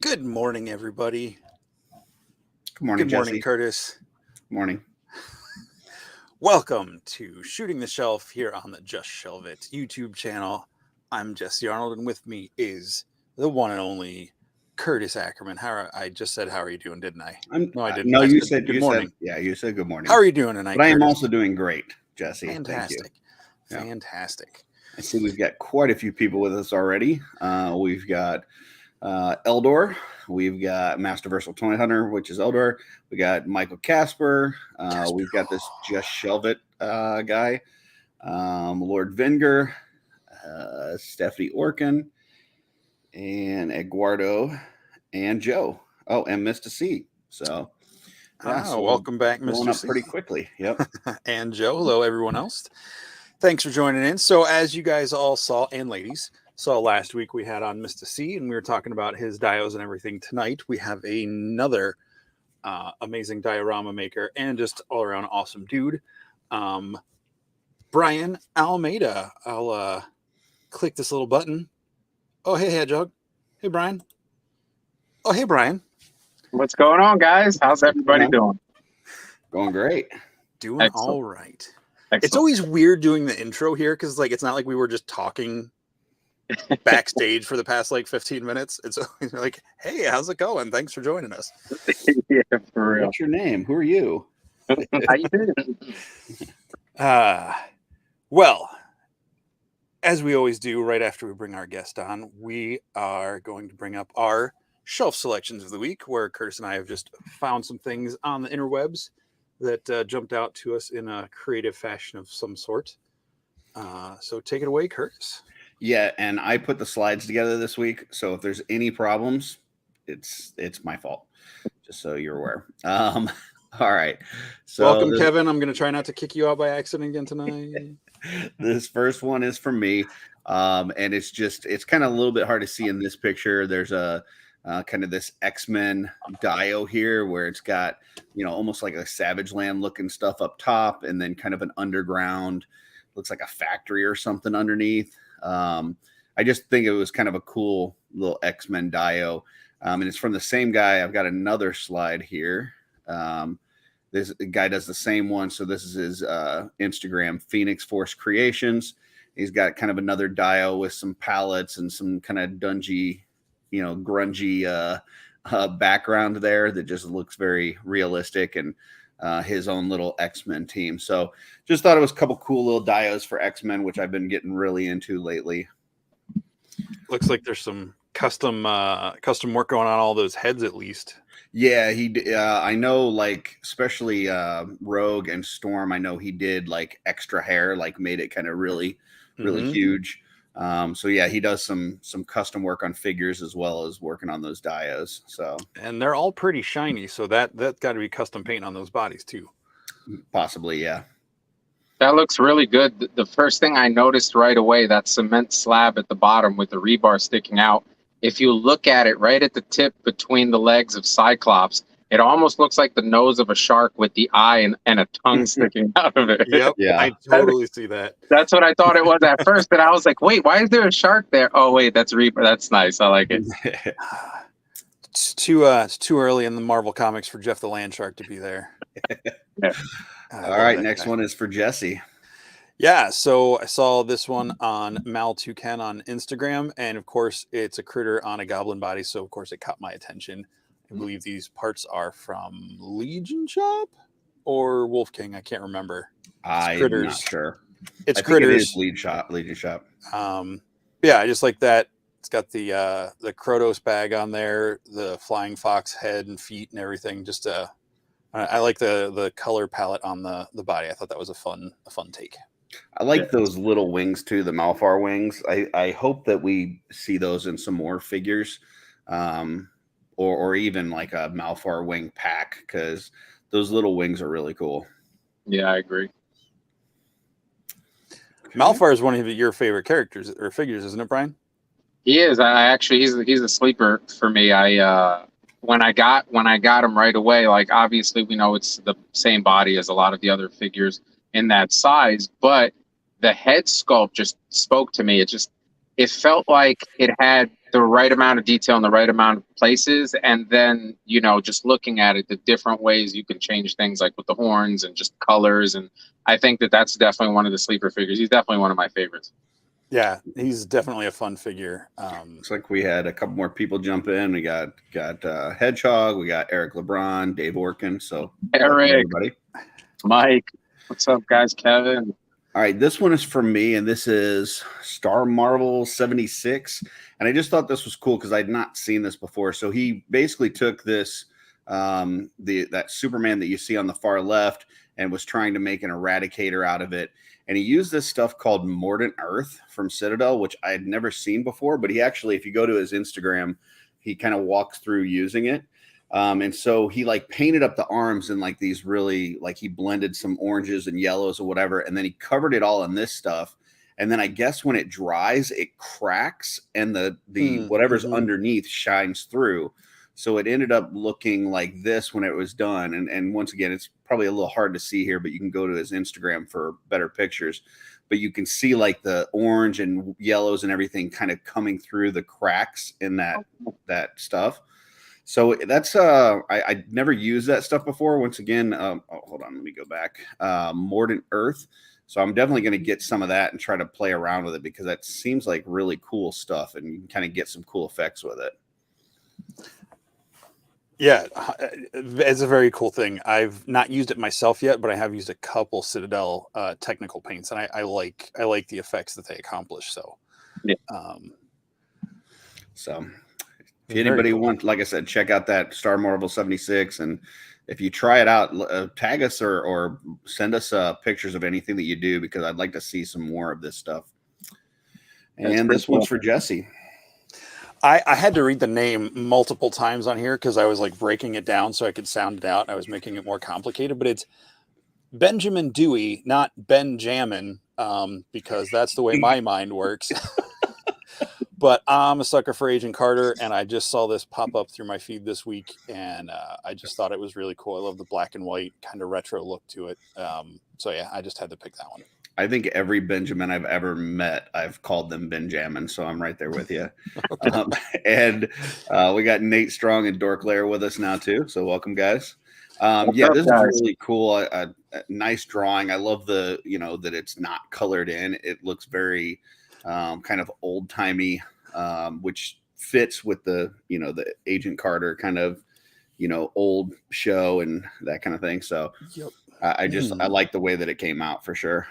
Good morning, everybody. Good morning, Good morning, Jesse. Curtis. Morning. Welcome to Shooting the Shelf here on the Just Shelve It YouTube channel. I'm Jesse Arnold, and with me is the one and only Curtis Ackerman. I just said, how are you doing, didn't I? No, I didn't. No, I you said said good morning. You said good morning. How are you doing tonight, But I am Curtis? also doing great, Jesse. Fantastic. Thank you. Fantastic. I see we've got quite a few people with us already. We've got Eldor. We've got Master Versal Toy Hunter, which is Eldor. We got Michael Casper. We've got this Just Shelve It guy. Lord Venger. Stephanie Orkin. And Eduardo. And Joe. Oh, and Mr. C. So, so welcome back, Mr. Mr. Up C. pretty quickly. Yep. And Joe. Hello, everyone else. Thanks for joining in. So as you guys all saw, and ladies, saw last week, we had on Mr. C, and we were talking about his dios and everything. Tonight, we have another amazing diorama maker and just all-around awesome dude, Brian Almeida. I'll click this little button. Oh, hey, Hedgehog. Hey, Brian. Oh, hey, Brian. What's going on, guys? How's everybody doing? Going great. Doing Excellent. all right. Excellent. It's always weird doing the intro here because it's not like we were just talking backstage for the past 15 minutes. It's always like, hey, how's it going? Thanks for joining us. Yeah, for real. What's your name? Who are you? How you doing? Well, as we always do right after we bring our guest on, we are going to bring up our shelf selections of the week, where Curtis and I have just found some things on the interwebs that jumped out to us in a creative fashion of some sort. So take it away, Curtis. Yeah, and I put the slides together this week, so if there's any problems, it's my fault, just so you're aware. All right. So welcome, Kevin. I'm going to try not to kick you out by accident again tonight. This first one is from me, and it's kind of a little bit hard to see in this picture. There's a kind of this X-Men dio here where it's got, almost like a Savage Land looking stuff up top, and then kind of an underground, looks like a factory or something underneath. I just think it was kind of a cool little X-Men dio. And it's from the same guy. I've got another slide here. This guy does the same one. So this is his Instagram, Phoenix Force Creations. He's got kind of another dio with some palettes and some kind of dungy, grungy background there that just looks very realistic, and his own little X-Men team. So just thought it was a couple cool little dios for X-Men, which I've been getting really into lately. Looks like there's some custom work going on all those heads, at least. Yeah, I know, especially Rogue and Storm, I know he did extra hair, made it kind of really huge. So yeah, he does some custom work on figures as well as working on those dios. So, and they're all pretty shiny, so that's got to be custom paint on those bodies too. Possibly, yeah. That looks really good. The first thing I noticed right away, that cement slab at the bottom with the rebar sticking out. If you look at it right at the tip between the legs of Cyclops, it almost looks like the nose of a shark with the eye and a tongue sticking out of it. Yep, yeah, I totally see that. That's what I thought it was at first, and I was like, wait, why is there a shark there? Oh, wait, that's rebar. That's nice. I like it. It's too early in the Marvel comics for Jeff the Land Shark to be there. Yeah. All right, next one is for Jesse. Yeah, so I saw this one on Mal2Ken on Instagram, and of course it's a critter on a goblin body, so of course it caught my attention. I believe these parts are from Legion Shop or Wolf King. I can't remember. I'm not sure. It's critters. It is Legion Shop. Yeah, I just like that. It's got the Krotos bag on there, the flying fox head and feet and everything. Just I like the color palette on the body. I thought that was a fun take. I like those little wings too, the Malphar wings. I hope that we see those in some more figures, or even like a Malphar wing pack, because those little wings are really cool. Yeah, I agree. Malphar is one of your favorite characters or figures, isn't it, Brian? He is. He's a sleeper for me. When I got him right away, obviously we know it's the same body as a lot of the other figures in that size, but the head sculpt just spoke to me. It felt like it had the right amount of detail in the right amount of places, and then just looking at it, the different ways you can change things, like with the horns and just colors. And I think that that's definitely one of the sleeper figures. He's definitely one of my favorites. Yeah, he's definitely a fun figure. Looks like we had a couple more people jump in. We got Hedgehog, we got Eric LeBron, Dave Orkin. So Eric, everybody. Mike, what's up, guys? Kevin. All right, this one is from me, and this is Star Marvel 76. And I just thought this was cool because I'd not seen this before. So he basically took this, that Superman that you see on the far left, and was trying to make an Eradicator out of it. And he used this stuff called Mordant Earth from Citadel, which I had never seen before. But he actually, if you go to his Instagram, he kind of walks through using it. And so he like painted up the arms in like these really, like he blended some oranges and yellows or whatever. And then he covered it all in this stuff. And then I guess when it dries, it cracks and the whatever's underneath shines through. So it ended up looking like this when it was done. And once again, it's probably a little hard to see here, but you can go to his Instagram for better pictures. But you can see like the orange and yellows and everything kind of coming through the cracks in that stuff. So that's I never used that stuff before. Once again, hold on, let me go back. Mordant Earth. So I'm definitely going to get some of that and try to play around with it because that seems like really cool stuff, and you can kind of get some cool effects with it. Yeah, it's a very cool thing. I've not used it myself yet, but I have used a couple Citadel technical paints, and I like the effects that they accomplish. So, yeah. So if anybody wants, like I said, check out that Star Marvel 76, and if you try it out, tag us or send us pictures of anything that you do, because I'd like to see some more of this stuff. And this one's for Jesse. I had to read the name multiple times on here because I was like breaking it down so I could sound it out. I was making it more complicated, but it's Benjamin Dewey, not Benjamin, because that's the way my mind works. But I'm a sucker for Agent Carter, and I just saw this pop up through my feed this week, and I just thought it was really cool. I love the black and white kind of retro look to it. So yeah, I just had to pick that one. I think every Benjamin I've ever met, I've called them Benjamin, so I'm right there with you. Okay. And we got Nate Strong and Dork Lair with us now too, so welcome, guys. Yeah, this is really cool. A nice drawing. I love the that it's not colored in. It looks very kind of old timey, which fits with the the Agent Carter kind of old show and that kind of thing. So yep. I like the way that it came out for sure.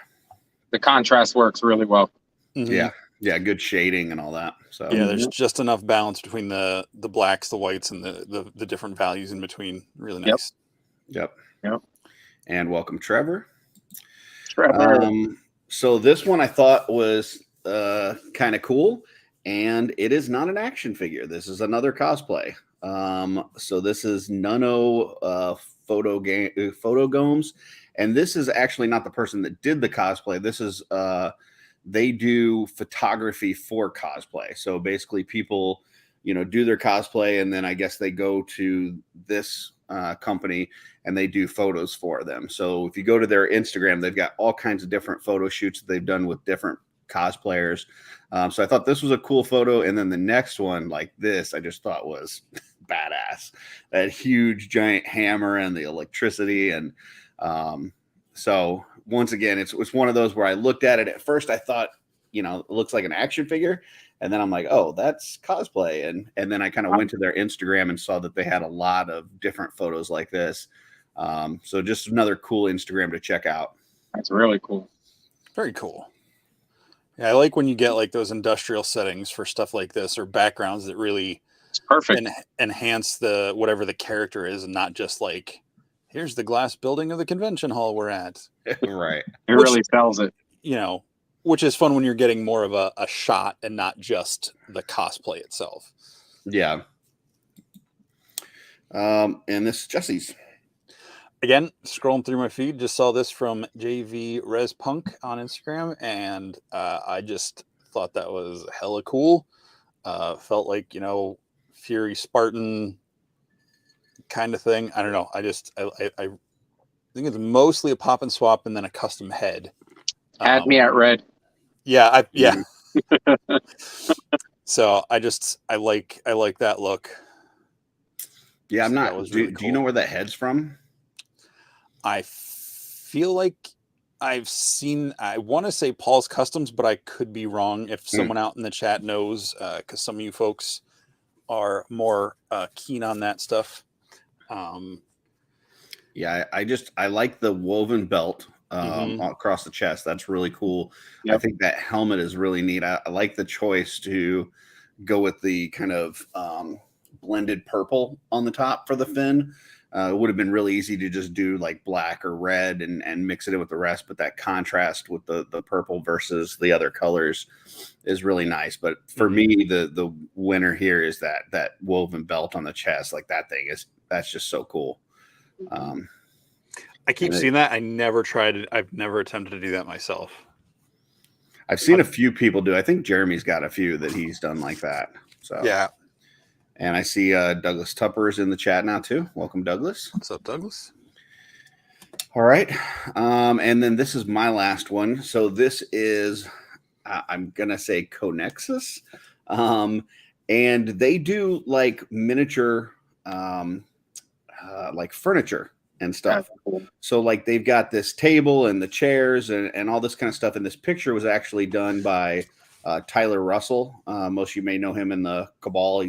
The contrast works really well. Mm-hmm. Yeah, good shading and all that. So yeah, there's just enough balance between the blacks, the whites, and the different values in between. Really nice. Yep. And welcome, Trevor. Trevor. So this one I thought was kind of cool, and it is not an action figure. This is another cosplay. So this is Nuno Photogomes. And this is actually not the person that did the cosplay. This is they do photography for cosplay. So basically people, do their cosplay, and then I guess they go to this company and they do photos for them. So if you go to their Instagram, they've got all kinds of different photo shoots that they've done with different cosplayers. So I thought this was a cool photo. And then the next one, like this, I just thought was badass. That huge giant hammer and the electricity. And so once again, it's one of those where I looked at it at first, I thought, it looks like an action figure. And then I'm like, oh, that's cosplay. And then I kind of went to their Instagram and saw that they had a lot of different photos like this. So just another cool Instagram to check out. That's really cool. Very cool. Yeah, I like when you get like those industrial settings for stuff like this, or backgrounds that really perfect enhance the whatever the character is, and not just like, here's the glass building of the convention hall we're at. Right. It really sells it. Which is fun when you're getting more of a shot and not just the cosplay itself. Yeah. And this is Jesse's. Again, scrolling through my feed, just saw this from JV Res Punk on Instagram, and I just thought that was hella cool. Felt like, Fury Spartan kind of thing. I don't know. I think it's mostly a pop and swap and then a custom head. Had me at red. Yeah. So I like that look. Yeah, I'm So not. that was Do really you know cool. where that head's from? I feel like I've seen, I want to say Paul's Customs, but I could be wrong. If someone out in the chat knows, because some of you folks are more keen on that stuff. Yeah, I like the woven belt Mhm. across the chest. That's really cool. I Yep. think that helmet is really neat. I like the choice to go with the kind of blended purple on the top for the fin. It would have been really easy to just do like black or red and mix it in with the rest, but that contrast with the purple versus the other colors is really nice. But for me, the winner here is that woven belt on the chest. Like that's just so cool. I keep seeing that. I never tried it. I've never attempted to do that myself. I've seen a few people do. I think Jeremy's got a few that he's done like that. So yeah. And I see Douglas Tupper is in the chat now too. Welcome, Douglas. What's up, Douglas? All right. And then this is my last one. So this is, I'm going to say Connexus. And they do like miniature, like furniture and stuff. Cool. So like they've got this table and the chairs and all this kind of stuff. And this picture was actually done by Tyler Russell. Most of you may know him in the Cabal.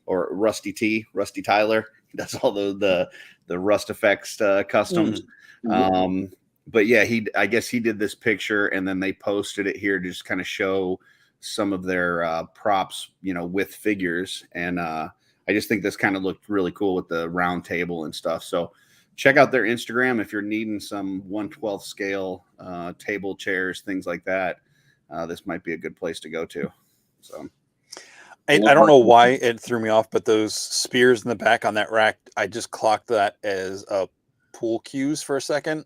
Or Rusty Tyler. That's all the Rust Effects customs. But yeah, I guess he did this picture and then they posted it here to just kind of show some of their props, with figures. And I just think this kind of looked really cool with the round table and stuff. So check out their Instagram if you're needing some 1/12 scale table chairs, things like that. This might be a good place to go to. So. I don't know why it threw me off, but those spears in the back on that rack, I just clocked that as pool cues for a second.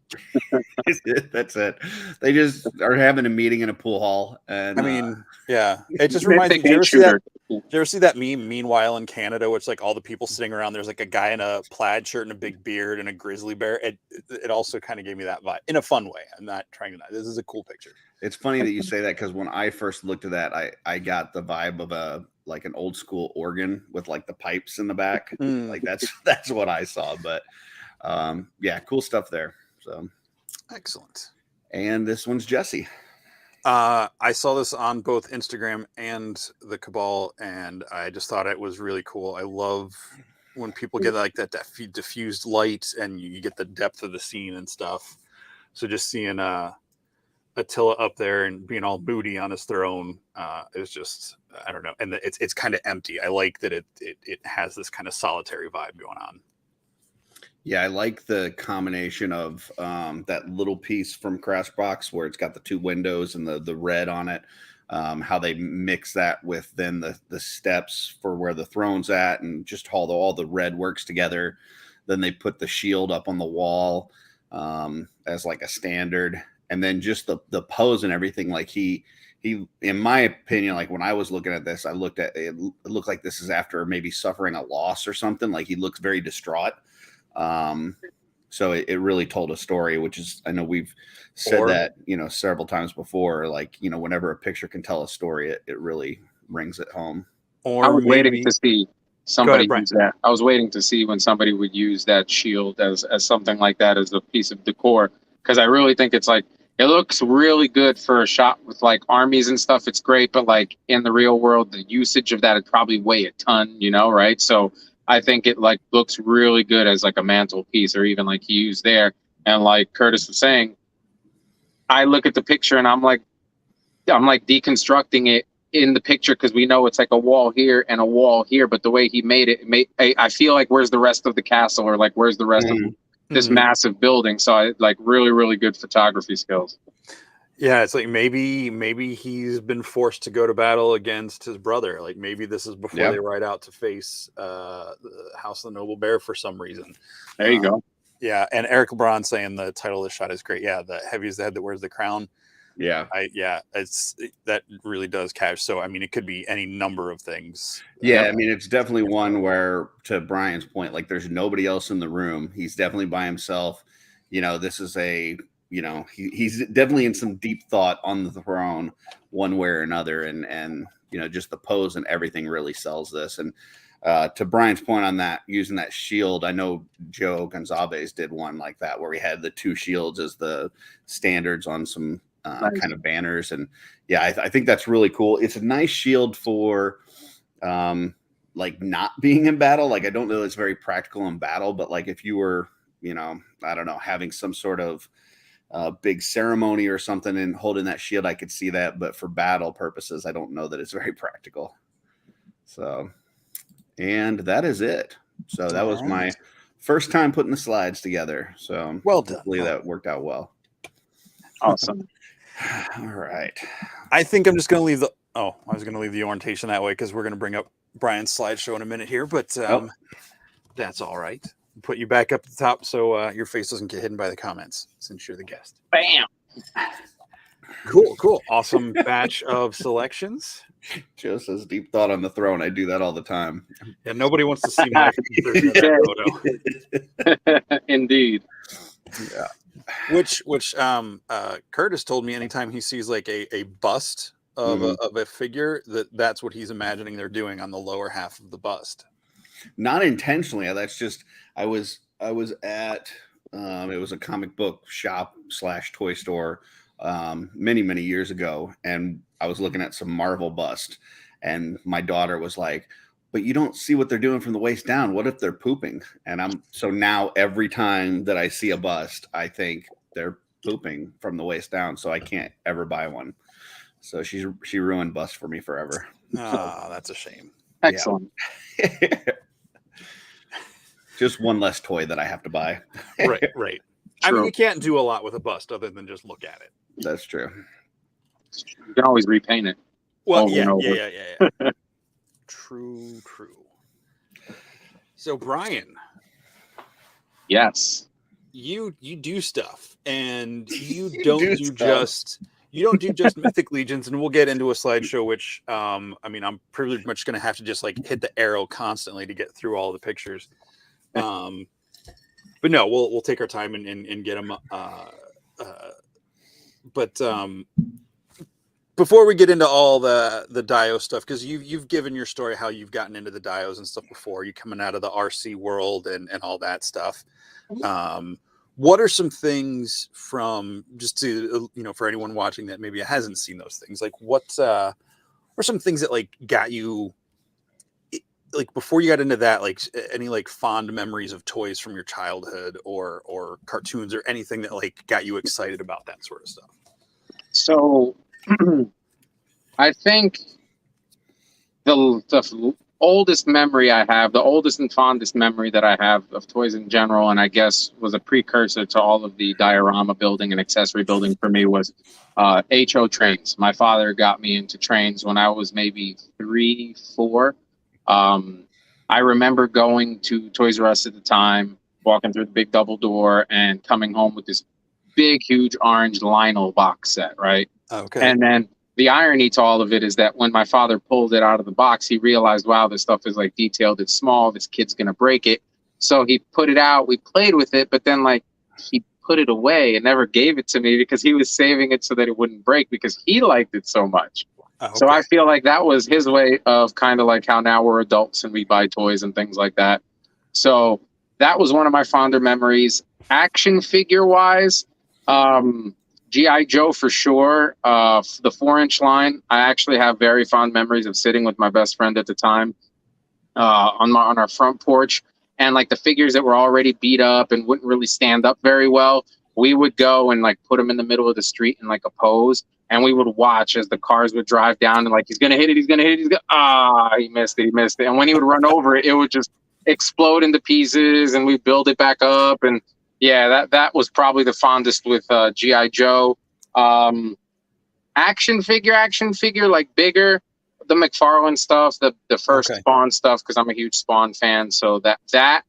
That's it. They just are having a meeting in a pool hall. And I mean, yeah, it just reminds me. Did you ever see that meme? Meanwhile, in Canada, which like all the people sitting around, there's like a guy in a plaid shirt and a big beard and a grizzly bear. It also kind of gave me that vibe in a fun way. I'm not trying to. This is a cool picture. It's funny that you say that because when I first looked at that, I got the vibe of an old school organ with like the pipes in the back. Like that's what I saw. But yeah, cool stuff there. So excellent. And this one's Jesse. I saw this on both Instagram and the Cabal, and I just thought it was really cool. I love when people get like that diffused light and you get the depth of the scene and stuff. So just seeing Attila up there and being all moody on his throne is just, I don't know. And it's kind of empty. I like that it has this kind of solitary vibe going on. Yeah, I like the combination of that little piece from Crashbox where it's got the two windows and the red on it. How they mix that with then the steps for where the throne's at, and just how all the red works together. Then they put the shield up on the wall as like a standard, and then just the pose and everything. Like he, in my opinion, like when I was looking at this, I looked at it, it looked like this is after maybe suffering a loss or something. Like he looks very distraught. So it really told a story, which is, I know we've said that, several times before, like, whenever a picture can tell a story, it really rings it home. Or I was waiting to see somebody use that. I was waiting to see when somebody would use that shield as something like that as a piece of decor. Cause I really think it's like, it looks really good for a shot with like armies and stuff. It's great. But like in the real world, the usage of that would probably weigh a ton, right? So I think it like looks really good as like a mantelpiece, or even like he used there. And like Curtis was saying, I look at the picture and I'm like deconstructing it in the picture because we know it's like a wall here and a wall here. But the way he made it, I feel like where's the rest of the castle, or like where's the rest of this massive building? So I like really, really good photography skills. Yeah, it's like maybe he's been forced to go to battle against his brother. Like maybe this is before they ride out to face the House of the Noble Bear for some reason. There you go. Yeah, and Eric LeBron saying the title of the shot is great. Yeah, the heavy is the head that wears the crown. Yeah, that really does catch. So I mean, it could be any number of things. Yeah, I mean, it's definitely one where, to Brian's point, like there's nobody else in the room. He's definitely by himself. This is a you know, he's definitely in some deep thought on the throne one way or another. And you know, just the pose and everything really sells this. And to Brian's point on that, using that shield, I know Joe Gonzalez did one like that where we had the 2 shields as the standards on some kind of banners. And yeah, I think that's really cool. It's a nice shield for like not being in battle. Like, I don't know, it's very practical in battle, but like if you were, you know, I don't know, having some sort of big ceremony or something and holding that shield, I could see that. But for battle purposes, I don't know that it's very practical. So, and that is it. So that was my first time putting the slides together. So well done. Hopefully that worked out well. Awesome. All right. I think I'm just going to leave the, I was going to leave the orientation that way because we're going to bring up Brian's slideshow in a minute here, but that's all right. Put you back up at the top so your face doesn't get hidden by the comments since you're the guest. Bam. Cool. Awesome batch of selections. Joe says deep thought on the throne. I do that all the time. Yeah, nobody wants to see my version of that photo. Indeed. Yeah. Which Curtis told me anytime he sees like a bust of a figure, that's what he's imagining they're doing on the lower half of the bust. Not intentionally. That's just I was at it was a comic book shop / toy store many years ago, and I was looking at some Marvel bust, and my daughter was like, but you don't see what they're doing from the waist down. What if they're pooping? And so now every time that I see a bust, I think they're pooping from the waist down, so I can't ever buy one. So she ruined bust for me forever. Oh, that's a shame. Excellent. Yeah. Just one less toy that I have to buy. Right. I mean, you can't do a lot with a bust other than just look at it. That's true. You can always repaint it. Well, yeah. True. So, Brian. Yes. You do stuff, and you don't do just Mythic Legions, and we'll get into a slideshow, which I mean, I'm pretty much going to have to just like hit the arrow constantly to get through all the pictures. But no, we'll take our time and get them. But before we get into all the Dio stuff, because you've given your story how you've gotten into the Dios and stuff before, you coming out of the RC world and all that stuff. What are some things from, just to, you know, for anyone watching that maybe hasn't seen those things, like what are some things that like got you, like before you got into that, like any like fond memories of toys from your childhood or cartoons or anything that like got you excited about that sort of stuff? So I think the oldest memory I have, the oldest and fondest memory that I have of toys in general, and I guess was a precursor to all of the diorama building and accessory building for me, was HO trains. My father got me into trains when I was maybe 3, 4. I remember going to Toys R Us at the time, walking through the big double door and coming home with this big, huge orange Lionel box set, right? Okay. And then the irony to all of it is that when my father pulled it out of the box, he realized, wow, this stuff is like detailed, it's small, this kid's gonna break it. So he put it out, we played with it, but then like he put it away and never gave it to me because he was saving it so that it wouldn't break because he liked it so much. Okay. So I feel like that was his way of kind of like how now we're adults and we buy toys and things like that. So that was one of my fonder memories. Action figure wise, G.I. Joe for sure. The 4-inch line, I actually have very fond memories of sitting with my best friend at the time on our front porch, and like the figures that were already beat up and wouldn't really stand up very well, we would go and like put them in the middle of the street in like a pose, and we would watch as the cars would drive down and like, he's gonna hit it, he missed it, and when he would run over it, it would just explode into pieces, and we build it back up. And yeah, that was probably the fondest with G.I. Joe. Action figure, like bigger, the McFarlane stuff, the first Spawn stuff, because I'm a huge Spawn fan. So that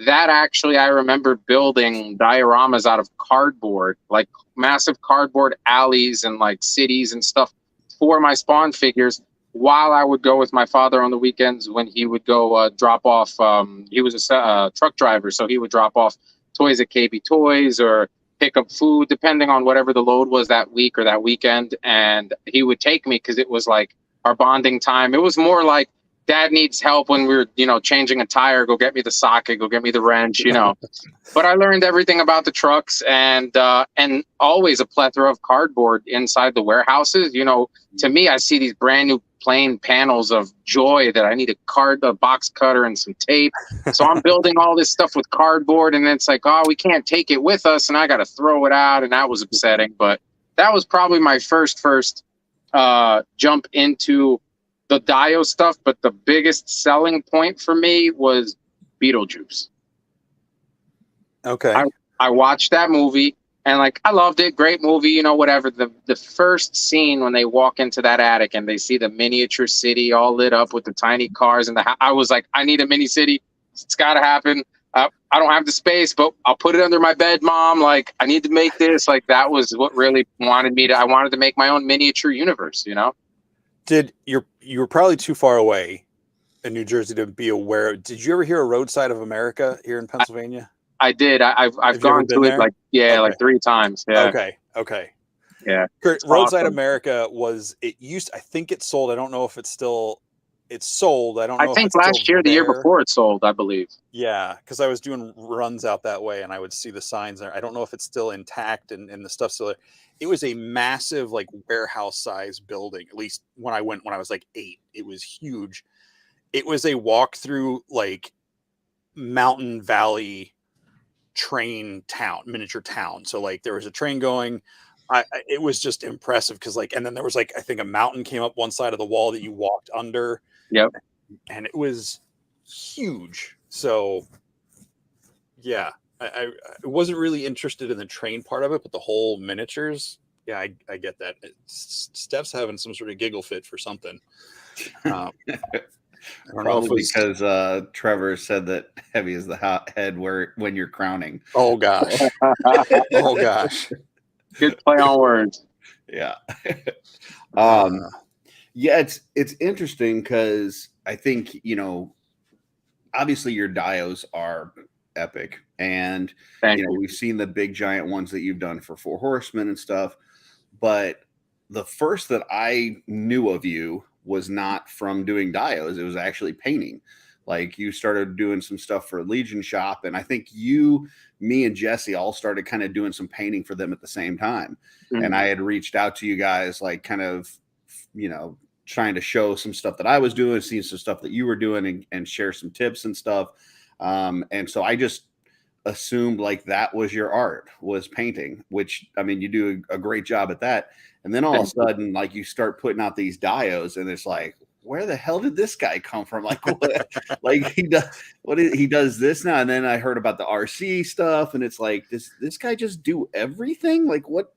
actually, I remember building dioramas out of cardboard, like massive cardboard alleys and like cities and stuff for my Spawn figures, while I would go with my father on the weekends when he would go drop off. He was a truck driver, so he would drop off toys at KB Toys or pick up food, depending on whatever the load was that week or that weekend. And he would take me because it was like our bonding time. It was more like Dad needs help when we're, changing a tire. Go get me the socket. Go get me the wrench. But I learned everything about the trucks, and always a plethora of cardboard inside the warehouses. To me, I see these brand new plain panels of joy that I need a box cutter and some tape. So I'm building all this stuff with cardboard, and it's like, oh, we can't take it with us, and I got to throw it out, and that was upsetting. But that was probably my first jump into the Dio stuff. But the biggest selling point for me was Beetlejuice. Okay. I watched that movie, and I loved it. Great movie, whatever. The first scene when they walk into that attic and they see the miniature city all lit up with the tiny cars, and I was like, I need a mini city. It's got to happen. I don't have the space, but I'll put it under my bed, Mom. I need to make this. That was what really wanted me to. I wanted to make my own miniature universe. You were probably too far away in New Jersey to be aware. Did you ever hear of Roadside of America here in Pennsylvania? I did. I've gone to it Okay. 3 times. Yeah. Okay. Yeah. Kurt, Roadside awesome. America I think it's sold. I don't know if it's sold. I don't know. I think last year, the year before it sold, I believe. Yeah, because I was doing runs out that way and I would see the signs there. I don't know if it's still intact and the stuff's still there. It was a massive warehouse size building. At least when I went when I was 8, it was huge. It was a walk through mountain valley train town, miniature town. So there was a train going. It was just impressive because and then there was I think a mountain came up one side of the wall that you walked under. Yep. And it was huge. So yeah, I wasn't really interested in the train part of it, but the whole miniatures, yeah, I get that. Steph's having some sort of giggle fit for something. I don't know because Trevor said that heavy is the head when you're crowning. Oh gosh. Oh gosh. Good play on words. Yeah. Yeah, it's interesting because I think, obviously your Dios are epic, and we've seen the big giant ones that you've done for 4 Horsemen and stuff, but the first that I knew of you was not from doing Dios. It was actually painting. You started doing some stuff for Legion Shop, and I think me and Jesse all started kind of doing some painting for them at the same time. Mm-hmm. And I had reached out to you guys, trying to show some stuff that I was doing, seeing some stuff that you were doing, and share some tips and stuff. And so I just assumed that was your art, was painting, which, I mean, you do a great job at that. And then all of a sudden, you start putting out these Dios, and it's where the hell did this guy come from? He does this now. And then I heard about the RC stuff, and it's this guy just do everything? What?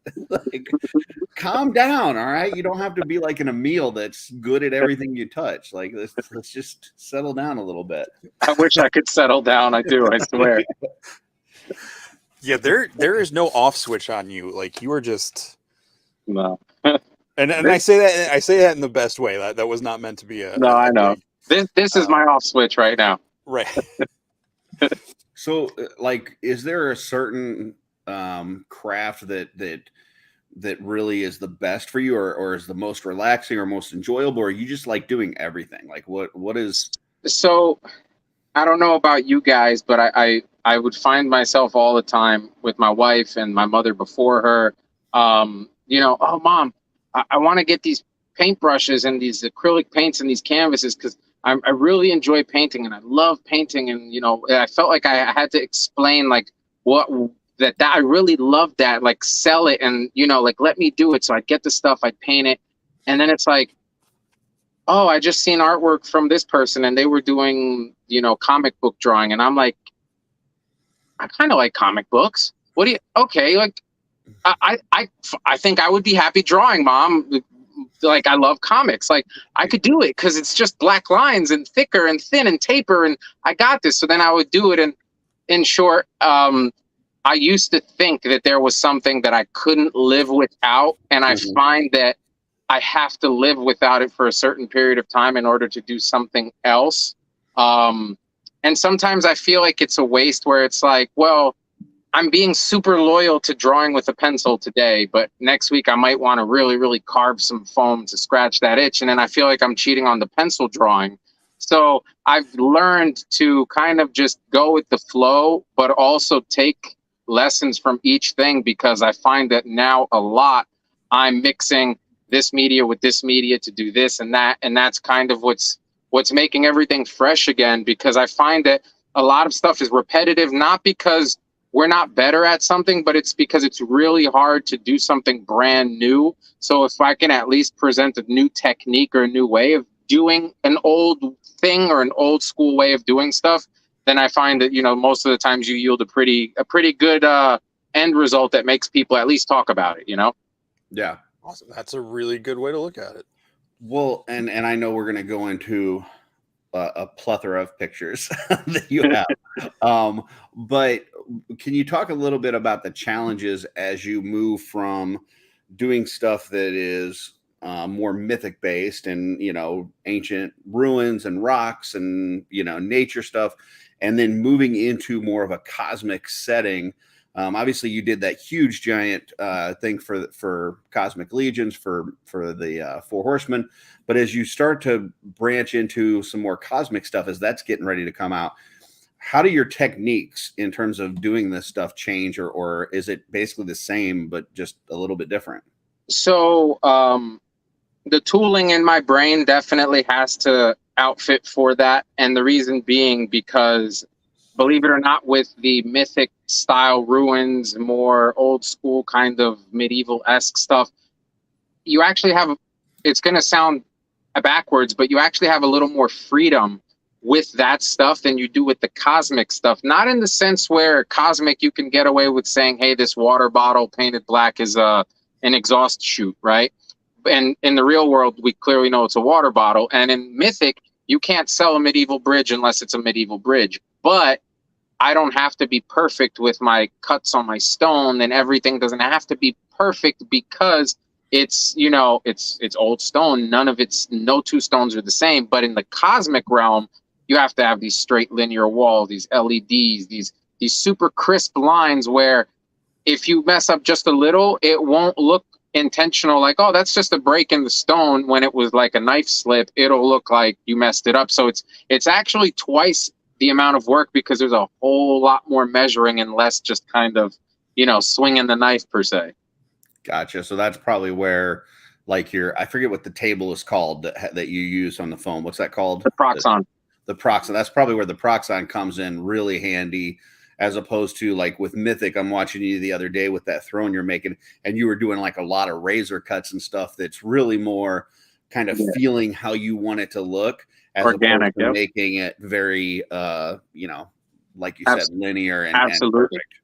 Calm down. All right. You don't have to be in a meal that's good at everything you touch. Let's just settle down a little bit. I wish I could settle down. I do. I swear. Yeah. There is no off switch on you. You are just, no. And I say that in the best way. That was not meant to be a. No, I know. This is my off switch right now. Right. So, is there a certain craft that really is the best for you, or is the most relaxing or most enjoyable, or are you just doing everything? What is? So, I don't know about you guys, but I would find myself all the time with my wife and my mother before her. Oh, Mom, I want to get these paintbrushes and these acrylic paints and these canvases because I really enjoy painting and I love painting. And, I felt like I had to explain that I really loved that, sell it and, let me do it. So I'd get the stuff, I'd paint it. And then it's oh, I just seen artwork from this person and they were doing, comic book drawing. And I'm I kind of like comic books. I think I would be happy drawing, Mom. I love comics. I could do it because it's just black lines and thicker and thin and taper, and I got this. So then I would do it. And in short, I used to think that there was something that I couldn't live without, and I find that I have to live without it for a certain period of time in order to do something else. And sometimes I feel like it's a waste where it's well, I'm being super loyal to drawing with a pencil today, but next week I might want to really, really carve some foam to scratch that itch. And then I feel like I'm cheating on the pencil drawing. So I've learned to kind of just go with the flow, but also take lessons from each thing, because I find that now a lot I'm mixing this media with this media to do this and that. And that's kind of what's making everything fresh again, because I find that a lot of stuff is repetitive, not because we're not better at something, but it's because it's really hard to do something brand new. So if I can at least present a new technique or a new way of doing an old thing or an old school way of doing stuff, then I find that, you know, most of the times you yield a pretty good end result that makes people at least talk about it, you know? Yeah. Awesome. That's a really good way to look at it. Well, and I know we're going to go into a plethora of pictures that you have. But can you talk a little bit about the challenges as you move from doing stuff that is more mythic based and, you know, ancient ruins and rocks and, you know, nature stuff, and then moving into more of a cosmic setting? Obviously, you did that huge giant thing for Cosmic Legions for the Four Horsemen, but as you start to branch into some more cosmic stuff, as that's getting ready to come out, how do your techniques in terms of doing this stuff change, or is it basically the same but just a little bit different? So the tooling in my brain definitely has to outfit for that, and the reason being because, believe it or not, with the mythic style ruins, more old school kind of medieval-esque stuff, you actually have, it's going to sound backwards, but you actually have a little more freedom with that stuff than you do with the cosmic stuff. Not in the sense where cosmic you can get away with saying, hey, this water bottle painted black is an exhaust chute, right? And in the real world, we clearly know it's a water bottle. And in mythic, you can't sell a medieval bridge unless it's a medieval bridge. But I don't have to be perfect with my cuts on my stone, and everything doesn't have to be perfect because it's, you know, it's old stone. No two stones are the same. But in the cosmic realm, you have to have these straight linear walls, these LEDs, these super crisp lines where if you mess up just a little, it won't look intentional, like, oh, that's just a break in the stone, when it was like a knife slip. It'll look like you messed it up. So it's actually twice the amount of work, because there's a whole lot more measuring and less just kind of, you know, swinging the knife per se. Gotcha. So that's probably where, like, I forget what the table is called that you use on the phone. What's that called? The Proxon. The Proxon. That's probably where the Proxon comes in really handy, as opposed to like with Mythic. I'm watching you the other day with that throne you're making, and you were doing like a lot of razor cuts and stuff that's really more kind of feeling how you want it to look, as organic, opposed to making it very, you know, like you said, linear and absolutely. perfect.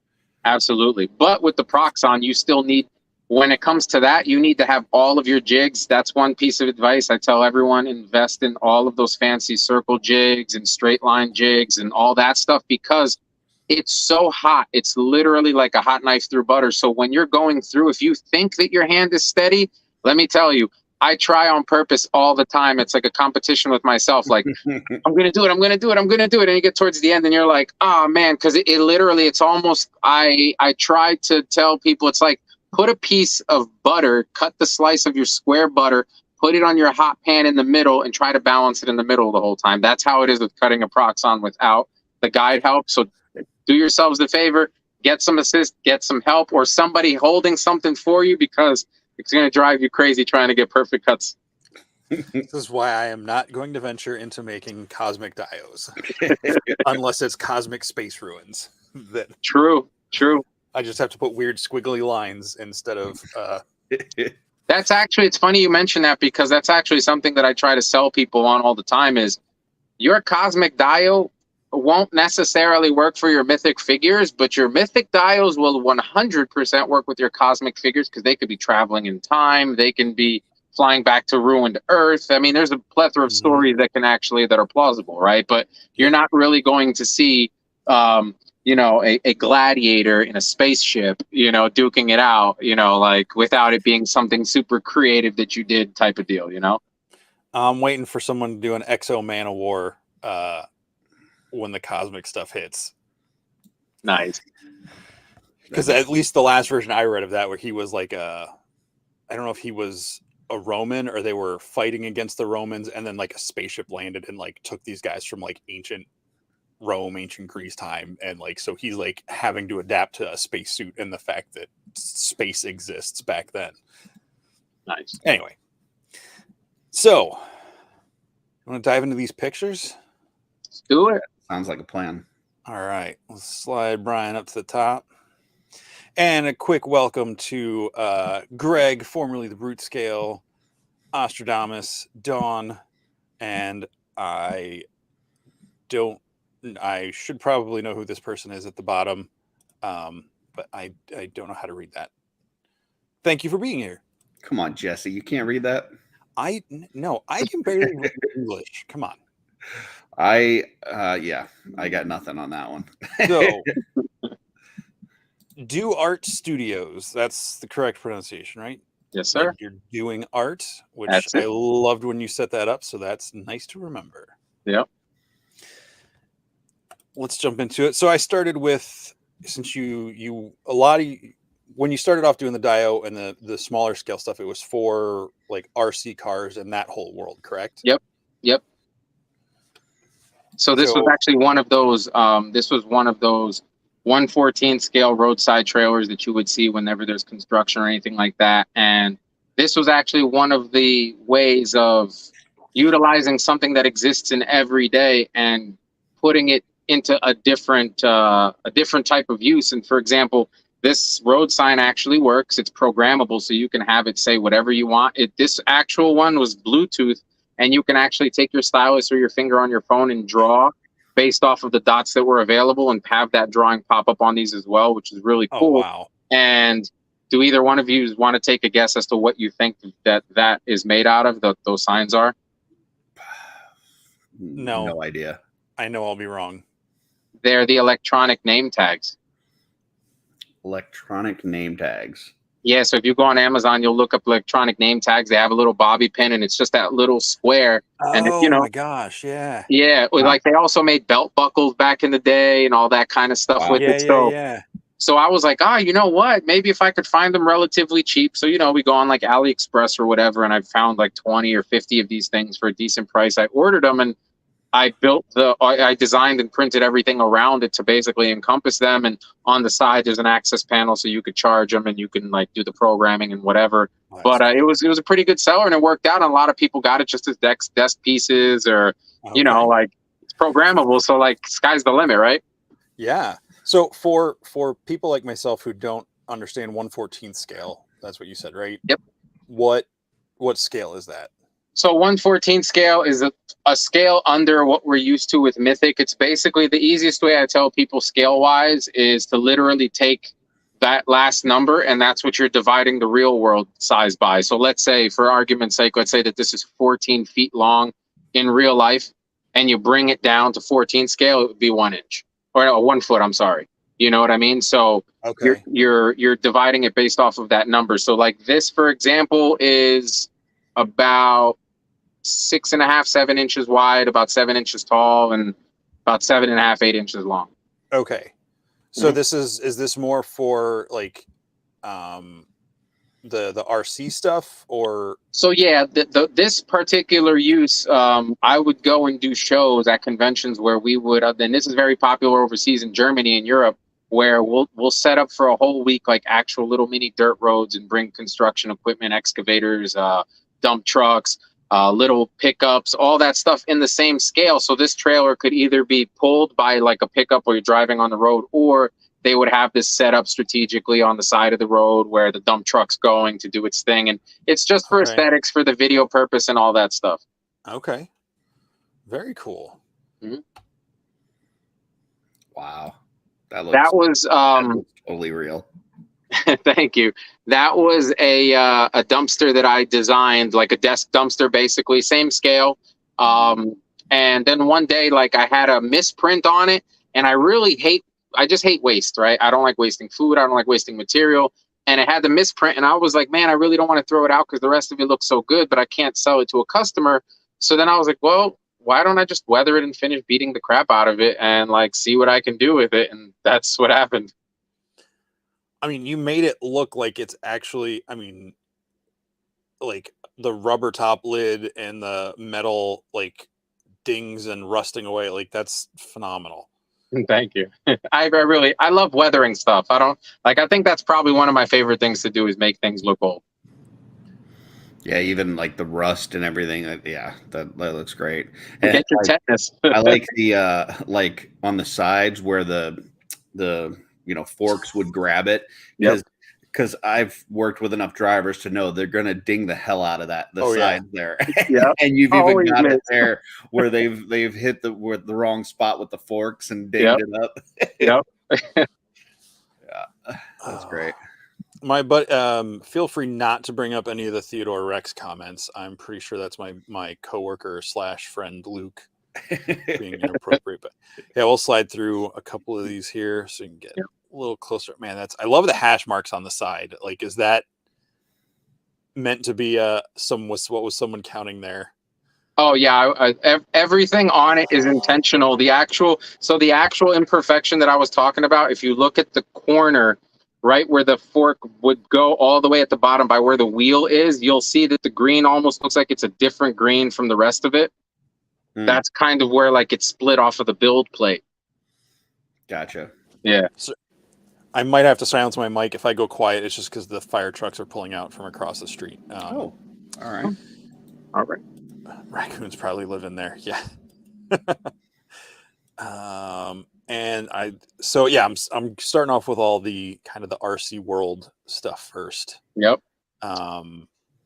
Absolutely. But with the Proxon, you still need, when it comes to that, you need to have all of your jigs. That's one piece of advice I tell everyone: invest in all of those fancy circle jigs and straight line jigs and all that stuff, because it's so hot. It's literally like a hot knife through butter. So when you're going through, if you think that your hand is steady, let me tell you, I try on purpose all the time. It's like a competition with myself. Like, I'm going to do it. I'm going to do it. I'm going to do it. And you get towards the end and you're like, oh man, because it literally, it's almost, I try to tell people, it's like, put a piece of butter, cut the slice of your square butter, put it on your hot pan in the middle, and try to balance it in the middle the whole time. That's how it is with cutting a Proxon without the guide help. So do yourselves the favor, get some assist, get some help, or somebody holding something for you, because it's going to drive you crazy trying to get perfect cuts. This is why I am not going to venture into making cosmic dios unless it's cosmic space ruins. That True. I just have to put weird squiggly lines instead of. That's actually, it's funny you mention that, because that's actually something that I try to sell people on all the time is your cosmic dio won't necessarily work for your mythic figures, but your mythic dios will 100% work with your cosmic figures, because they could be traveling in time. They can be flying back to ruined Earth. I mean, there's a plethora of stories that are plausible, right? But you're not really going to see, you know, a gladiator in a spaceship, you know, duking it out, you know, like without it being something super creative that you did type of deal, you know? I'm waiting for someone to do an Exo Man of War when the cosmic stuff hits. Nice. Because at least the last version I read of that, where he was like I don't know if he was a Roman or they were fighting against the Romans, and then like a spaceship landed and like took these guys from like ancient Rome, ancient Greece time, and like so he's like having to adapt to a spacesuit and the fact that space exists back then. Nice. Anyway, so you want to dive into these pictures? Let's do it. Sounds like a plan. All right, let's slide Brian up to the top. And a quick welcome to Greg, formerly the Brute Scale, Ostradamus, Dawn, and I should probably know who this person is at the bottom, but I don't know how to read that. Thank you for being here. Come on, Jesse, you can't read that? No, I can barely read English. Come on. Yeah, I got nothing on that one. So, Do Art Studios. That's the correct pronunciation, right? Yes, sir. Like you're doing art, which That's I it. loved when you set that up. So that's nice to remember. Yep. Let's jump into it. So I started with, since when you started off doing the Dio and the smaller scale stuff, it was for like RC cars and that whole world, correct? Yep. So this was actually one of those. This was one of those 1/14 scale roadside trailers that you would see whenever there's construction or anything like that. And this was actually one of the ways of utilizing something that exists in every day and putting it into a different type of use. And for example, this road sign actually works. It's programmable, so you can have it say whatever you want. This actual one was Bluetooth, and you can actually take your stylus or your finger on your phone and draw based off of the dots that were available and have that drawing pop up on these as well, which is really cool. Oh, wow. And do either one of you want to take a guess as to what you think that is made out of, those signs are? No idea. I know I'll be wrong. They're the electronic name tags. Electronic name tags. Yeah, so if you go on Amazon, you'll look up electronic name tags. They have a little bobby pin, and it's just that little square. And Oh my gosh, yeah. Yeah, like they also made belt buckles back in the day and all that kind of stuff with it. So I was like, you know what? Maybe if I could find them relatively cheap. So, we go on like AliExpress or whatever, and I found like 20 or 50 of these things for a decent price. I ordered them, and I designed and printed everything around it to basically encompass them. And on the side, there's an access panel so you could charge them and you can like do the programming and whatever. But it was a pretty good seller, and it worked out. And a lot of people got it just as desk pieces, or like it's programmable. So like sky's the limit, right? Yeah. So for people like myself who don't understand 1/14 scale, that's what you said, right? Yep. What scale is that? So 1/14 scale is a scale under what we're used to with Mythic. It's basically the easiest way I tell people scale-wise is to literally take that last number, and that's what you're dividing the real world size by. So let's say, for argument's sake, let's say that this is 14 feet long in real life, and you bring it down to 14 scale, it would be 1 inch. Or no, 1 foot, I'm sorry. You know what I mean? So okay. you're dividing it based off of that number. So like this, for example, is about 6.5, 7 inches wide, about 7 inches tall, and about 7.5, 8 inches long. Okay. So this is this more for like the RC stuff, or? So yeah, this particular use, I would go and do shows at conventions where we would, and this is very popular overseas in Germany and Europe, where we'll set up for a whole week like actual little mini dirt roads and bring construction equipment, excavators, dump trucks, little pickups, all that stuff in the same scale. So this trailer could either be pulled by like a pickup where you're driving on the road, or they would have this set up strategically on the side of the road where the dump truck's going to do its thing. And it's just for aesthetics, for the video purpose and all that stuff. Okay. Very cool. Mm-hmm. Wow. That was totally real. Thank you. That was a dumpster that I designed, like a desk dumpster, basically, same scale. And then one day, like I had a misprint on it, and I just hate waste, right? I don't like wasting food. I don't like wasting material. And it had the misprint, and I was like, man, I really don't want to throw it out because the rest of it looks so good, but I can't sell it to a customer. So then I was like, well, why don't I just weather it and finish beating the crap out of it and like see what I can do with it? And that's what happened. I mean, you made it look like it's actually, I mean, like the rubber top lid and the metal like dings and rusting away. Like that's phenomenal. Thank you. I love weathering stuff. I think that's probably one of my favorite things to do is make things look old. Yeah, even like the rust and everything. Yeah, that looks great. And get your tetanus. I like the like on the sides where the forks would grab it. Because I've worked with enough drivers to know they're gonna ding the hell out of that side there. Yeah. And you've even got it there where they've hit the wrong spot with the forks and dinged it up. Yep. Yeah, that's great. But feel free not to bring up any of the Theodore Rex comments. I'm pretty sure that's my coworker / friend Luke being inappropriate. But yeah, we'll slide through a couple of these here so you can get a little closer. Man, I love the hash marks on the side. Like, is that meant to be what was someone counting there? Oh yeah, everything on it is intentional. The actual imperfection that I was talking about, if you look at the corner, right where the fork would go all the way at the bottom by where the wheel is, you'll see that the green almost looks like it's a different green from the rest of it. That's kind of where like it's split off of the build plate. Gotcha. Yeah. So I might have to silence my mic if I go quiet. It's just because the fire trucks are pulling out from across the street. All right. All right. Raccoons probably live in there. Yeah. I'm starting off with all the kind of the RC world stuff first. Yep.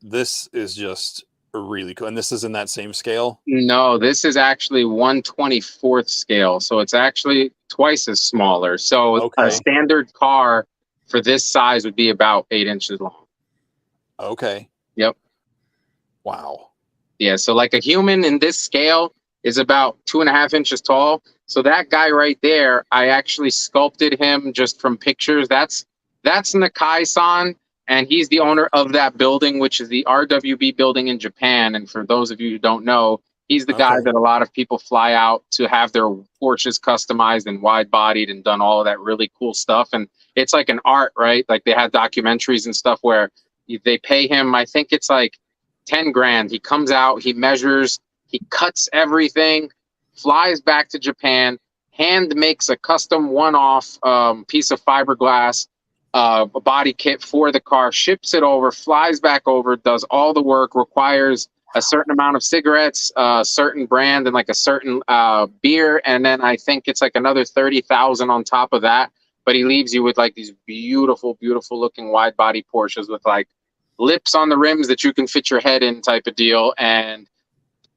This is just really cool. And this is in that same scale? No, this is actually 1/24th scale. So it's actually twice as smaller. So a standard car for this size would be about 8 inches long. Okay. Yep. Wow. Yeah. So like a human in this scale is about 2.5 inches tall. So that guy right there, I actually sculpted him just from pictures. That's Nakai-san, and he's the owner of that building, which is the RWB building in Japan. And for those of you who don't know, he's the guy that a lot of people fly out to have their Porsches customized and wide-bodied and done all of that really cool stuff. And it's like an art, right? Like they have documentaries and stuff where they pay him, I think it's like 10 grand. He comes out, he measures, he cuts everything, flies back to Japan, hand makes a custom one-off piece of fiberglass, a body kit for the car, ships it over, flies back over, does all the work, requires a certain amount of cigarettes, a certain brand, and like a certain beer, and then I think it's like another 30,000 on top of that. But he leaves you with like these beautiful, beautiful looking wide body Porsches with like lips on the rims that you can fit your head in type of deal. And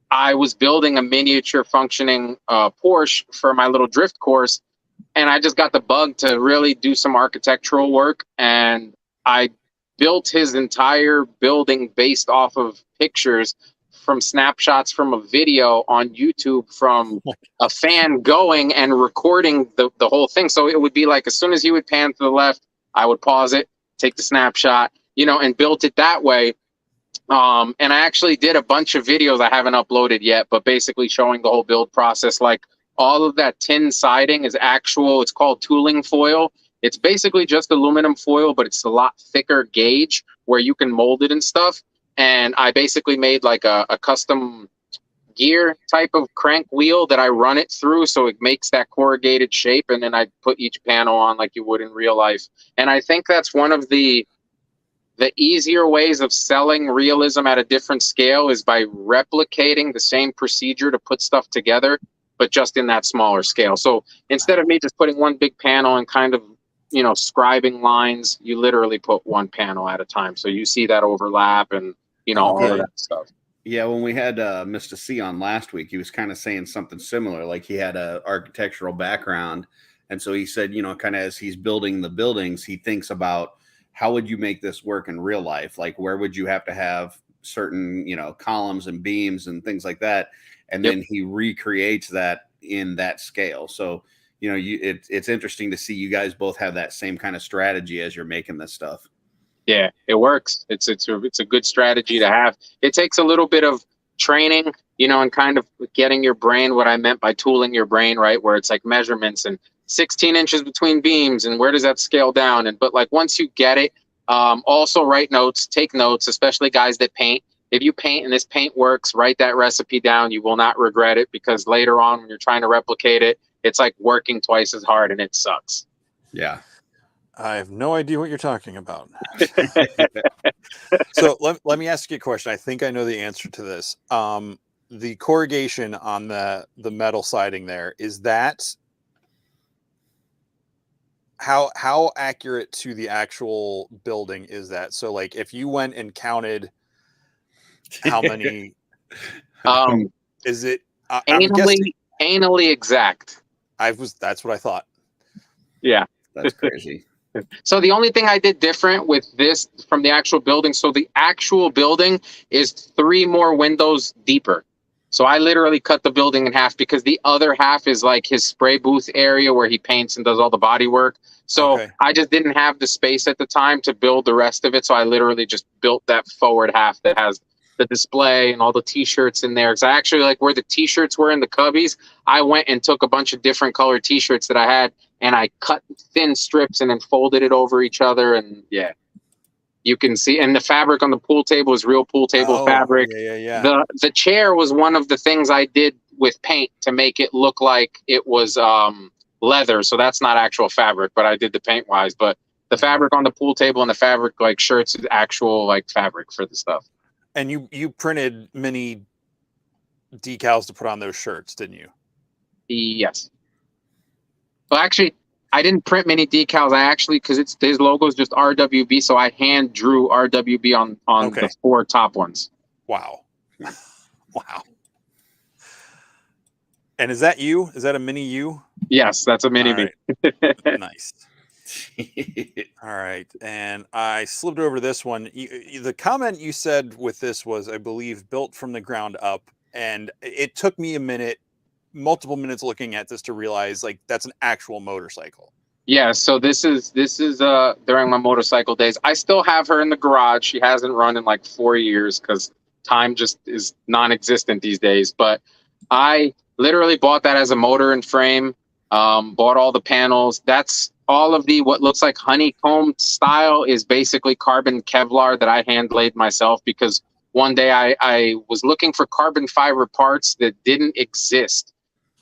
I was building a miniature functioning Porsche for my little drift course, and I just got the bug to really do some architectural work, and I built his entire building based off of pictures from snapshots from a video on YouTube from a fan going and recording the whole thing. So it would be like, as soon as he would pan to the left, I would pause it, take the snapshot, and built it that way. And I actually did a bunch of videos I haven't uploaded yet, but basically showing the whole build process. Like all of that tin siding is actual, it's called tooling foil. It's basically just aluminum foil, but it's a lot thicker gauge where you can mold it and stuff. And I basically made like a custom gear type of crank wheel that I run it through so it makes that corrugated shape. And then I put each panel on like you would in real life. And I think that's one of the easier ways of selling realism at a different scale is by replicating the same procedure to put stuff together, but just in that smaller scale. So instead of me just putting one big panel and kind of, scribing lines, you literally put one panel at a time. So you see that overlap and, all of that stuff. Yeah, when we had Mr. C on last week, he was kind of saying something similar. Like he had a architectural background. And so he said, kind of as he's building the buildings, he thinks about, how would you make this work in real life? Like, where would you have to have certain, columns and beams and things like that? And then he recreates that in that scale. So, it's interesting to see you guys both have that same kind of strategy as you're making this stuff. Yeah, it works. It's a good strategy to have. It takes a little bit of training, and kind of getting your brain, what I meant by tooling your brain, right? Where it's like measurements and 16 inches between beams, and where does that scale down? And but like once you get it, also write notes, take notes, especially guys that paint. If you paint and this paint works, write that recipe down. You will not regret it, because later on when you're trying to replicate it, it's like working twice as hard and it sucks. Yeah. I have no idea what you're talking about. So let me ask you a question. I think I know the answer to this. The corrugation on the metal siding there, is that how accurate to the actual building is that? So like if you went and counted how many is it anally exact. That's what I thought. Yeah. That's crazy. So the only thing I did different with this from the actual building, so the actual building is 3 more windows deeper. So I literally cut the building in half, because the other half is like his spray booth area where he paints and does all the body work. So Okay. I just didn't have the space at the time to build the rest of it. So I literally just built that forward half that has the display and all the t-shirts in there. Because I actually, like where the t-shirts were in the cubbies, I went and took a bunch of different colored t-shirts that I had, and I cut thin strips and then folded it over each other. And yeah, you can see. And the fabric on the pool table is real pool table fabric. Yeah. The chair was one of the things I did with paint to make it look like it was leather. So that's not actual fabric, but I did the paint wise. But the fabric on the pool table and the fabric like shirts is actual like fabric for the stuff. And you printed mini decals to put on those shirts, didn't you? Yes. Well, actually, I didn't print many decals. I actually, because his logo is just RWB, so I hand drew RWB on Okay. the 4 top ones. Wow. Wow. And is that you? Is that a mini you? Yes, that's a mini All me. right. Nice. All right. And I slipped over this one. The comment you said with this was, I believe, built from the ground up. And it took me multiple minutes looking at this to realize like that's an actual motorcycle. Yeah, so this is during my motorcycle days. I still have her in the garage. She hasn't run in like 4 years because time just is non-existent these days. But I literally bought that as a motor and frame. Bought all the panels. That's all of the what looks like honeycomb style is basically carbon Kevlar that I hand laid myself, because one day I was looking for carbon fiber parts that didn't exist.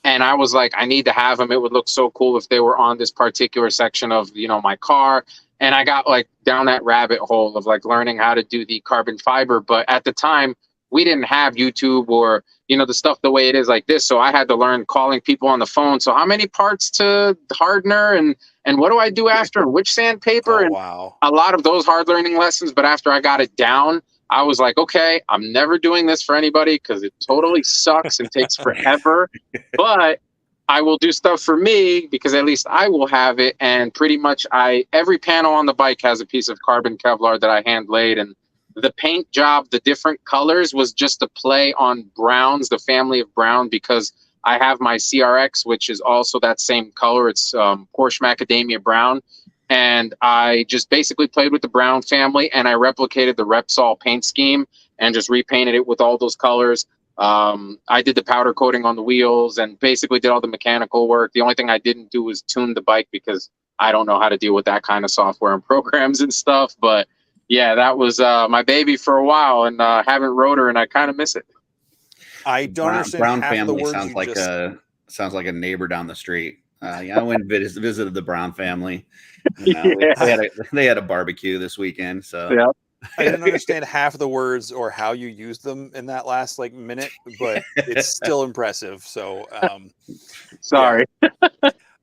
And I was like, I need to have them. It would look so cool if they were on this particular section of, my car. And I got like down that rabbit hole of like learning how to do the carbon fiber. But at the time, we didn't have YouTube or, the stuff the way it is like this. So I had to learn calling people on the phone. So how many parts to hardener and what do I do after and which sandpaper? Oh, and wow. a lot of those hard learning lessons. But after I got it down, I was like, okay, I'm never doing this for anybody because it totally sucks and takes forever. But I will do stuff for me because at least I will have it. And pretty much every panel on the bike has a piece of carbon Kevlar that I hand laid. And the paint job, the different colors was just a play on browns, the family of brown, because I have my CRX, which is also that same color. It's Porsche Macadamia Brown. And I just basically played with the brown family, and I replicated the Repsol paint scheme and just repainted it with all those colors. I did the powder coating on the wheels and basically did all the mechanical work. The only thing I didn't do was tune the bike because I don't know how to deal with that kind of software and programs and stuff. But yeah, that was my baby for a while, and haven't rode her, and I kind of miss it. I don't understand. Brown half family of the words sounds like a neighbor down the street. I went and visited the Brown family. Yeah. They had a barbecue this weekend. So Yeah. I didn't understand half of the words or how you used them in that last minute, but it's still impressive. So Sorry. Yeah.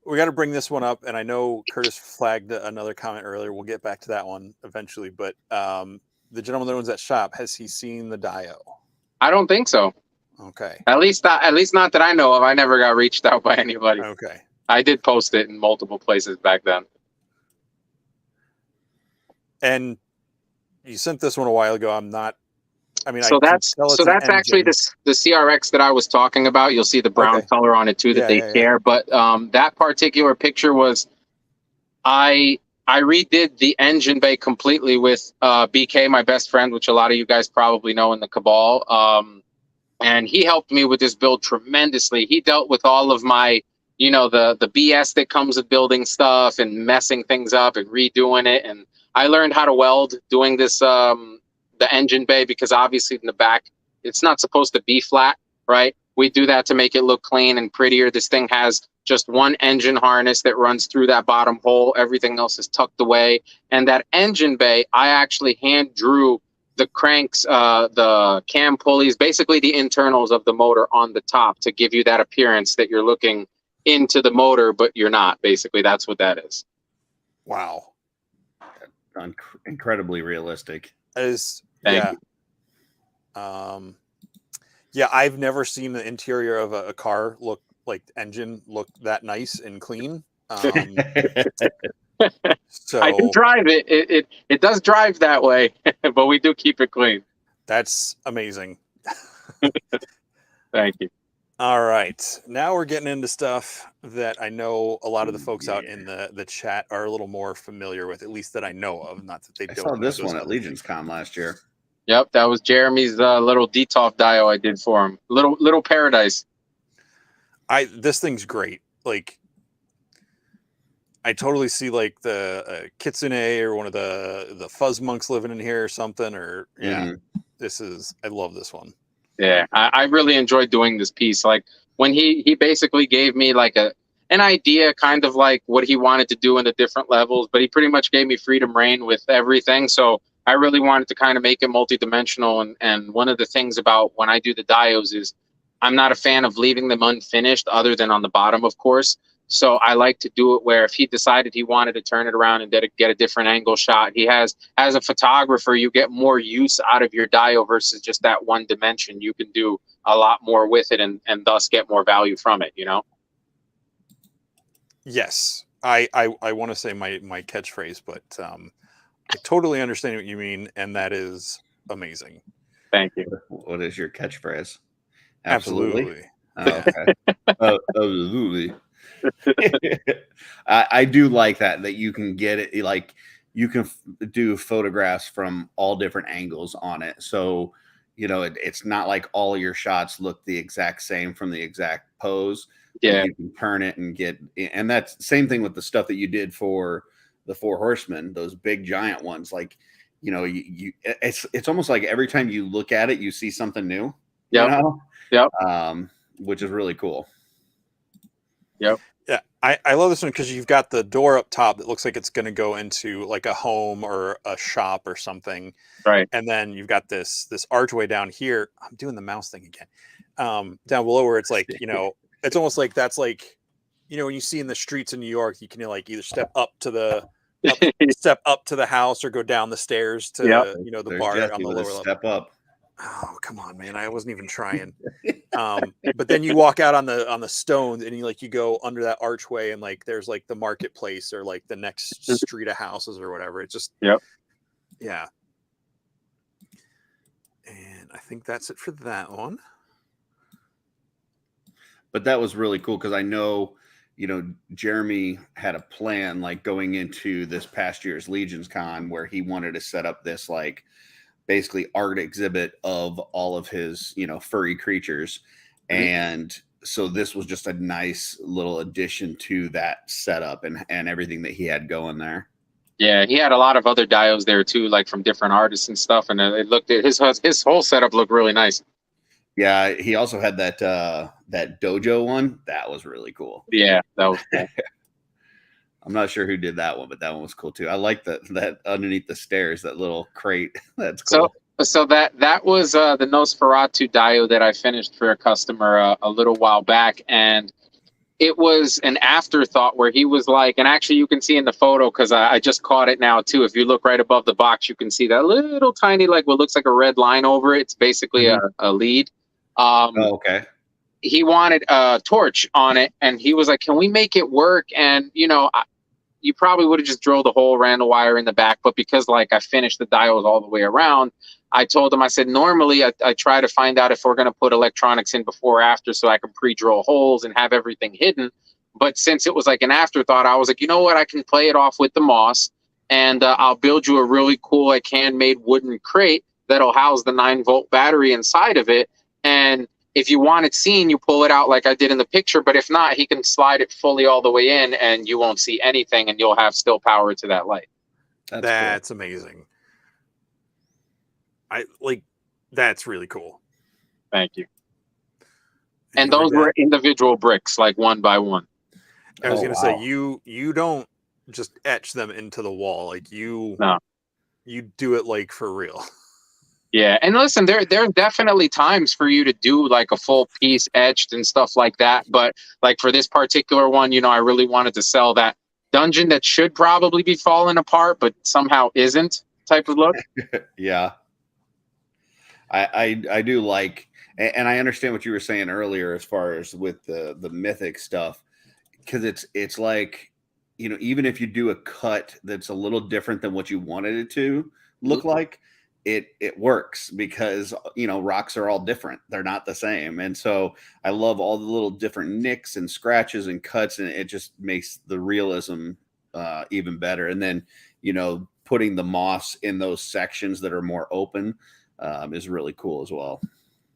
We got to bring this one up, and I know Curtis flagged another comment earlier. We'll get back to that one eventually, but the gentleman that owns that shop, has he seen the Dio? I don't think so. Okay. At least not that I know of. I never got reached out by anybody. Okay. I did post it in multiple places back then. And you sent this one a while ago. So that's actually the CRX that I was talking about. You'll see the brown color on it too that they share. But that particular picture was I redid the engine bay completely with BK, my best friend, which a lot of you guys probably know in the Cabal. And he helped me with this build tremendously. He dealt with all of my, the BS that comes with building stuff and messing things up and redoing it. And I learned how to weld doing this, the engine bay, because obviously in the back, it's not supposed to be flat, right? We do that to make it look clean and prettier. This thing has just one engine harness that runs through that bottom hole. Everything else is tucked away. And that engine bay, I actually hand drew the cranks, the cam pulleys, basically the internals of the motor on the top to give you that appearance that you're looking into the motor, but you're not. Basically, that's what that is. Wow. Incredibly realistic. Thank you. Yeah, I've never seen the interior of a car look like engine look that nice and clean. So I can drive it. It does drive that way, but we do keep it clean. That's amazing. Thank you. All right, now we're getting into stuff that I know a lot of the folks out in the chat are a little more familiar with, at least that I know of. Not that they don't. I saw this one at LegionsCon last year. Yep, that was Jeremy's little DTOF Dio I did for him. Little paradise. This thing's great. Like, I totally see like the Kitsune or one of the fuzz monks living in here or something. Or I love this one. Yeah, I really enjoyed doing this piece. Like when he basically gave me like an idea, kind of like what he wanted to do in the different levels, but he pretty much gave me freedom reign with everything. So I really wanted to kind of make it multidimensional. And one of the things about when I do the dios is I'm not a fan of leaving them unfinished, other than on the bottom, of course. So I like to do it where if he decided he wanted to turn it around and get a different angle shot, he has, as a photographer, you get more use out of your dio versus just that one dimension. You can do a lot more with it and thus get more value from it, Yes, I want to say my catchphrase, but I totally understand what you mean, and that is amazing. Thank you. What is your catchphrase? Absolutely. Oh, okay. Absolutely. I do like that you can get it, like you can do photographs from all different angles on it. So, it's not like all your shots look the exact same from the exact pose. Yeah. You can turn it and that's the same thing with the stuff that you did for the 4 Horsemen, those big giant ones. Like, it's almost like every time you look at it, you see something new. Yeah. Which is really cool. Yep. Yeah, I love this one because you've got the door up top that looks like it's going to go into like a home or a shop or something. Right. And then you've got this archway down here. I'm doing the mouse thing again. Down below where it's like, it's almost like that's like, when you see in the streets in New York, you can like either step up to the house or go down the stairs to the bar on the lower level. Step up. Oh, come on, man. I wasn't even trying. But then you walk out on the stones and you go under that archway and like there's like the marketplace or like the next street of houses or whatever. It's just yeah. And I think that's it for that one. But that was really cool because I know, Jeremy had a plan like going into this past year's LegionsCon where he wanted to set up this like basically art exhibit of all of his, furry creatures. And so this was just a nice little addition to that setup and everything that he had going there. Yeah, he had a lot of other dios there too, like from different artists and stuff. And it looked at his whole setup looked really nice. Yeah, he also had that dojo one. That was really cool. Yeah, that was cool. I'm not sure who did that one, but that one was cool too. I like that underneath the stairs, that little crate. That's cool. So that was the Nosferatu Dio that I finished for a customer a little while back, and it was an afterthought where he was like, and actually you can see in the photo because I just caught it now too. If you look right above the box, you can see that little tiny like what looks like a red line over it. It's basically a lead. Okay. He wanted a torch on it, and he was like, "Can we make it work?" And you probably would have just drilled a hole, ran the wire in the back, but because like I finished the diodes all the way around, I told him, I said, normally I try to find out if we're going to put electronics in before or after so I can pre-drill holes and have everything hidden. But since it was like an afterthought, I was like, you know what? I can play it off with the moss, and I'll build you a really cool like handmade wooden crate that'll house the 9-volt battery inside of it. And If you want it seen, you pull it out like I did in the picture. But if not, he can slide it fully all the way in, and you won't see anything, and you'll have still power to that light. That's amazing. That's really cool. Thank you. And those were individual bricks, like one by one. I was gonna say you don't just etch them into the wall, like you do it like for real. Yeah, and listen, there are definitely times for you to do like a full piece etched and stuff like that. But like for this particular one, I really wanted to sell that dungeon that should probably be falling apart, but somehow isn't type of look. Yeah. I do like, and I understand what you were saying earlier as far as with the mythic stuff, because it's like, even if you do a cut that's a little different than what you wanted it to look like, it works because rocks are all different. They're not the same. And so I love all the little different nicks and scratches and cuts, and it just makes the realism even better. And then putting the moss in those sections that are more open is really cool as well.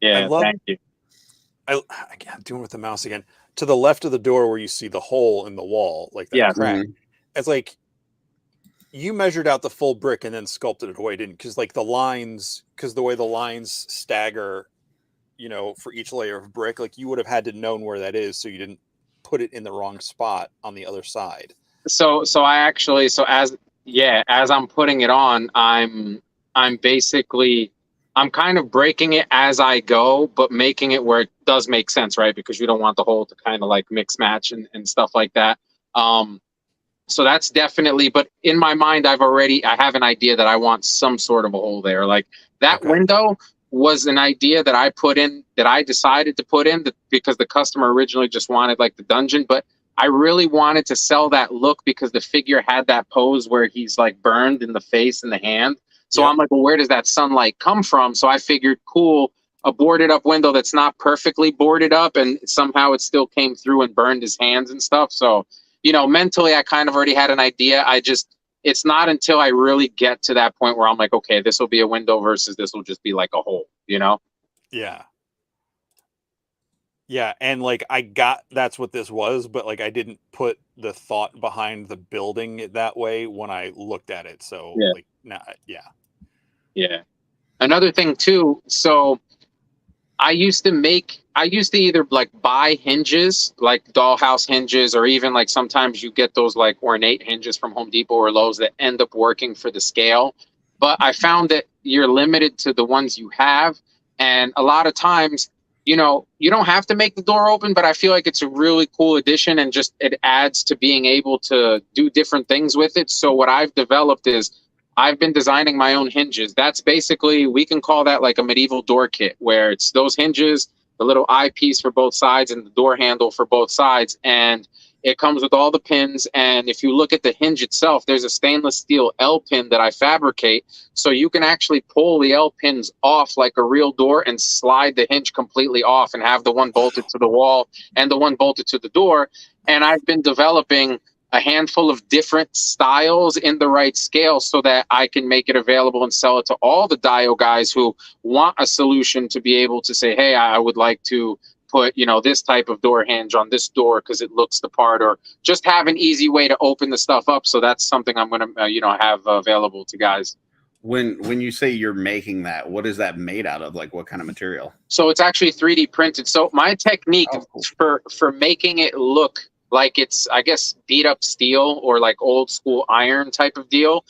Yeah, thank you. I'm doing with the mouse again. To the left of the door where you see the hole in the wall, like that crack. Mm-hmm. It's like you measured out the full brick and then sculpted it away, didn't? Because the way the lines stagger, for each layer of brick, like you would have had to known where that is, so you didn't put it in the wrong spot on the other side. So as I'm putting it on, I'm kind of breaking it as I go, but making it where it does make sense, right? Because you don't want the hole to kind of like mix match and stuff like that. So that's definitely, but in my mind, I have an idea that I want some sort of a hole there. Like that window was an idea that I decided to put in because the customer originally just wanted like the dungeon, but I really wanted to sell that look because the figure had that pose where he's like burned in the face and the hand. So I'm like, well, where does that sunlight come from? So I figured, cool, a boarded up window that's not perfectly boarded up, and somehow it still came through and burned his hands and stuff. So, mentally I kind of already had an idea. It's not until I really get to that point where I'm like, okay, this will be a window versus this will just be like a hole, Yeah. Yeah, and like I got that's what this was, but like I didn't put the thought behind the building it that way when I looked at it. So Yeah. Another thing too, so I used to either like buy hinges, like dollhouse hinges, or even like sometimes you get those like ornate hinges from Home Depot or Lowe's that end up working for the scale. But I found that you're limited to the ones you have. And a lot of times, you don't have to make the door open, but I feel like it's a really cool addition, and just it adds to being able to do different things with it. So what I've developed is I've been designing my own hinges. That's basically, we can call that like a medieval door kit, where it's those hinges, the little eyepiece for both sides, and the door handle for both sides. And it comes with all the pins. And if you look at the hinge itself, there's a stainless steel L pin that I fabricate. So you can actually pull the L pins off like a real door and slide the hinge completely off and have the one bolted to the wall and the one bolted to the door. And I've been developing a handful of different styles in the right scale so that I can make it available and sell it to all the Dio guys who want a solution to be able to say, hey, I would like to put, this type of door hinge on this door because it looks the part, or just have an easy way to open the stuff up. So that's something I'm going to, have available to guys. When you say you're making that, what is that made out of? Like what kind of material? So it's actually 3D printed. So my technique for making it look like it's, I guess, beat up steel or like old school iron type of deal.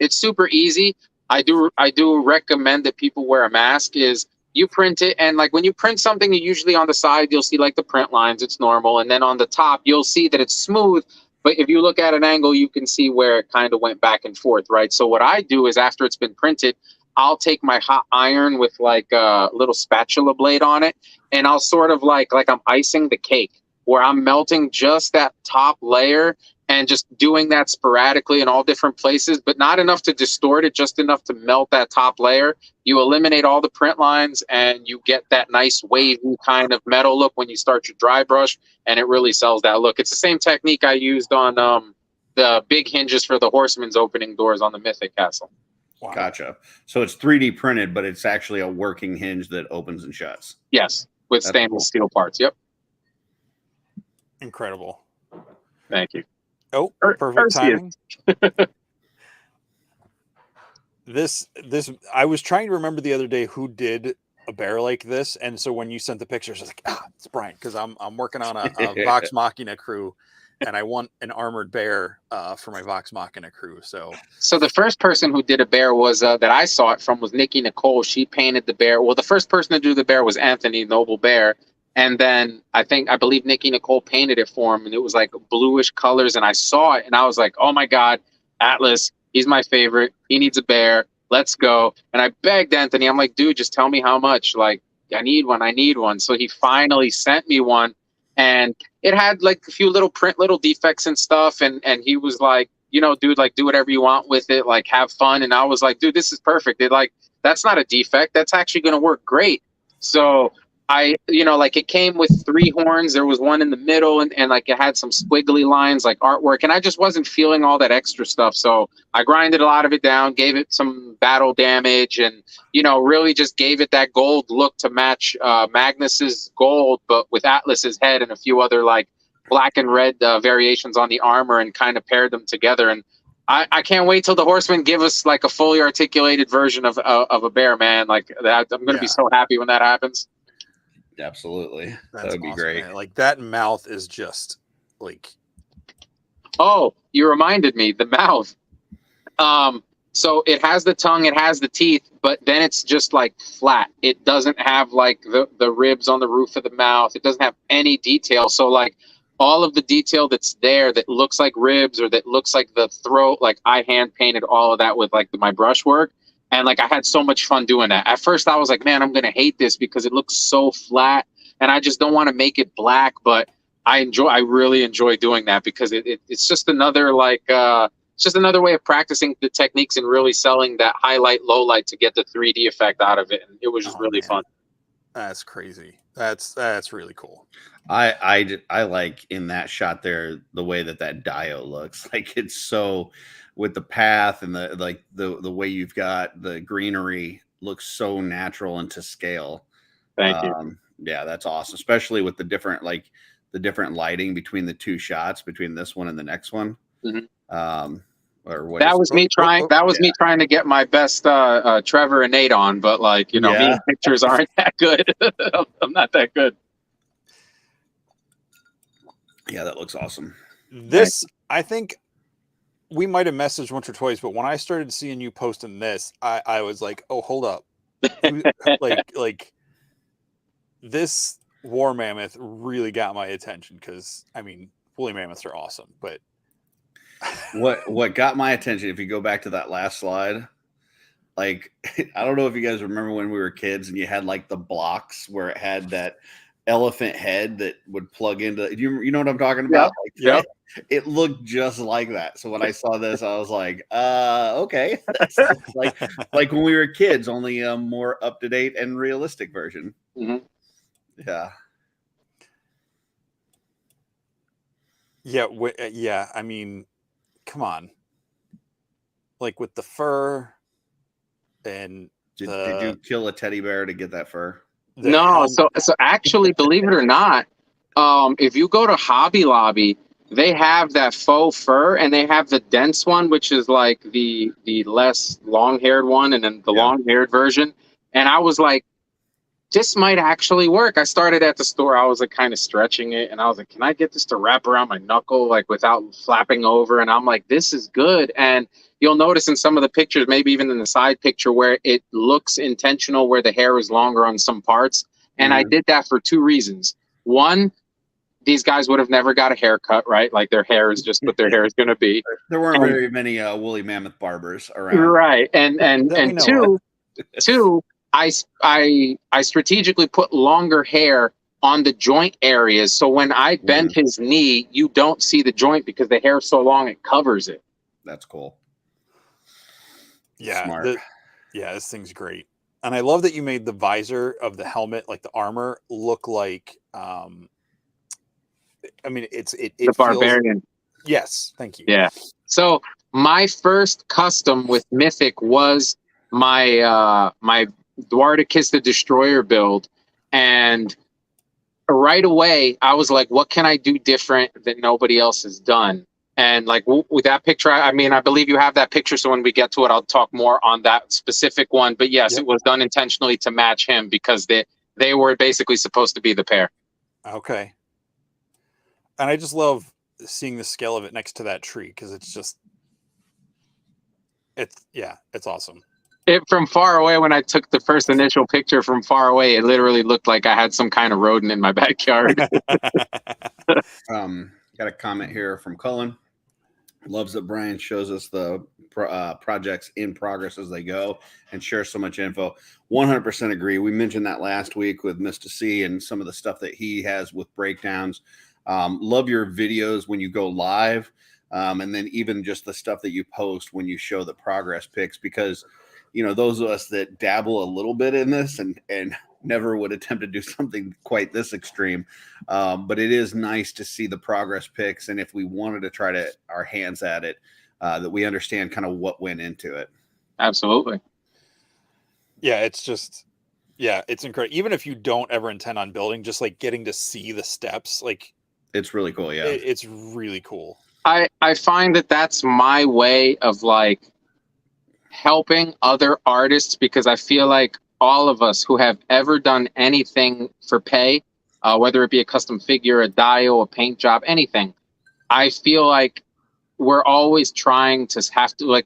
It's super easy. I do recommend that people wear a mask. Is you print it, and like when you print something, usually on the side you'll see like the print lines. It's normal, and then on the top you'll see that it's smooth. But if you look at an angle, you can see where it kind of went back and forth, right? So what I do is after it's been printed, I'll take my hot iron with like a little spatula blade on it, and I'll sort of like I'm icing the cake, where I'm melting just that top layer and just doing that sporadically in all different places, but not enough to distort it, just enough to melt that top layer. You eliminate all the print lines and you get that nice wavy kind of metal look when you start your dry brush, and it really sells that look. It's the same technique I used on the big hinges for the Horsemen's opening doors on the Mythic Castle. Wow. Gotcha. So it's 3D printed, but it's actually a working hinge that opens and shuts. Yes. with stainless steel parts. Yep. Incredible. Thank you. Oh, perfect Ursius. timing. This I was trying to remember the other day who did a bear like this, and so when you sent the pictures, I was like, it's Brian, because I'm working on a Vox Machina crew, and I want an armored bear for my Vox Machina crew. So the first person who did a bear was that I saw it from was Nikki Nicole. She painted the bear. Well, the first person to do the bear was Anthony Noble Bear, and then I believe Nikki Nicole painted it for him, and it was like bluish colors. And I saw it, and I was like, oh my god, Atlas, he's my favorite. He needs a bear. Let's go. And I begged Anthony. I'm like, dude, just tell me how much. Like, I need one. So he finally sent me one, and it had like a few little defects and stuff. And he was like, dude, like, do whatever you want with it. Like, have fun. And I was like, dude, this is perfect. That's not a defect. That's actually going to work great. So it came with 3 horns. There was one in the middle, and like it had some squiggly lines, like artwork. And I just wasn't feeling all that extra stuff. So I grinded a lot of it down, gave it some battle damage, and, really just gave it that gold look to match Magnus's gold, but with Atlas's head and a few other like black and red variations on the armor, and kind of paired them together. And I can't wait till the Horsemen give us like a fully articulated version of a bear, man. Like that, I'm going to be so happy when that happens. Absolutely. That would be awesome, great. Man. Like that mouth is just like. Oh, you reminded me, the mouth. So it has the tongue, it has the teeth, but then it's just like flat. It doesn't have like the ribs on the roof of the mouth. It doesn't have any detail. So like all of the detail that's there that looks like ribs or that looks like the throat, like I hand painted all of that with like my brush work. And like I had so much fun doing that. At first I was like, man, I'm gonna hate this because it looks so flat, and I just don't want to make it black. But I really enjoy doing that because it's just another it's just another way of practicing the techniques and really selling that highlight, low light to get the 3D effect out of it. And it was just really fun. That's crazy. That's really cool. I like in that shot there the way that Dio looks. Like it's so. With the path and the way you've got the greenery looks so natural and to scale. Thank you. Yeah, that's awesome. Especially with the different lighting between the 2 shots, between this one and the next one. Mm-hmm. That was me trying to get my best Trevor and Nate on, but me pictures aren't that good. I'm not that good. Yeah, that looks awesome. This, I think. We might have messaged once or twice, but when I started seeing you posting this, I was like, oh, hold up. like this war mammoth really got my attention because, I mean, woolly mammoths are awesome, but. What got my attention, if you go back to that last slide, like, I don't know if you guys remember when we were kids and you had like the blocks where it had that elephant head that would plug into, you know what I'm talking about? Yeah. Yep. It looked just like that. So when I saw this, I was like, okay. That's like when we were kids, only a more up-to-date and realistic version. Mm-hmm. Yeah. Yeah. I mean, come on. Like with the fur and did you kill a teddy bear to get that fur? No. So actually, believe it or not, if you go to Hobby Lobby, they have that faux fur, and they have the dense one, which is like the less long-haired one, and then the long-haired version. And I was like, this might actually work. I started at the store. I was like kind of stretching it, and I was like, can I get this to wrap around my knuckle like without flapping over? And I'm like, this is good. And you'll notice in some of the pictures, maybe even in the side picture, where it looks intentional, where the hair is longer on some parts. And I did that for 2 reasons. One, these guys would have never got a haircut, right? Like their hair is just what their hair is going to be. There weren't very many woolly mammoth barbers around, right? And two, I strategically put longer hair on the joint areas, so when I bend his knee, you don't see the joint because the hair is so long it covers it. That's cool. Yeah, smart. This thing's great, and I love that you made the visor of the helmet, like the armor, look like. I mean, it the barbarian. Yes, thank you. Yeah. So my first custom with Mythic was my my Duarticus the Destroyer build, and right away, I was like, what can I do different that nobody else has done? And like with that picture, I mean, I believe you have that picture. So when we get to it, I'll talk more on that specific one. But yes, It was done intentionally to match him because they were basically supposed to be the pair. Okay. And I just love seeing the scale of it next to that tree because it's just, it's awesome. From far away, when I took the first initial picture from far away, it literally looked like I had some kind of rodent in my backyard. Got a comment here from Cullen. Loves that Brian shows us the projects in progress as they go and shares so much info. 100% agree. We mentioned that last week with Mr. C and some of the stuff that he has with breakdowns. Love your videos when you go live, and then even just the stuff that you post when you show the progress pics, because those of us that dabble a little bit in this and never would attempt to do something quite this extreme, but it is nice to see the progress pics, and if we wanted to try to our hands at it, that we understand kind of what went into it. Absolutely. Yeah, it's just, it's incredible. Even if you don't ever intend on building, just like getting to see the steps, like it's really cool. Yeah, it's really cool. I find that that's my way of like helping other artists, because I feel like all of us who have ever done anything for pay, whether it be a custom figure, a dio, a paint job, anything, I feel like we're always trying to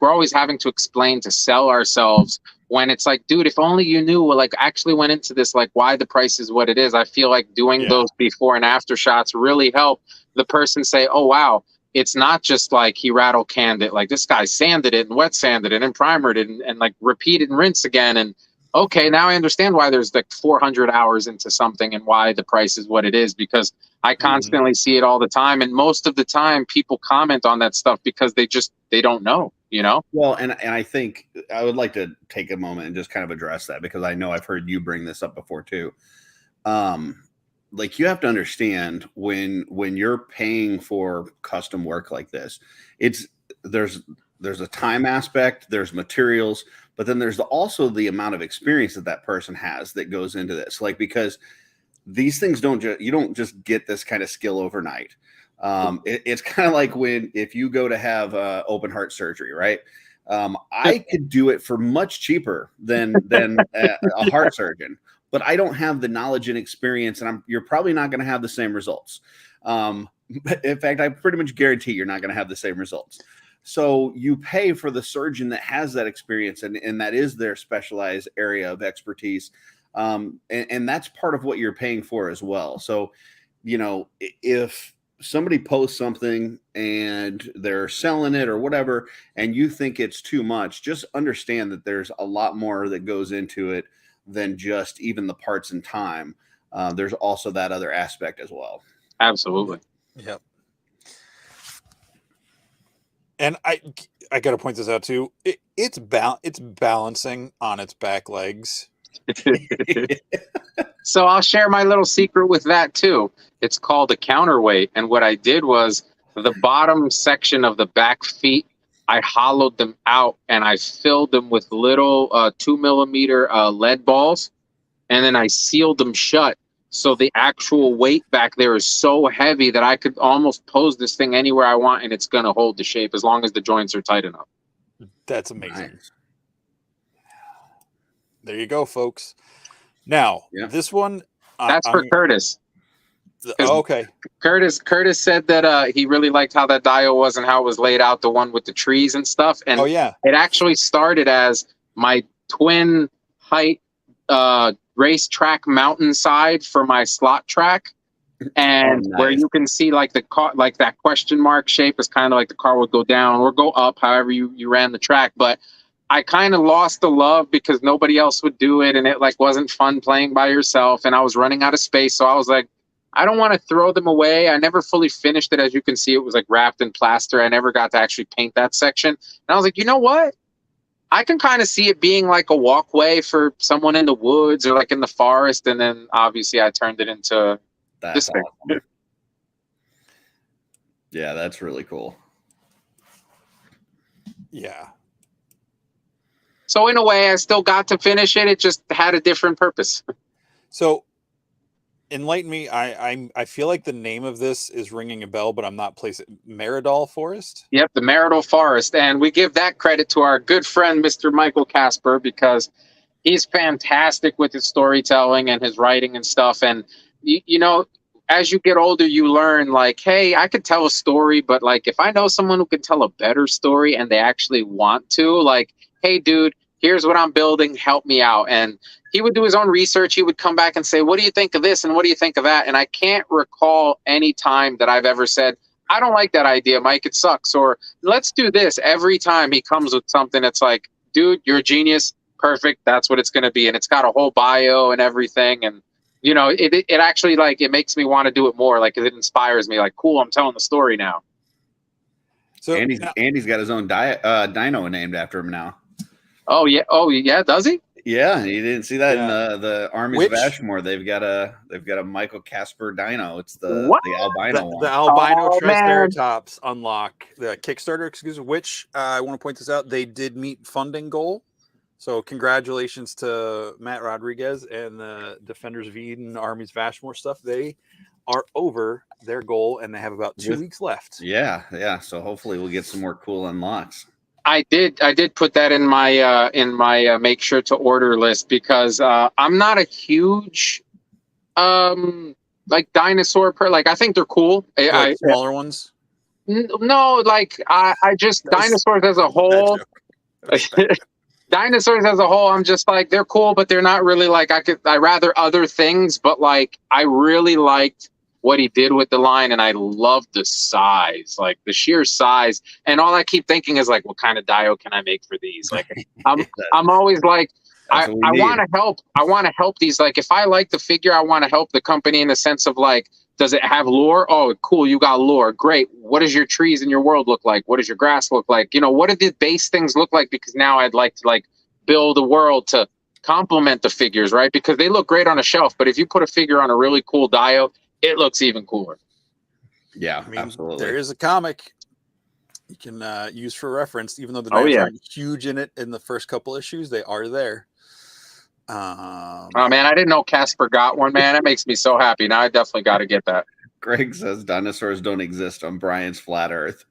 we're always having to explain to sell ourselves, when it's like, dude, if only you knew what like actually went into this, like why the price is what it is. I feel like doing those before and after shots really help the person say, oh wow, it's not just like he rattle canned it, like this guy sanded it and wet sanded it and primered it and like repeated and rinse again. And okay, now I understand why there's like 400 hours into something and why the price is what it is, because I constantly see it all the time. And most of the time people comment on that stuff because they don't know, Well, and I think I would like to take a moment and just kind of address that, because I know I've heard you bring this up before too. Like, you have to understand when you're paying for custom work like this, there's a time aspect, there's materials, but then there's also the amount of experience that person has that goes into this. Like, because these things you don't just get this kind of skill overnight. It's kind of like if you go to have open heart surgery, right? I could do it for much cheaper than a heart surgeon, but I don't have the knowledge and experience, and you're probably not going to have the same results. In fact, I pretty much guarantee you're not going to have the same results. So you pay for the surgeon that has that experience, and that is their specialized area of expertise. And that's part of what you're paying for as well. So, if somebody posts something and they're selling it or whatever, and you think it's too much, just understand that there's a lot more that goes into it than just even the parts and time. There's also that other aspect as well. Absolutely. Yep. And I got to point this out too. It's balancing on its back legs. So I'll share my little secret with that too. It's called a counterweight. And what I did was the bottom section of the back feet, I hollowed them out and I filled them with little 2mm lead balls. And then I sealed them shut. So the actual weight back there is so heavy that I could almost pose this thing anywhere I want and it's going to hold the shape as long as the joints are tight enough. That's amazing. Nice. There you go, folks. Now, this one... That's for Curtis. Okay. Curtis said that he really liked how that dio was and how it was laid out, the one with the trees and stuff. And it actually started as my twin height racetrack mountainside for my slot track. And where you can see like the car, like that question mark shape is kind of like the car would go down or go up, however you ran the track. But I kind of lost the love because nobody else would do it, and it like wasn't fun playing by yourself, and I was running out of space. So I was like, I don't want to throw them away. I never fully finished it. As you can see, it was like wrapped in plaster. I never got to actually paint that section. And I was like, you know what? I can kind of see it being like a walkway for someone in the woods or like in the forest. And then obviously I turned it into this thing. Awesome. Yeah, that's really cool. Yeah. So in a way, I still got to finish it. It just had a different purpose. So enlighten me. I feel like the name of this is ringing a bell, but I'm not placing Meridal Forest. Yep, the Meridal Forest. And we give that credit to our good friend, Mr. Michael Casper, because he's fantastic with his storytelling and his writing and stuff. And, you know, as you get older, you learn, like, hey, I could tell a story, but, like, if I know someone who can tell a better story and they actually want to, like, hey, dude, here's what I'm building, help me out. And he would do his own research. He would come back and say, what do you think of this? And what do you think of that? And I can't recall any time that I've ever said, I don't like that idea, Mike, it sucks. Or let's do this. Every time he comes with something that's like, dude, you're a genius. Perfect. That's what it's going to be. And it's got a whole bio and everything. And, you know, it actually, like, it makes me want to do it more. Like, it inspires me. Like, cool, I'm telling the story now. So Andy's got his own dino named after him now. Oh yeah. Does he? Yeah, you didn't see that in the Armies of Ashmore. They've got a Michael Casper dino. It's the albino one. The albino Triceratops unlock the Kickstarter exclusive. Which I want to point this out. They did meet funding goal, so congratulations to Matt Rodriguez and the Defenders of Eden Armies of Ashmore stuff. They are over their goal and they have about 2 weeks left. Yeah. So hopefully we'll get some more cool unlocks. I did put that in my make sure to order list, because I'm not a huge like dinosaur like, I think they're cool. Smaller ones. No, like I just dinosaurs as a whole. Dinosaurs as a whole, I'm just like, they're cool, but they're not really like I rather other things. But like, I really liked what he did with the line, and I love the size, like the sheer size. And all I keep thinking is, like, what kind of dio can I make for these? Like, I'm always like, I want to help. I want to help these. Like, if I like the figure, I want to help the company in the sense of, like, does it have lore? Oh, cool, you got lore. Great. What does your trees in your world look like? What does your grass look like? You know, what do the base things look like? Because now I'd like to, like, build a world to complement the figures, right? Because they look great on a shelf, but if you put a figure on a really cool dio, it looks even cooler. Yeah, absolutely. There is a comic you can use for reference, even though the dinos aren't huge in it in the first couple issues. They are there. Oh man, I didn't know Casper got one, man. That makes me so happy. Now I definitely got to get that. Greg says dinosaurs don't exist on Brian's flat Earth.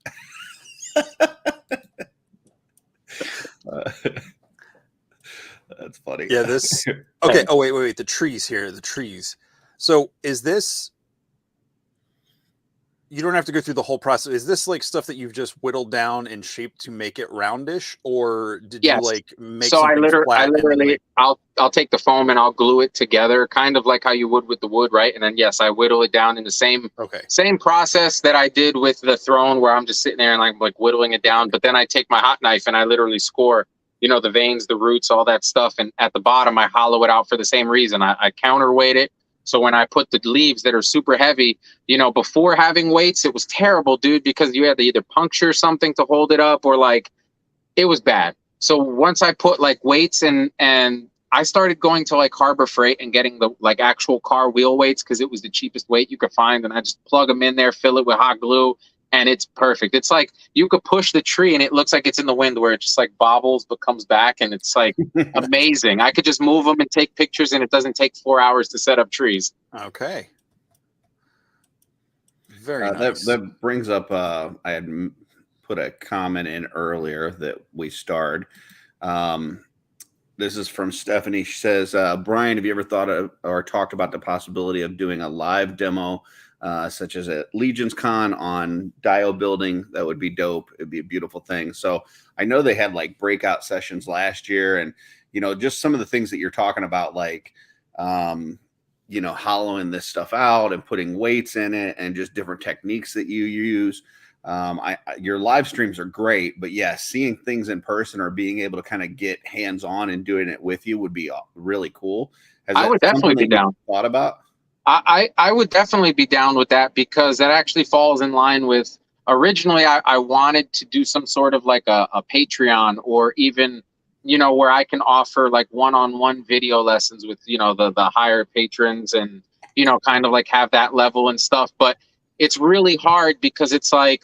That's funny. Yeah, this. Okay. Oh wait. The trees here. The trees. So is this? You don't have to go through the whole process. Is this like stuff that you've just whittled down and shaped to make it roundish, or did you like make? So I literally, I'll take the foam and I'll glue it together, kind of like how you would with the wood, right? And then I whittle it down in the same process that I did with the throne, where I'm just sitting there and like whittling it down. But then I take my hot knife and I literally score, you know, the veins, the roots, all that stuff, and at the bottom I hollow it out for the same reason. I counterweight it. So when I put the leaves that are super heavy, you know, before having weights, it was terrible, dude, because you had to either puncture something to hold it up, or like, it was bad. So once I put like weights and I started going to like Harbor Freight and getting the like actual car wheel weights, because it was the cheapest weight you could find. And I just plug them in there, fill it with hot glue, and it's perfect. It's like you could push the tree and it looks like it's in the wind, where it just like bobbles but comes back, and it's like amazing. I could just move them and take pictures, and it doesn't take 4 hours to set up trees. Okay. Very nice. That brings up, I had put a comment in earlier that we starred. This is from Stephanie. She says, Brian, have you ever thought of or talked about the possibility of doing a live demo such as at LegionsCon on dio building? That would be dope. It'd be a beautiful thing. So I know they had like breakout sessions last year, and, you know, just some of the things that you're talking about, like, you know, hollowing this stuff out and putting weights in it and just different techniques that you use. Your live streams are great, but yeah, seeing things in person or being able to kind of get hands-on and doing it with you would be really cool. I would definitely be down. Thought about? I would definitely be down with that, because that actually falls in line with, originally I wanted to do some sort of like a Patreon, or even, you know, where I can offer like one-on-one video lessons with, you know, the higher patrons, and, you know, kind of like have that level and stuff. But it's really hard, because it's like,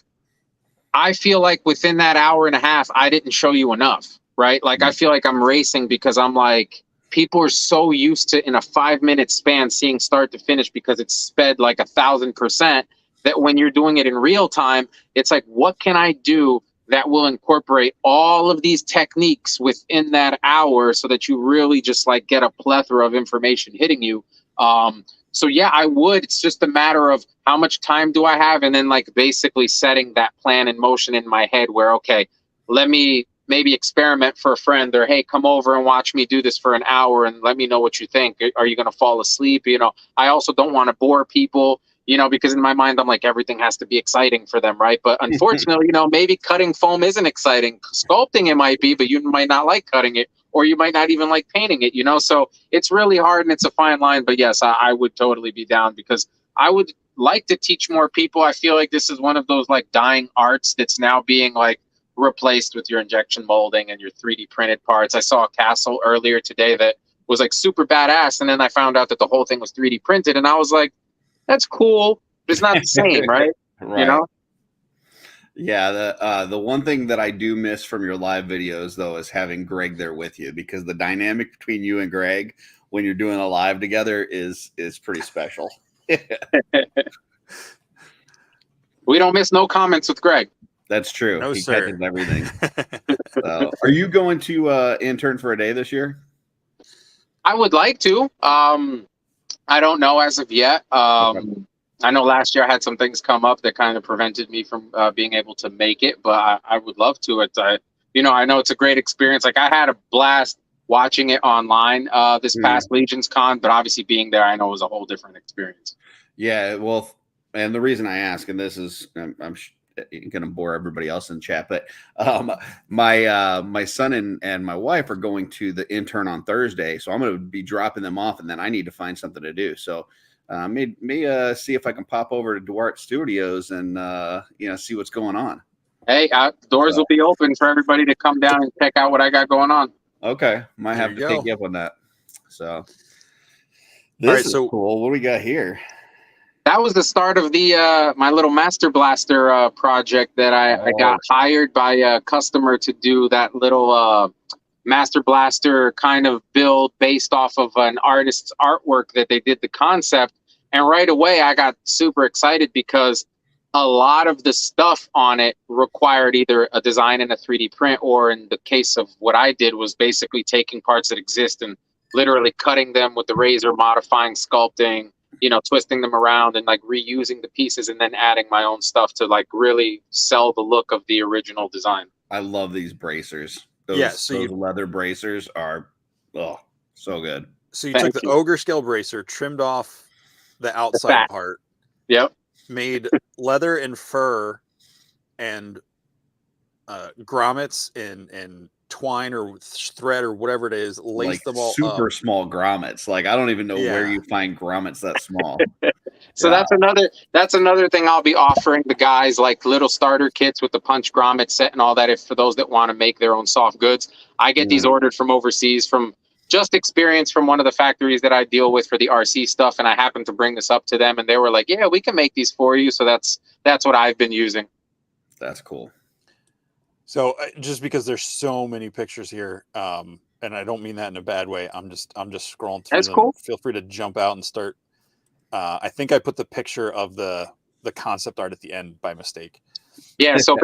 I feel like within that hour and a half, I didn't show you enough, right? Like, I feel like I'm racing, because I'm like, people are so used to in a 5-minute span seeing start to finish because it's sped like 1,000%, that when you're doing it in real time, it's like, what can I do that will incorporate all of these techniques within that hour so that you really just like get a plethora of information hitting you. So yeah, I would. It's just a matter of how much time do I have, and then like basically setting that plan in motion in my head where, okay, let me maybe experiment for a friend, or hey, come over and watch me do this for an hour and let me know what you think. Are you going to fall asleep? You know, I also don't want to bore people, you know, because in my mind, I'm like, everything has to be exciting for them, right? But unfortunately, you know, maybe cutting foam isn't exciting. Sculpting it might be, but you might not like cutting it, or you might not even like painting it, you know? So it's really hard and it's a fine line. But yes, I would totally be down, because I would like to teach more people. I feel like this is one of those like dying arts that's now being like replaced with your injection molding and your 3D printed parts. I saw a castle earlier today that was like super badass, and then I found out that the whole thing was 3D printed, and I was like, that's cool, but it's not the same, right? Right. You know? Yeah, the one thing that I do miss from your live videos though is having Greg there with you, because the dynamic between you and Greg when you're doing a live together is pretty special. We don't miss no comments with Greg. That's true. No, he sir. catches everything. So, are you going to intern for a day this year? I would like to. I don't know as of yet. Okay. I know last year I had some things come up that kind of prevented me from being able to make it, but I would love to. You know, I know it's a great experience. Like, I had a blast watching it online this past LegionsCon, but obviously being there, I know was a whole different experience. Yeah, well, and the reason I ask, and this is, I'm going to bore everybody else in chat, but my son and my wife are going to the intern on Thursday, so I'm going to be dropping them off, and then I need to find something to do. So may see if I can pop over to Duarte Studios and see what's going on. Hey, doors will be open for everybody to come down and check out what I got going on. Okay, might have to take you up on that. So this is cool. What do we got here? That was the start of the my little Master Blaster project that I got hired by a customer to do that little Master Blaster kind of build based off of an artist's artwork that they did the concept. And right away, I got super excited because a lot of the stuff on it required either a design in a 3D print, or in the case of what I did was basically taking parts that exist and literally cutting them with the razor, modifying, sculpting, you know, twisting them around and like reusing the pieces, and then adding my own stuff to like really sell the look of the original design. I love these bracers. Those leather bracers are so good. So you took the Oger scale bracer, trimmed off the outside part. Yep. Made leather and fur and grommets and twine or thread or whatever it is, lace them all super up. Small grommets. Like, I don't even know where you find grommets that small. So that's another thing I'll be offering the guys, like little starter kits with the punch grommet set and all that. If for those that want to make their own soft goods, I get these ordered from overseas from just experience from one of the factories that I deal with for the RC stuff, and I happened to bring this up to them, and they were like, "Yeah, we can make these for you." So that's what I've been using. That's cool. So just because there's so many pictures here, and I don't mean that in a bad way, I'm just scrolling through them. Cool. Feel free to jump out and start. I think I put the picture of the concept art at the end by mistake. Yeah, so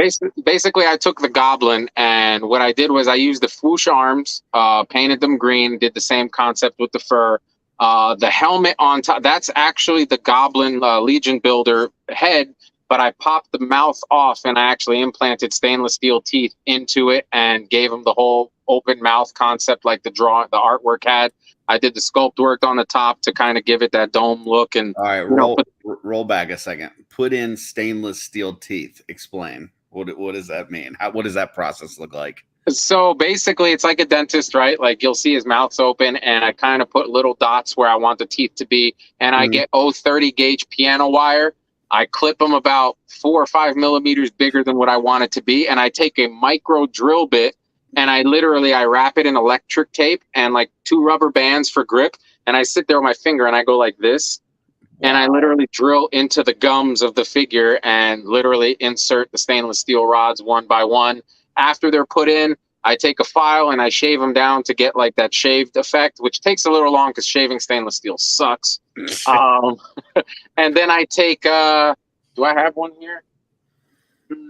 basically I took the Goblin, and what I did was I used the swoosh arms, painted them green, did the same concept with the fur. The helmet on top, that's actually the Goblin Legion Builder head, but I popped the mouth off and I actually implanted stainless steel teeth into it and gave him the whole open mouth concept like the artwork had. I did the sculpt work on the top to kind of give it that dome look. And all right, roll back a second. Put in stainless steel teeth. Explain. What does that mean? What does that process look like? So basically, it's like a dentist, right? Like, you'll see his mouth's open, and I kind of put little dots where I want the teeth to be, and I get 0.30 gauge piano wire. I clip them about 4 or 5 millimeters bigger than what I want it to be, and I take a micro drill bit, and I wrap it in electric tape and like 2 rubber bands for grip, and I sit there with my finger and I go like this, and I literally drill into the gums of the figure and literally insert the stainless steel rods one by one. After they're put in, I take a file and I shave them down to get like that shaved effect, which takes a little long because shaving stainless steel sucks. And then I take, do I have one here?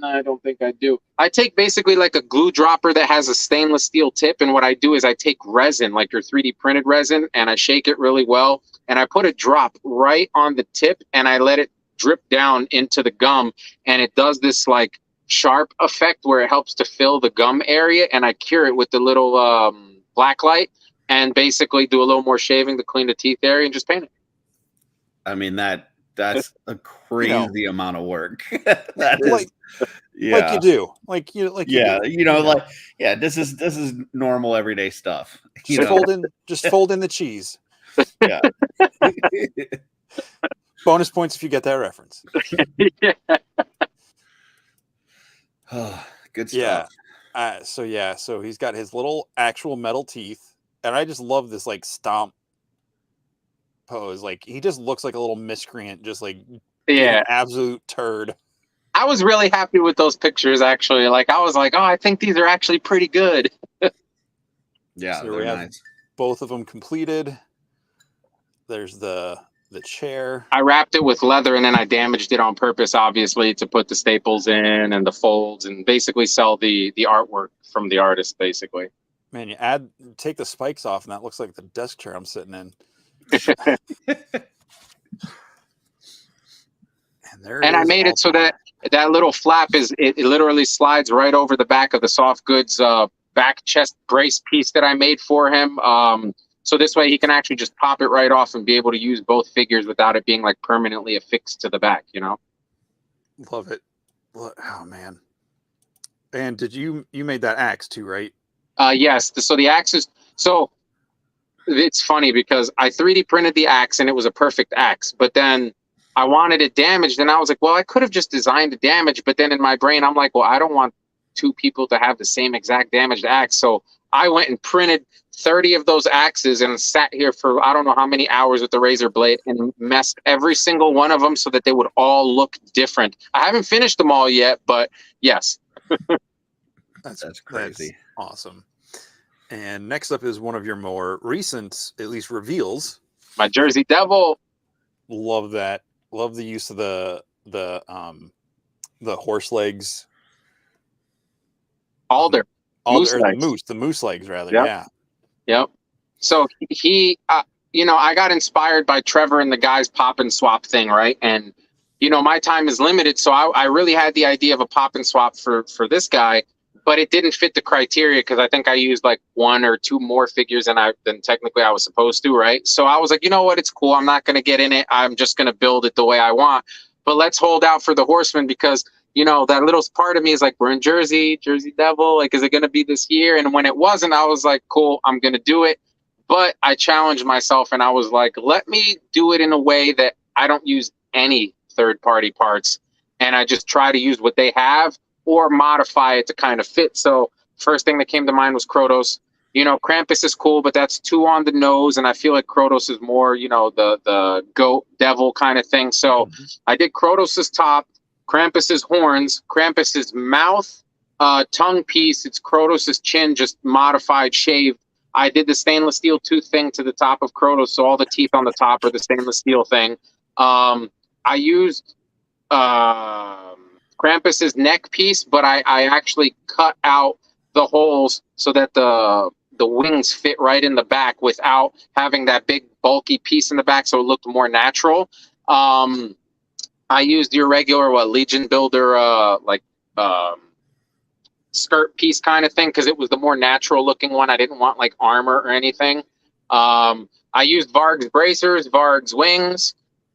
I don't think I do. I take basically like a glue dropper that has a stainless steel tip. And what I do is I take resin, like your 3D printed resin, and I shake it really well. And I put a drop right on the tip and I let it drip down into the gum. And it does this like sharp effect where it helps to fill the gum area. And I cure it with the little black light and basically do a little more shaving to clean the teeth area and just paint it. I mean, that's a crazy amount of work. That Like, is, yeah, like you do, yeah, you do. you know, like, yeah, this is normal everyday stuff. You know? Just fold in the cheese. Yeah. Bonus points if you get that reference. Yeah. Good stuff. So he's got his little actual metal teeth, and I just love this like stomp pose. Like he just looks like a little miscreant, just like an absolute turd. I was really happy with those pictures actually. Like I was like, oh, I think these are actually pretty good. Yeah, So they're nice. Both of them completed. There's the chair. I wrapped it with leather and then I damaged it on purpose, obviously, to put the staples in and the folds and basically sell the artwork from the artist, basically. Man, take the spikes off and that looks like the desk chair I'm sitting in. And I made it so that little flap it literally slides right over the back of the soft goods back chest brace piece that I made for him. So this way he can actually just pop it right off and be able to use both figures without it being like permanently affixed to the back, you know? Love it. Oh man. And you made that axe too, right? Yes. So the axe it's funny because I 3D printed the axe and it was a perfect axe, but then I wanted it damaged and I was like, well, I could have just designed the damage, but then in my brain, I'm like, well, I don't want two people to have the same exact damaged axe. So I went and printed 30 of those axes and sat here for I don't know how many hours with the razor blade and messed every single one of them so that they would all look different. I haven't finished them all yet, but yes. That's crazy. That's awesome. And next up is one of your more recent, at least, reveals. My Jersey Devil. Love that. Love the use of the horse legs. Alder. The moose legs, rather. Yep. Yeah. Yep. So he, I got inspired by Trevor and the guys pop and swap thing, right? And, my time is limited. So I really had the idea of a pop and swap for this guy, but it didn't fit the criteria because I think I used like one or two more figures than technically I was supposed to, right? So I was like, you know what? It's cool. I'm not going to get in it. I'm just going to build it the way I want. But let's hold out for the Horsemen because that little part of me is like, we're in Jersey Devil. Like, is it going to be this year? And when it wasn't, I was like, cool, I'm going to do it. But I challenged myself and I was like, let me do it in a way that I don't use any third-party parts. And I just try to use what they have or modify it to kind of fit. So first thing that came to mind was Krotos. Krampus is cool, but that's too on the nose. And I feel like Krotos is more, the goat devil kind of thing. So I did Krotos' top, Krampus's horns, Krampus's mouth, tongue piece. It's Krotos' chin, just modified, shaved. I did the stainless steel tooth thing to the top of Krotos, so all the teeth on the top are the stainless steel thing. I used Krampus's neck piece, but I actually cut out the holes so that the wings fit right in the back without having that big bulky piece in the back, so it looked more natural. I used your regular Legion Builder skirt piece kind of thing because it was the more natural looking one. I didn't want like armor or anything. I used Varg's bracers, Varg's wings,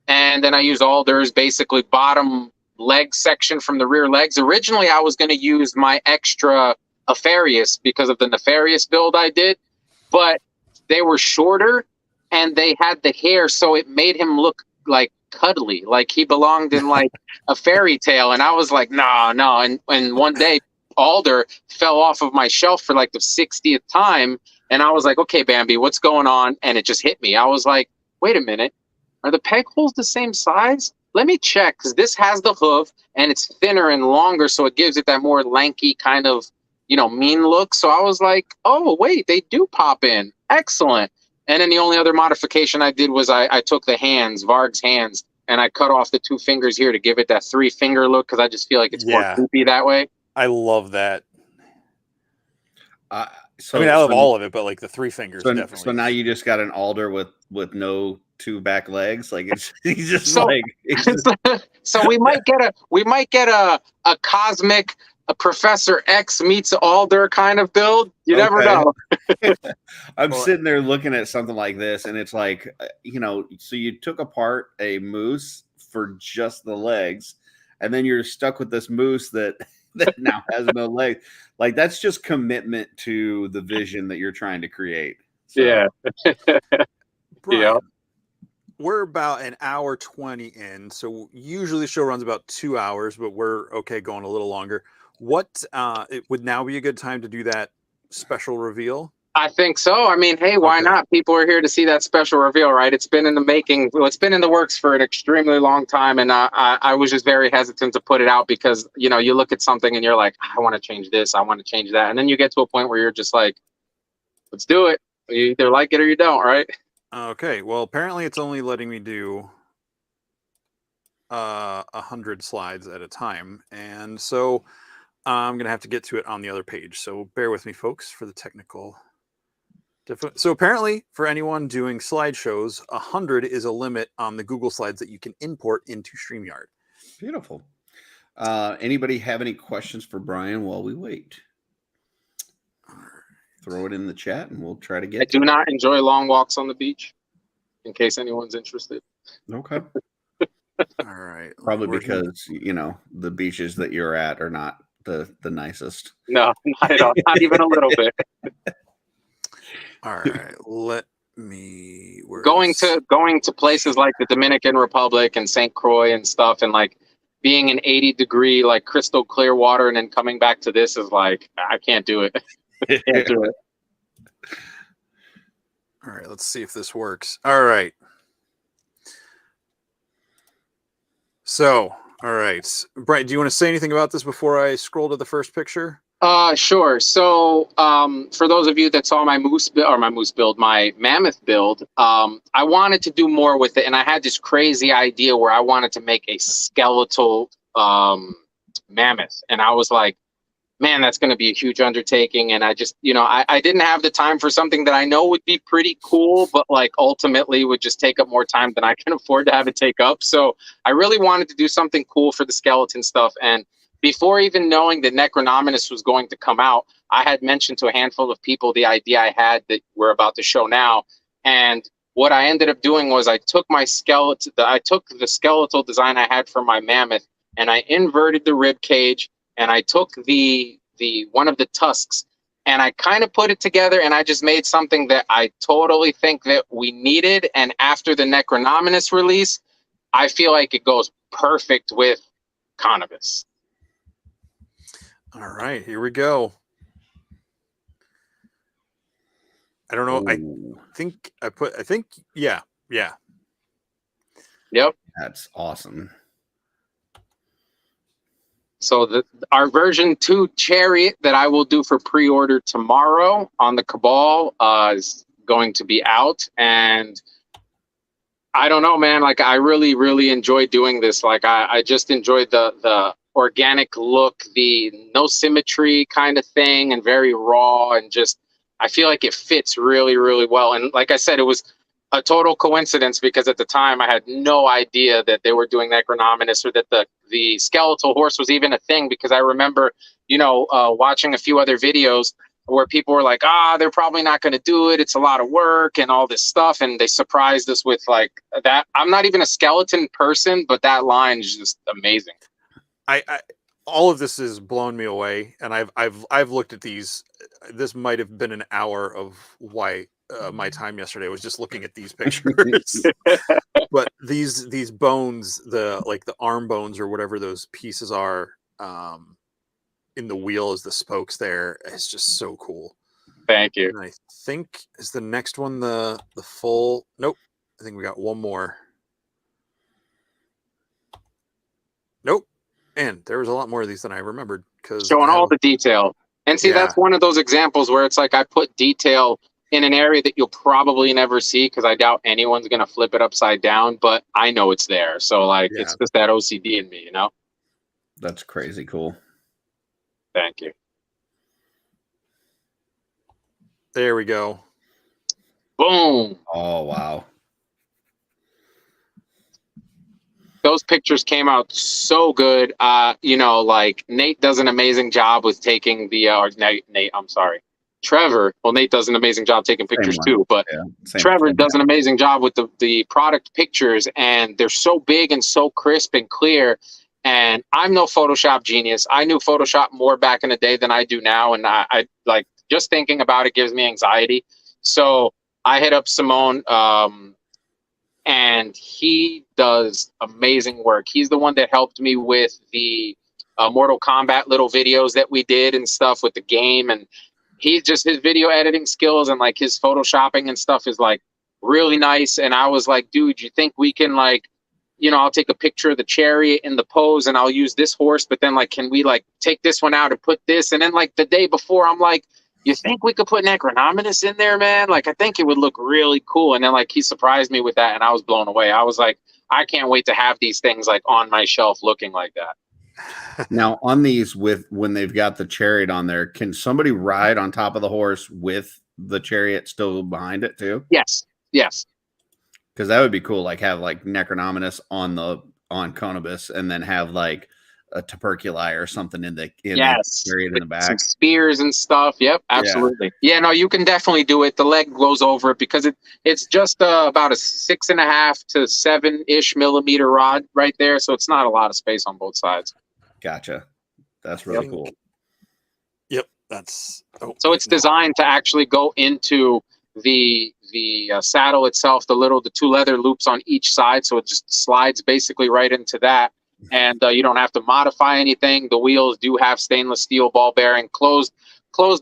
and then I used Alder's basically bottom leg section from the rear legs. Originally, I was going to use my extra Nefarious because of the Nefarious build I did, but they were shorter and they had the hair, so it made him look like cuddly, like he belonged in like a fairy tale. And I was like, no. And one day Alder fell off of my shelf for like the 60th time. And I was like, okay, Bambi, what's going on? And it just hit me. I was like, wait a minute. Are the peg holes the same size? Let me check, because this has the hoof and it's thinner and longer. So it gives it that more lanky kind of, mean look. So I was like, oh, wait, they do pop in. Excellent. And then the only other modification I did was I took the hands, Varg's hands, and I cut off the 2 fingers here to give it that 3-finger look because I just feel like it's more creepy that way. I love that. So, I mean, I love all of it, but like the 3 fingers definitely. So now you just got an alder with no 2 back legs. Like he's just so, like. So we might get a cosmic Professor X meets Alder kind of build. You never know. I'm sitting there looking at something like this, and it's like, so you took apart a moose for just the legs, and then you're stuck with this moose that now has no legs. Like, that's just commitment to the vision that you're trying to create. So. Yeah. Brian, we're about an hour 20 in, so usually the show runs about 2 hours, but we're okay going a little longer. What it would now be a good time to do that special reveal? I think so. I mean, hey, why not? People are here to see that special reveal, right? It's been in the making. Well, it's been in the works for an extremely long time, and I was just very hesitant to put it out because, you look at something and you're like, I want to change this, I want to change that, and then you get to a point where you're just like, let's do it. You either like it or you don't, right? Okay. Well, apparently it's only letting me do 100 slides at a time, and so I'm gonna have to get to it on the other page. So bear with me, folks, for the technical. So apparently, for anyone doing slideshows, 100 is a limit on the Google Slides that you can import into StreamYard. Beautiful. Anybody have any questions for Brian while we wait? Throw it in the chat, and we'll try to get. I do not enjoy long walks on the beach, in case anyone's interested. Okay. All right. Probably because the beaches that you're at are not the nicest. No, not at all. Not even a little bit. All right, let me. Going to places like the Dominican Republic and St. Croix and stuff, and like being in 80-degree like crystal clear water, and then coming back to this is like, I can't do it. I can't do it. All right, let's see if this works. All right. So, all right, Brian, do you want to say anything about this before I scroll to the first picture? Sure. So, for those of you that saw my my mammoth build, I wanted to do more with it, and I had this crazy idea where I wanted to make a skeletal mammoth, and I was like, man, that's going to be a huge undertaking, and I just, I didn't have the time for something that I know would be pretty cool, but like ultimately would just take up more time than I can afford to have it take up. So I really wanted to do something cool for the skeleton stuff, and before even knowing that Necronominus was going to come out, I had mentioned to a handful of people the idea I had that we're about to show now. And what I ended up doing was I took the skeletal design I had for my mammoth, and I inverted the rib cage, and I took the one of the tusks, and I kind of put it together, and I just made something that I totally think that we needed. And after the Necronominus release, I feel like it goes perfect with Cannabis. All right, here we go. I don't know. Ooh. Yeah. Yep. That's awesome. So our version 2 Chariot that I will do for pre-order tomorrow on the Cabal is going to be out, and I don't know, man. Like, I really, really enjoy doing this. Like, I just enjoyed the organic look, the no symmetry kind of thing, and very raw, and just I feel like it fits really, really well. And like I said, it was a total coincidence because at the time I had no idea that they were doing Necronominus, or that the skeletal horse was even a thing, because I remember, watching a few other videos where people were like, they're probably not going to do it, it's a lot of work and all this stuff, and they surprised us with like that. I'm not even a skeleton person, but that line is just amazing. I all of this has blown me away, and I've looked at these. This might have been an hour of why my time yesterday was just looking at these pictures. But these bones, the arm bones or whatever those pieces are, in the wheel as the spokes there, it's just so cool. Thank you. And I think is the next one the full. Nope, I think we got one more. Nope. And there was a lot more of these than I remembered, because showing all the detail. And see, that's one of those examples where it's like I put detail in an area that you'll probably never see because I doubt anyone's going to flip it upside down, but I know it's there. So, like, it's just that OCD in me, you know? That's crazy cool. Thank you. There we go. Boom. Oh, wow. Those pictures came out so good. You know, like Nate does an amazing job with taking the, or Nate, I'm sorry. Trevor, well, Nate does an amazing job taking pictures too, but Trevor does an amazing job with the product pictures, and they're so big and so crisp and clear. And I'm no Photoshop genius. I knew Photoshop more back in the day than I do now, and I like just thinking about it gives me anxiety. So I hit up Simone, and he does amazing work. He's the one that helped me with the Mortal Kombat little videos that we did and stuff with the game, and he's just, his video editing skills and like his photoshopping and stuff is like really nice. And I was like, dude, you think we can, like, you know, I'll take a picture of the chariot in the pose and I'll use this horse, but then like, can we like take this one out and put this? And then like the day before, I'm like, you think we could put Necronominus in there, man? Like, I think it would look really cool. And then like he surprised me with that, and I was blown away. I was like, I can't wait to have these things like on my shelf looking like that. Now, on these, with when they've got the chariot on there, can somebody ride on top of the horse with the chariot still behind it too? Yes. Yes. Because that would be cool. Like have like Necronominus on Conobus, and then have like a Tuberculi or something in the chariot in the back. Some spears and stuff. Yep, absolutely. Yeah, no, you can definitely do it. The leg goes over it because it's just about a 6.5 to 7-ish millimeter rod right there, so it's not a lot of space on both sides. Gotcha. That's really cool. Yep, that's. Oh, so it's designed to actually go into the saddle itself, the 2 leather loops on each side, so it just slides basically right into that. And you don't have to modify anything. The wheels do have stainless steel ball bearing, closed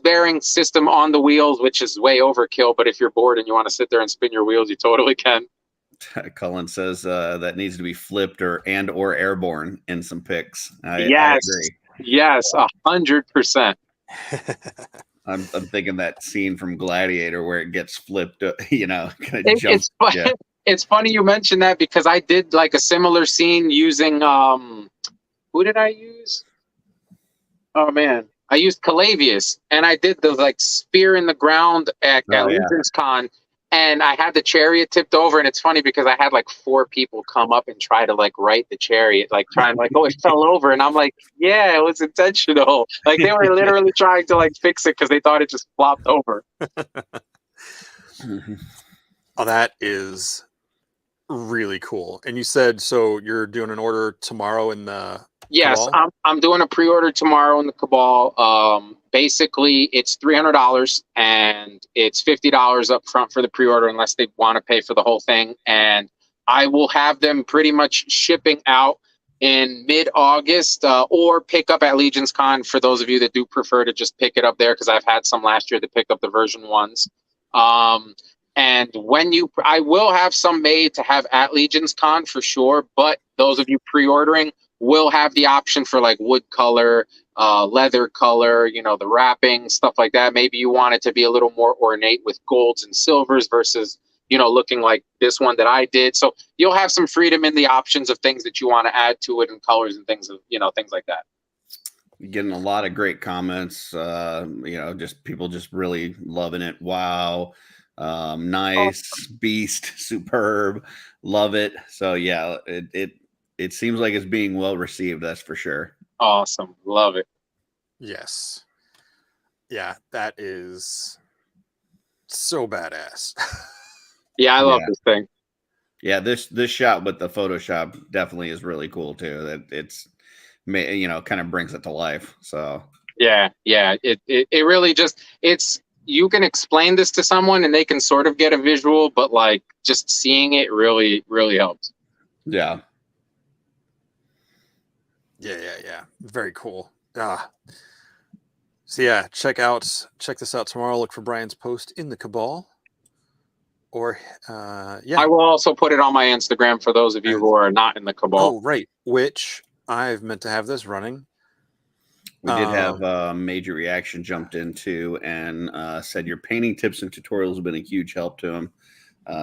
bearing system on the wheels, which is way overkill. But if you're bored and you want to sit there and spin your wheels, you totally can. Cullen says that needs to be flipped or airborne in some pics. I agree. Yes, 100%. I'm thinking that scene from Gladiator where it gets flipped, you know, kind of jumps. It's funny you mentioned that because I did like a similar scene using who did I use? Oh man, I used Calavius, and I did the like spear in the ground at LegionsCon, and I had the chariot tipped over. And it's funny because I had like 4 people come up and try to like right the chariot, like trying like, oh, it fell over, and I'm like, yeah, it was intentional. Like they were literally trying to like fix it because they thought it just flopped over. Oh, that is really cool. And you said so you're doing an order tomorrow in the Cabal? I'm doing a pre-order tomorrow in the Cabal. Basically it's $300 and it's $50 up front for the pre-order unless they want to pay for the whole thing, and I will have them pretty much shipping out in mid-August or pick up at LegionsCon for those of you that do prefer to just pick it up there, because I've had some last year that picked up the version 1s. And when I will have some made to have at LegionsCon for sure, but those of you pre-ordering will have the option for like wood color, leather color, you know, the wrapping, stuff like that. Maybe you want it to be a little more ornate with golds and silvers versus, you know, looking like this one that I did. So you'll have some freedom in the options of things that you want to add to it and colors and things, you know, things like that. Getting a lot of great comments, you know, just people just really loving it. Wow. Nice, beast, superb, love it. So yeah, it seems like it's being well received, that's for sure. Awesome, love it. Yes, yeah, that is so badass. Yeah, I love this thing. Yeah, this shot with the Photoshop definitely is really cool too. That it's, you know, kind of brings it to life. So yeah, it really just, it's, you can explain this to someone and they can sort of get a visual, but like just seeing it really, really helps. Yeah. Very cool. So yeah, check this out tomorrow. Look for Brian's post in the Cabal. Or I will also put it on my Instagram for those of you who are not in the Cabal. Oh, right. Which I've meant to have this running We did have Major Reaction jumped into and said your painting tips and tutorials have been a huge help to him.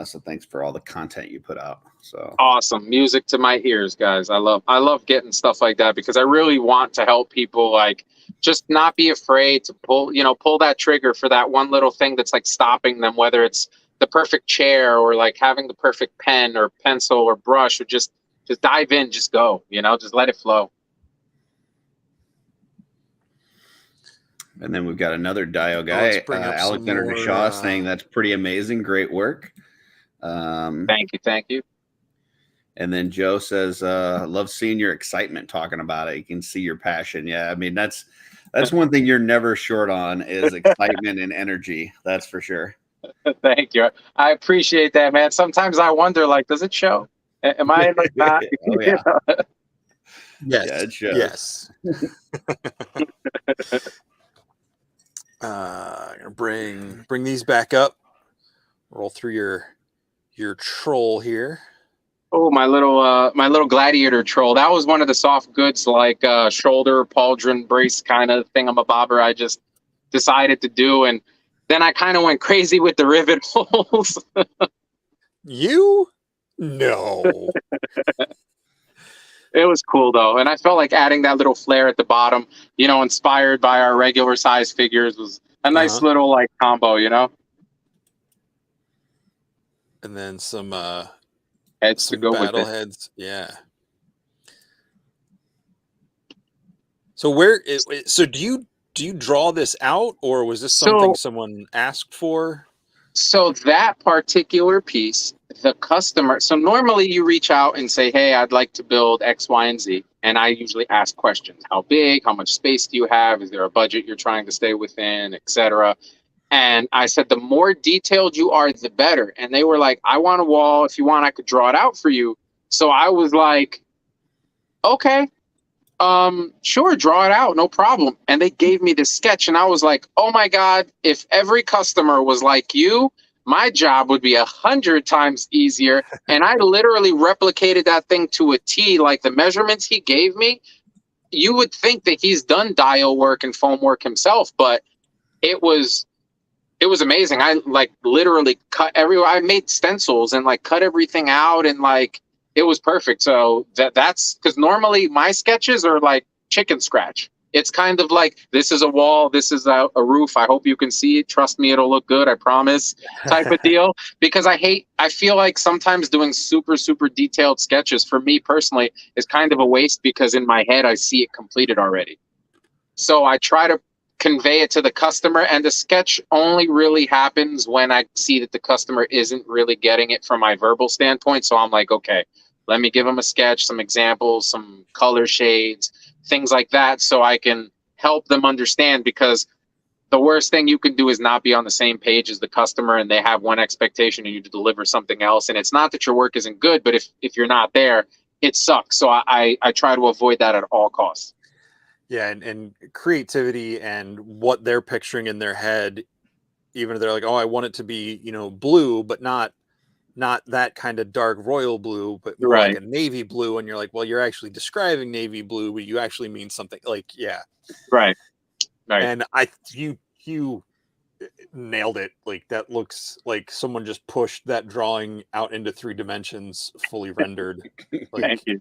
So thanks for all the content you put out. So awesome. Music to my ears, guys. I love getting stuff like that because I really want to help people, like, just not be afraid to pull that trigger for that one little thing that's like stopping them, whether it's the perfect chair or like having the perfect pen or pencil or brush, or just dive in, just go, just let it flow. And then we've got another Dio guy, Alexander Shaw, saying that's pretty amazing. Great work. Thank you. And then Joe says, love seeing your excitement talking about it. You can see your passion. Yeah, I mean, that's one thing you're never short on is excitement and energy. That's for sure. Thank you. I appreciate that, man. Sometimes I wonder, like, does it show? Am I like that? Oh, yeah. Yes. Yeah, it shows. Yes. Gonna bring these back up. Roll through your troll here. Oh, my little gladiator troll. That was one of the soft goods, like shoulder pauldron brace kind of thingamabobber I just decided to do, and then I kind of went crazy with the rivet holes. You? No. It was cool though, and I felt like adding that little flair at the bottom, inspired by our regular size figures, was a nice little like combo, And then some heads to go with it. Heads, yeah. So so do you draw this out, or was this something someone asked for? So that particular piece, the customer, so normally you reach out and say, hey, I'd like to build X, Y, and Z. And I usually ask questions. How big? How much space do you have? Is there a budget you're trying to stay within, etc.? And I said, the more detailed you are, the better. And they were like, I want a wall. If you want, I could draw it out for you. So I was like, okay, sure, draw it out, no problem. And they gave me this sketch, and I was like, oh my God, if every customer was like you, my job would be 100 times easier. And I literally replicated that thing to a T, like the measurements he gave me. You would think that he's done dial work and foam work himself, but it was amazing. I like literally cut I made stencils and like cut everything out, and like it was perfect. So that's because normally my sketches are like chicken scratch. It's kind of like, this is a wall, this is a roof. I hope you can see it. Trust me, it'll look good. I promise, type of deal. Because I feel like sometimes doing super, super detailed sketches for me personally is kind of a waste, because in my head, I see it completed already. So I try to convey it to the customer, and the sketch only really happens when I see that the customer isn't really getting it from my verbal standpoint. So I'm like, okay, let me give them a sketch, some examples, some color shades, things like that, so I can help them understand, because the worst thing you can do is not be on the same page as the customer, and they have one expectation and you deliver something else. And it's not that your work isn't good, but if you're not there, it sucks. So I try to avoid that at all costs. Yeah, and creativity and what they're picturing in their head, even if they're like, oh, I want it to be, blue, but not that kind of dark royal blue, but more like a navy blue. And you're like, well, you're actually describing navy blue, but you actually mean something like, yeah. Right. And you nailed it. Like, that looks like someone just pushed that drawing out into 3 dimensions, fully rendered. Like, thank you.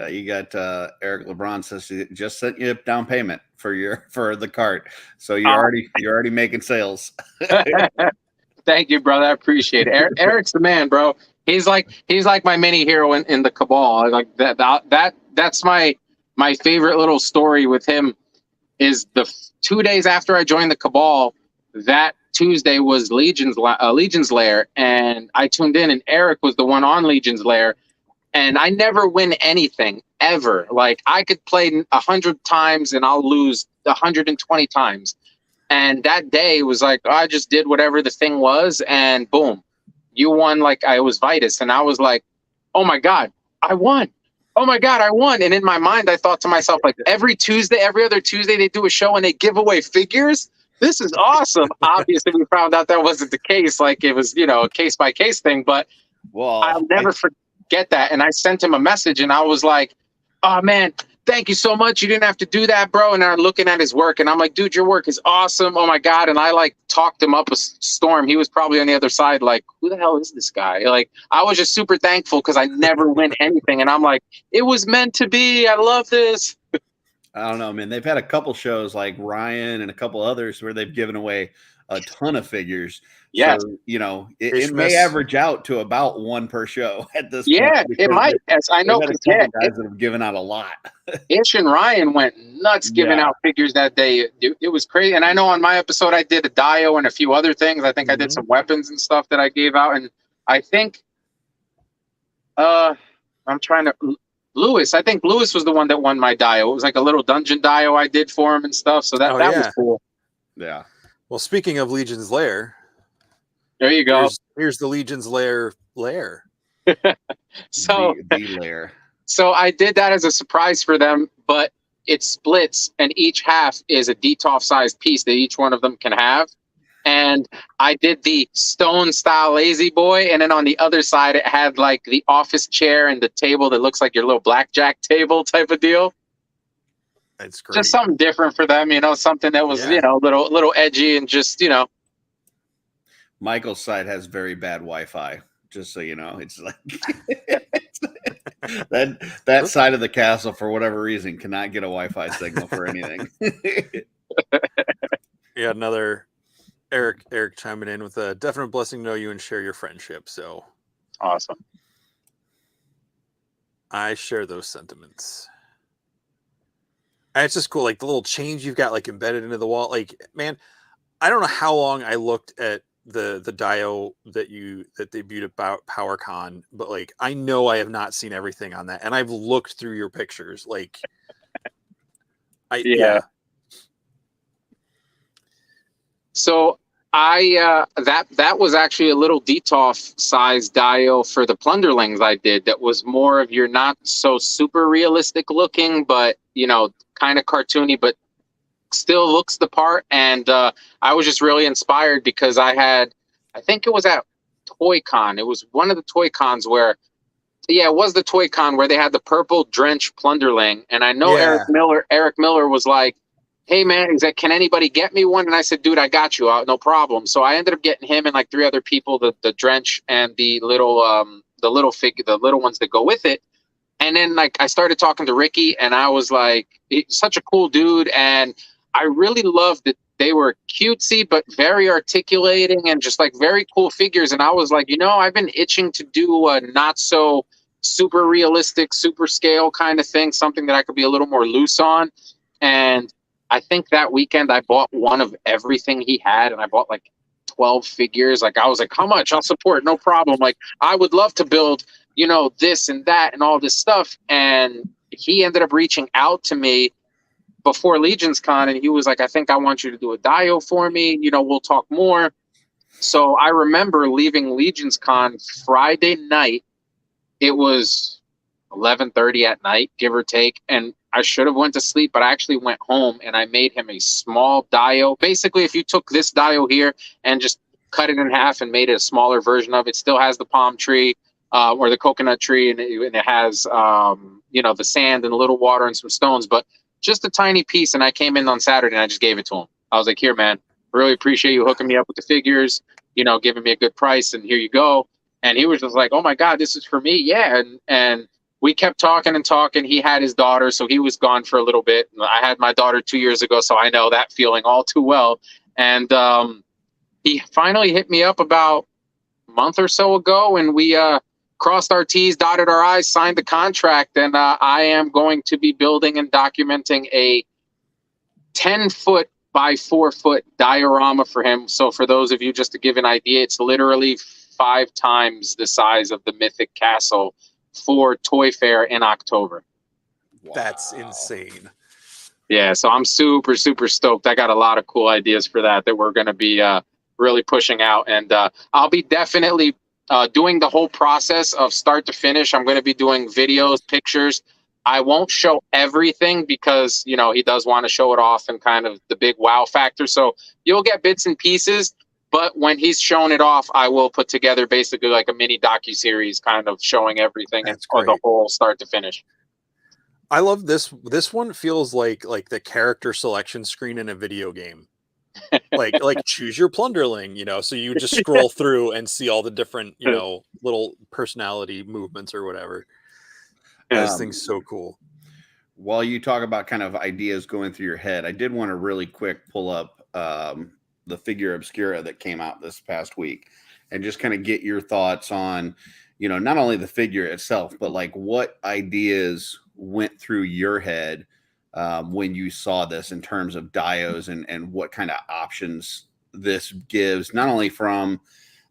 You got Eric LeBron says he just sent you a down payment for the cart, so you're already making sales. Thank you, brother. I appreciate it. Eric's the man, bro. He's like my mini hero in the Cabal. Like that's my favorite little story with him. Is the 2 days after I joined the Cabal, that Tuesday was Legion's Lair, and I tuned in, and Eric was the one on Legion's Lair, and I never win anything ever. Like, I could play 100 times and I'll lose 120 times. And that day was like, I just did whatever the thing was, and boom, you won. Like, I was Vitus, and I was like, oh my God, I won. Oh my God, I won. And in my mind, I thought to myself, like, every other Tuesday, they do a show and they give away figures. This is awesome. Obviously, we found out that wasn't the case. Like, it was, a case by case thing, but I'll never forget that. And I sent him a message, and I was like, oh man, thank you so much. You didn't have to do that, bro. And I'm looking at his work, and I'm like, dude, your work is awesome. Oh my God. And I like talked him up a storm. He was probably on the other side, like, who the hell is this guy? Like, I was just super thankful because I never win anything. And I'm like, it was meant to be. I love this. I don't know, man. They've had a couple shows like Ryan and a couple others where they've given away a ton of figures. Yes. So, you know, it may average out to about one per show at this point. Yeah, it might. As I know, guys that have given out a lot. Ish and Ryan went nuts giving out figures that day. It was crazy. And I know on my episode I did a Dio and a few other things. I think I did some weapons and stuff that I gave out. And I think I'm trying to Lewis. I think Lewis was the one that won my Dio. It was like a little dungeon Dio I did for him and stuff. So that was cool. Yeah. Well, speaking of Legion's Lair, there you go. Here's the Legion's Lair. So the lair. So I did that as a surprise for them, but it splits, and each half is a DTOF-sized piece that each one of them can have. And I did the stone-style lazy boy, and then on the other side, it had like the office chair and the table that looks like your little blackjack table type of deal. That's great. Just something different for them, you know, something that was, you know, little edgy and just, you know. Michael's side has very bad Wi-Fi, just so you know. It's like that side of the castle, for whatever reason, cannot get a Wi-Fi signal for anything. Yeah, another Eric chiming in with a definite blessing to know you and share your friendship. So awesome. I share those sentiments. And it's just cool, like the little chains you've got like embedded into the wall. Like, man, I don't know how long I looked at the Dio that debuted about PowerCon, but like I know I have not seen everything on that, and I've looked through your pictures. Like, So that was actually a little DTOF size Dio for the Plunderlings I did. That was more of your not so super realistic looking, but you know, kind of cartoony, but still looks the part. And I was just really inspired because I think it was at Toy Con. It was one of the Toy Cons where, it was the Toy Con where they had the purple drench Plunderling. And I know Eric Miller was like, hey man, can anybody get me one? And I said, dude, I got you, no problem. So I ended up getting him and like 3 other people, the drench and the little ones that go with it. And then like I started talking to Ricky, and I was like, he's such a cool dude, and I really loved that they were cutesy but very articulating and just like very cool figures. And I was like, you know, I've been itching to do a not so super realistic, super scale kind of thing, something that I could be a little more loose on. And I think that weekend I bought one of everything he had, and I bought like 12 figures. Like I was like, how much? I'll support, no problem. Like I would love to build, you know, this and that and all this stuff. And he ended up reaching out to me before LegionsCon, and he was like, I think I want you to do a Dio for me. You know, we'll talk more. So I remember leaving LegionsCon Friday night. It was 11:30 at night, give or take. And I should have went to sleep, but I actually went home and I made him a small Dio. Basically, if you took this Dio here and just cut it in half and made it a smaller version of it, still has the palm tree or the coconut tree, and it has, you know, the sand and a little water and some stones, but just a tiny piece. And I came in on Saturday and I just gave it to him. I was like, here, man, really appreciate you hooking me up with the figures, you know, giving me a good price, and here you go. And he was just like, oh my God, this is for me. Yeah. And we kept talking and talking. He had his daughter, so he was gone for a little bit. I had my daughter 2 years ago, so I know that feeling all too well. And he finally hit me up about a month or so ago, and we crossed our T's, dotted our I's, signed the contract, and I am going to be building and documenting a 10-foot by 4-foot diorama for him. So for those of you, just to give an idea, it's literally 5 times the size of the Mythic Castle for Toy Fair in October. Wow. That's insane. Yeah, so I'm super, super stoked. I got a lot of cool ideas for that we're going to be really pushing out. And I'll be definitely doing the whole process of start to finish. I'm going to be doing videos, pictures. I won't show everything because, you know, he does want to show it off and kind of the big wow factor. So you'll get bits and pieces. But when he's shown it off, I will put together basically like a mini docuseries kind of showing everything or the whole start to finish. I love this. This one feels like the character selection screen in a video game. like choose your plunderling, so you just scroll through and see all the different, little personality movements or whatever. This thing's so cool. While you talk about kind of ideas going through your head, I did want to really quick pull up the figure Obscura that came out this past week and just kind of get your thoughts on, not only the figure itself, but like what ideas went through your head when you saw this in terms of dios and what kind of options this gives, not only from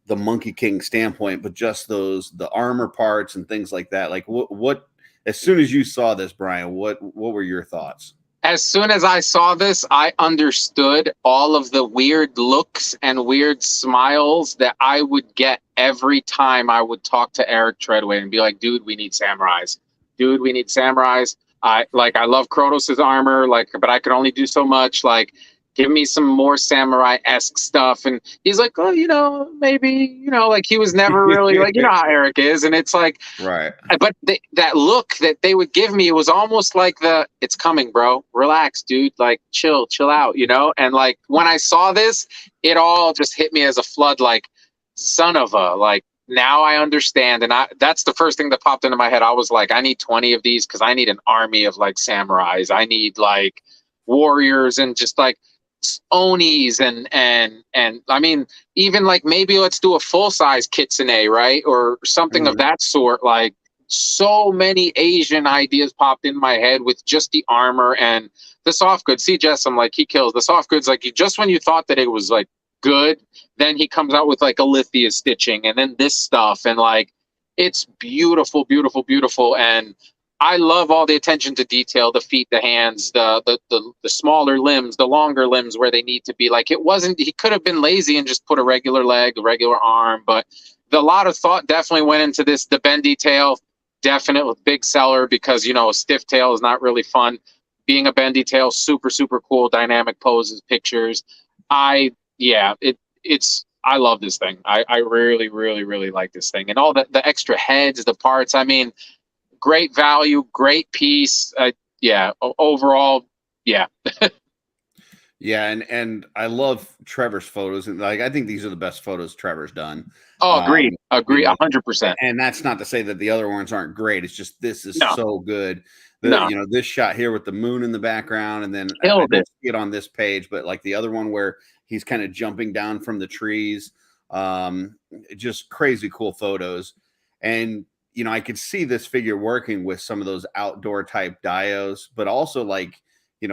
the Monkey King standpoint, but just the armor parts and things like that. Like what as soon as you saw this, Brian, what were your thoughts? As soon as I saw this, I understood all of the weird looks and weird smiles that I would get every time I would talk to Eric Treadway and be like, dude, we need samurais. Dude, we need samurais. I love Kratos' armor, but I could only do so much. Give me some more samurai-esque stuff. And he's like, oh, maybe, he was never really how Eric is. And it's like, right. But that look that they would give me, it was almost like it's coming, bro. Relax, dude. Chill out, And when I saw this, it all just hit me as a flood, son of a, now I understand. And that's the first thing that popped into my head. I was like, I need 20 of these because I need an army of samurais. I need warriors and just Onis and I mean, even maybe let's do a full-size kitsune, right? Or something of that sort. So many Asian ideas popped in my head with just the armor and the soft goods. See, Jess, I'm he kills the soft goods. Just when you thought that it was good, then he comes out with a Lithia stitching and then this stuff. And it's beautiful, beautiful, beautiful. And I love all the attention to detail, the feet, the hands, the smaller limbs, the longer limbs where they need to be. It wasn't, he could have been lazy and just put a regular leg, a regular arm, but a lot of thought definitely went into this. The bendy tail, definitely big seller because, a stiff tail is not really fun. Being a bendy tail, super, super cool, dynamic poses, pictures. I love this thing. I really, really, really like this thing. And all the extra heads, the parts, I mean, great value, great piece. Overall, yeah. Yeah, and I love Trevor's photos, and I think these are the best photos Trevor's done. Oh, agreed, 100%. And that's not to say that the other ones aren't great. It's just this is so good. This shot here with the moon in the background, and then I don't see it on this page, but the other one where he's kind of jumping down from the trees, just crazy cool photos. And I could see this figure working with some of those outdoor type dios, but also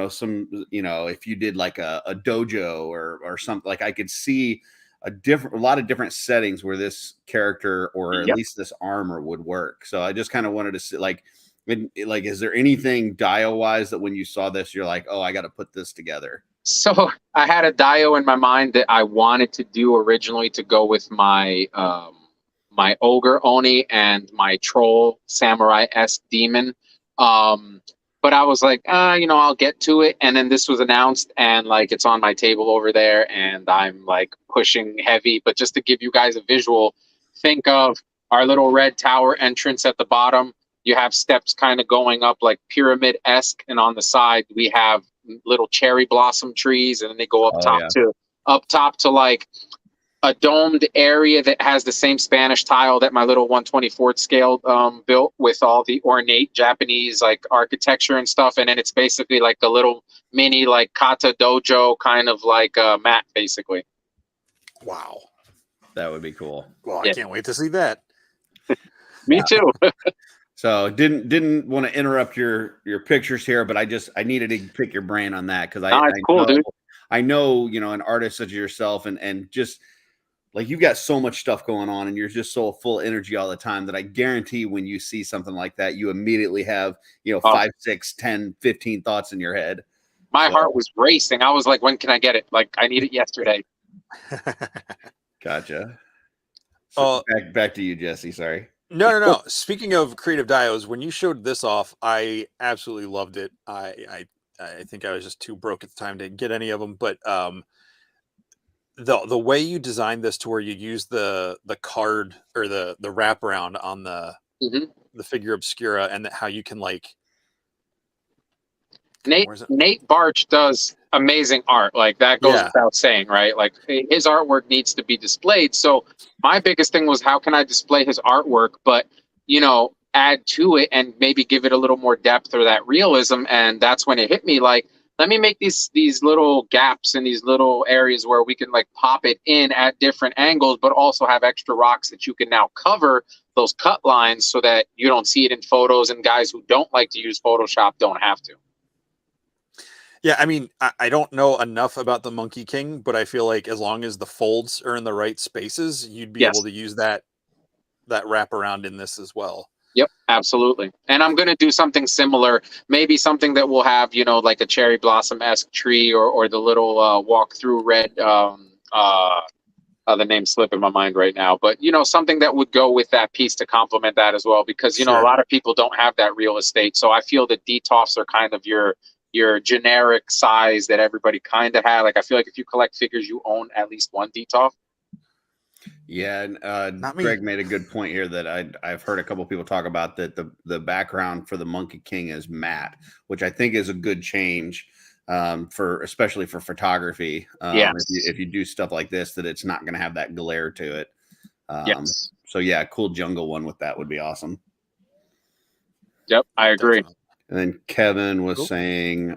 some, if you did a dojo or something, I could see a lot of different settings where this character or at least this armor would work. So I just kind of wanted to see, is there anything dio wise that when you saw this, you're like, oh, I got to put this together? So I had a dio in my mind that I wanted to do originally to go with my, my Oger Oni and my Troll Samurai-esque Demon. But I was like, I'll get to it. And then this was announced and it's on my table over there and I'm pushing heavy. But just to give you guys a visual, think of our little red tower entrance at the bottom. You have steps kind of going up pyramid-esque. And on the side, we have little cherry blossom trees and then they go up top to a domed area that has the same Spanish tile that my little 1/24th scale built with all the ornate Japanese architecture and stuff. And then it's basically a little mini kata dojo kind of mat basically. Wow. That would be cool. Well, I can't wait to see that. Me too. So didn't want to interrupt your pictures here, but I needed to pick your brain on that because I know, an artist such as yourself and just you've got so much stuff going on and you're just so full of energy all the time that I guarantee when you see something like that, you immediately have, 5, 6, 10, 15 thoughts in your head. My heart was racing. I was like, when can I get it? I need it yesterday. Gotcha. So back to you, Jesse. Sorry. No. Speaking of creative dios, when you showed this off, I absolutely loved it. I think I was just too broke at the time to get any of them, but the way you designed this to where you use the card or the wraparound on the figure Obscura and how you can Nate Barch does amazing art. Like that goes Yeah. without saying, right? Like his artwork needs to be displayed. So my biggest thing was how can I display his artwork, but add to it and maybe give it a little more depth or that realism. And that's when it hit me like, let me make these little gaps in these little areas where we can like pop it in at different angles, but also have extra rocks that you can now cover those cut lines so that you don't see it in photos, and guys who don't like to use Photoshop don't have to. Yeah, I mean, I don't know enough about the Monkey King, but I feel like as long as the folds are in the right spaces, you'd be able to use that wraparound in this as well. Yep, absolutely. And I'm going to do something similar, maybe something that will have, like a cherry blossom-esque tree or the little walk-through red, the name's slipping my mind right now, but, something that would go with that piece to complement that as well, because, Sure. a lot of people don't have that real estate. So I feel that DTOFs are kind of your generic size that everybody kind of had. Like, I feel like if you collect figures, you own at least one DTOF. Yeah, and Greg made a good point here that I've heard a couple of people talk about that the background for the Monkey King is matte, which I think is a good change especially for photography. Yes. If you do stuff like this, that it's not going to have that glare to it. Yes. So yeah, cool jungle one with that would be awesome. Yep, I agree. Definitely. And then Kevin was saying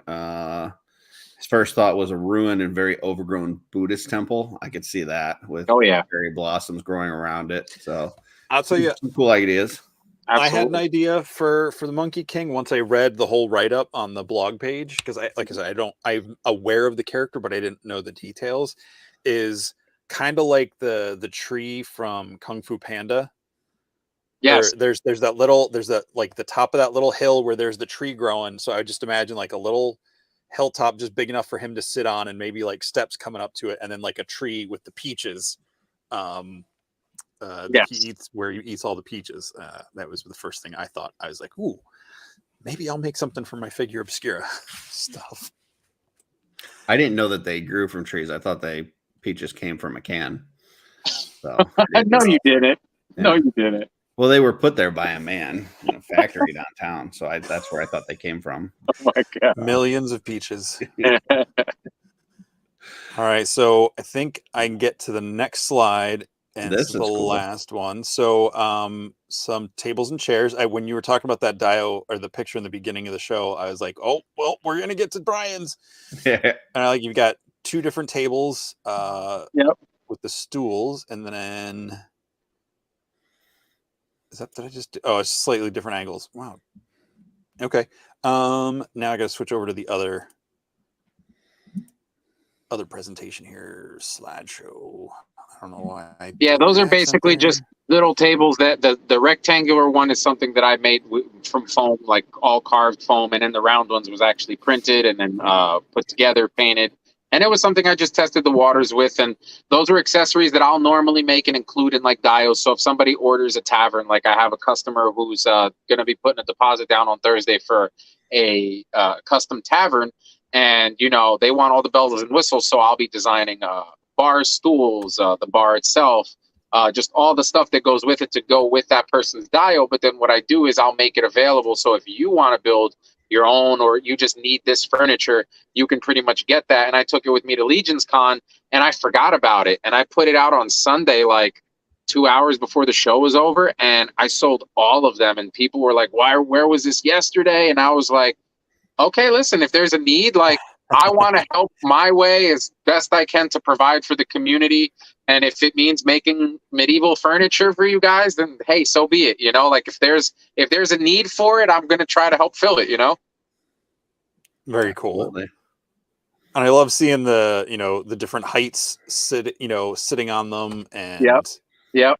his first thought was a ruined and very overgrown Buddhist temple. I could see that with cherry blossoms growing around it. So I'll tell you some cool ideas. Absolutely. I had an idea for the Monkey King once I read the whole write-up on the blog page, because I'm aware of the character, but I didn't know the details. Is kind of like the tree from Kung Fu Panda. Yes. There's that like the top of that little hill where there's the tree growing. So I just imagine like a little hilltop just big enough for him to sit on, and maybe like steps coming up to it, and then like a tree with the peaches. He eats where he eats all the peaches. That was the first thing I thought. I was like, ooh, maybe I'll make something for my figure Obscura stuff. I didn't know that they grew from trees. I thought peaches came from a can. So no, you didn't. Yeah. No, you didn't. Well, they were put there by a man in a factory downtown. So that's where I thought they came from. Oh my God. Millions of peaches. All right. So I think I can get to the next slide. And this is the last one. So some tables and chairs. When you were talking about that Dio or the picture in the beginning of the show, I was like, oh, well, we're going to get to Brian's. Yeah. And you've got two different tables with the stools. And then it's slightly different angles. Wow. Okay. Now I got to switch over to the other presentation here, slideshow. I don't know why. Those are basically just little tables. That the rectangular one is something that I made from foam, like all carved foam, and then the round ones was actually printed and then put together, painted. And it was something I just tested the waters with. And those are accessories that I'll normally make and include in like dios. So if somebody orders a tavern, like I have a customer who's going to be putting a deposit down on Thursday for a custom tavern, and they want all the bells and whistles. So I'll be designing bars, stools, the bar itself, just all the stuff that goes with it to go with that person's dio. But then what I do is I'll make it available. So if you want to build your own, or you just need this furniture, you can pretty much get that. And I took it with me to LegionsCon, and I forgot about it. And I put it out on Sunday, like 2 hours before the show was over, and I sold all of them. And people were like, where was this yesterday? And I was like, okay, listen, if there's a need, like, I want to help my way as best I can to provide for the community. And if it means making medieval furniture for you guys, then hey, so be it. Like if there's a need for it, I'm going to try to help fill it, Very cool. Absolutely. And I love seeing the different heights sitting on them. And Yep.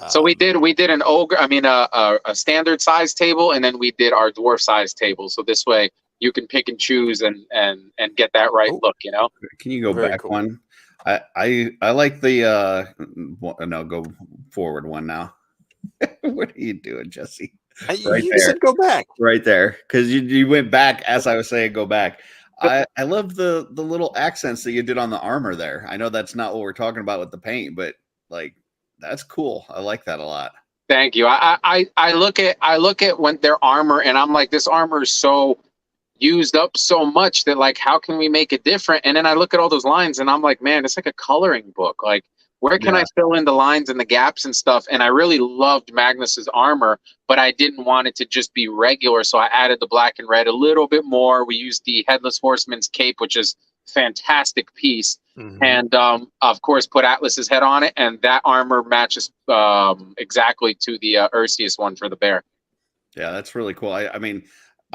So we did an ogre, a standard size table, and then we did our dwarf size table. So this way you can pick and choose and get that right look, Can you go back one? I like the go forward one now. What are you doing, Jesse? You said go back. Right there. Because you went back as I was saying go back. I love the little accents that you did on the armor there. I know that's not what we're talking about with the paint, but like that's cool. I like that a lot. Thank you. I look at when their armor, and I'm like, this armor is so used up so much that like, how can we make it different? And then I look at all those lines and I'm like, man, it's like a coloring book. Like, where can I fill in the lines and the gaps and stuff? And I really loved Magnus's armor, but I didn't want it to just be regular. So I added the black and red a little bit more. We used the Headless Horseman's cape, which is fantastic piece. And of course, put Atlas's head on it. And that armor matches exactly to the Ursius one for the bear. Yeah, that's really cool. I mean,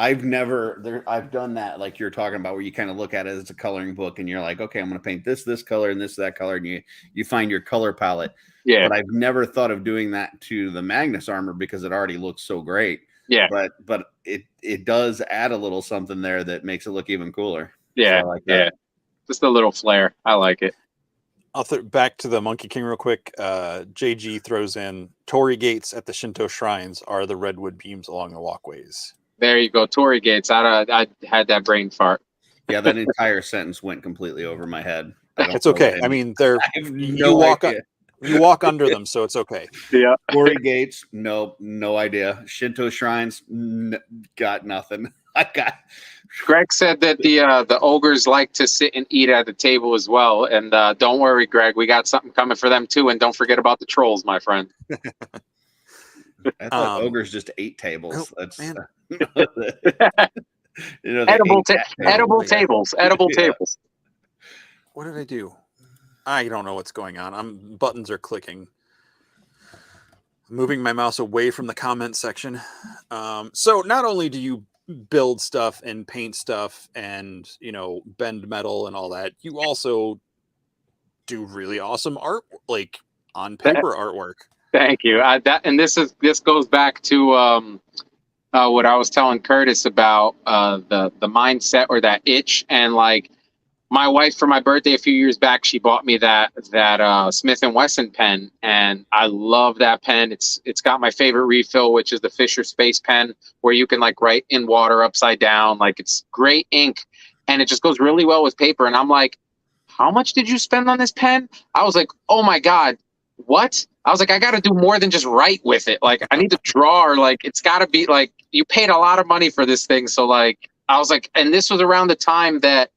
I've done that like you're talking about, where you kind of look at it as a coloring book and you're like, okay, I'm going to paint this color and this that color, and you find your color palette. Yeah. But I've never thought of doing that to the Magnus armor because it already looks so great. Yeah. But it does add a little something there that makes it look even cooler. Yeah. So I like that. Yeah. Just a little flair. I like it. I'll back to the Monkey King real quick. JG throws in Torii gates at the Shinto shrines are the redwood beams along the walkways. There you go, Torii gates. I had that brain fart. Yeah, that entire sentence went completely over my head. It's okay. I mean, they're you walk under them, so it's okay. Yeah. Torii gates, no idea. Shinto shrines, got nothing. Greg said that the ogres like to sit and eat at the table as well. And don't worry, Greg, we got something coming for them too. And don't forget about the trolls, my friend. I thought ogres just ate tables. That's man. Edible tables. What did I do? I don't know what's going on. Buttons are clicking. Moving my mouse away from the comment section. So not only do you build stuff and paint stuff and bend metal and all that, you also do really awesome art, like on paper artwork. Thank you. This goes back to what I was telling Curtis about the mindset or that itch. And like my wife, for my birthday a few years back, she bought me that Smith & Wesson pen, and I love that pen. It's got my favorite refill, which is the Fisher Space Pen, where you can like write in water upside down. Like, it's great ink, and it just goes really well with paper. And I'm like, how much did you spend on this pen? I was like, oh my God, what? I was like, I got to do more than just write with it. Like, I need to draw, or like, it's got to be like, you paid a lot of money for this thing. So like, I was like, and this was around the time that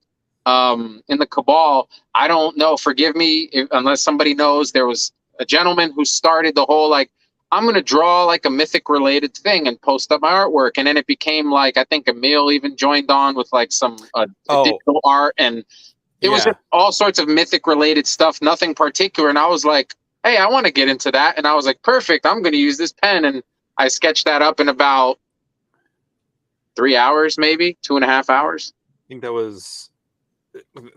in the Cabal, I don't know, forgive me unless somebody knows, there was a gentleman who started the whole like, I'm going to draw like a Mythic related thing and post up my artwork. And then it became like, I think Emil even joined on with like some digital art, and it was all sorts of Mythic related stuff, nothing particular. And I was like, hey, I want to get into that. And I was like, perfect, I'm going to use this pen. And I sketched that up in about 3 hours, maybe 2.5 hours. I think that was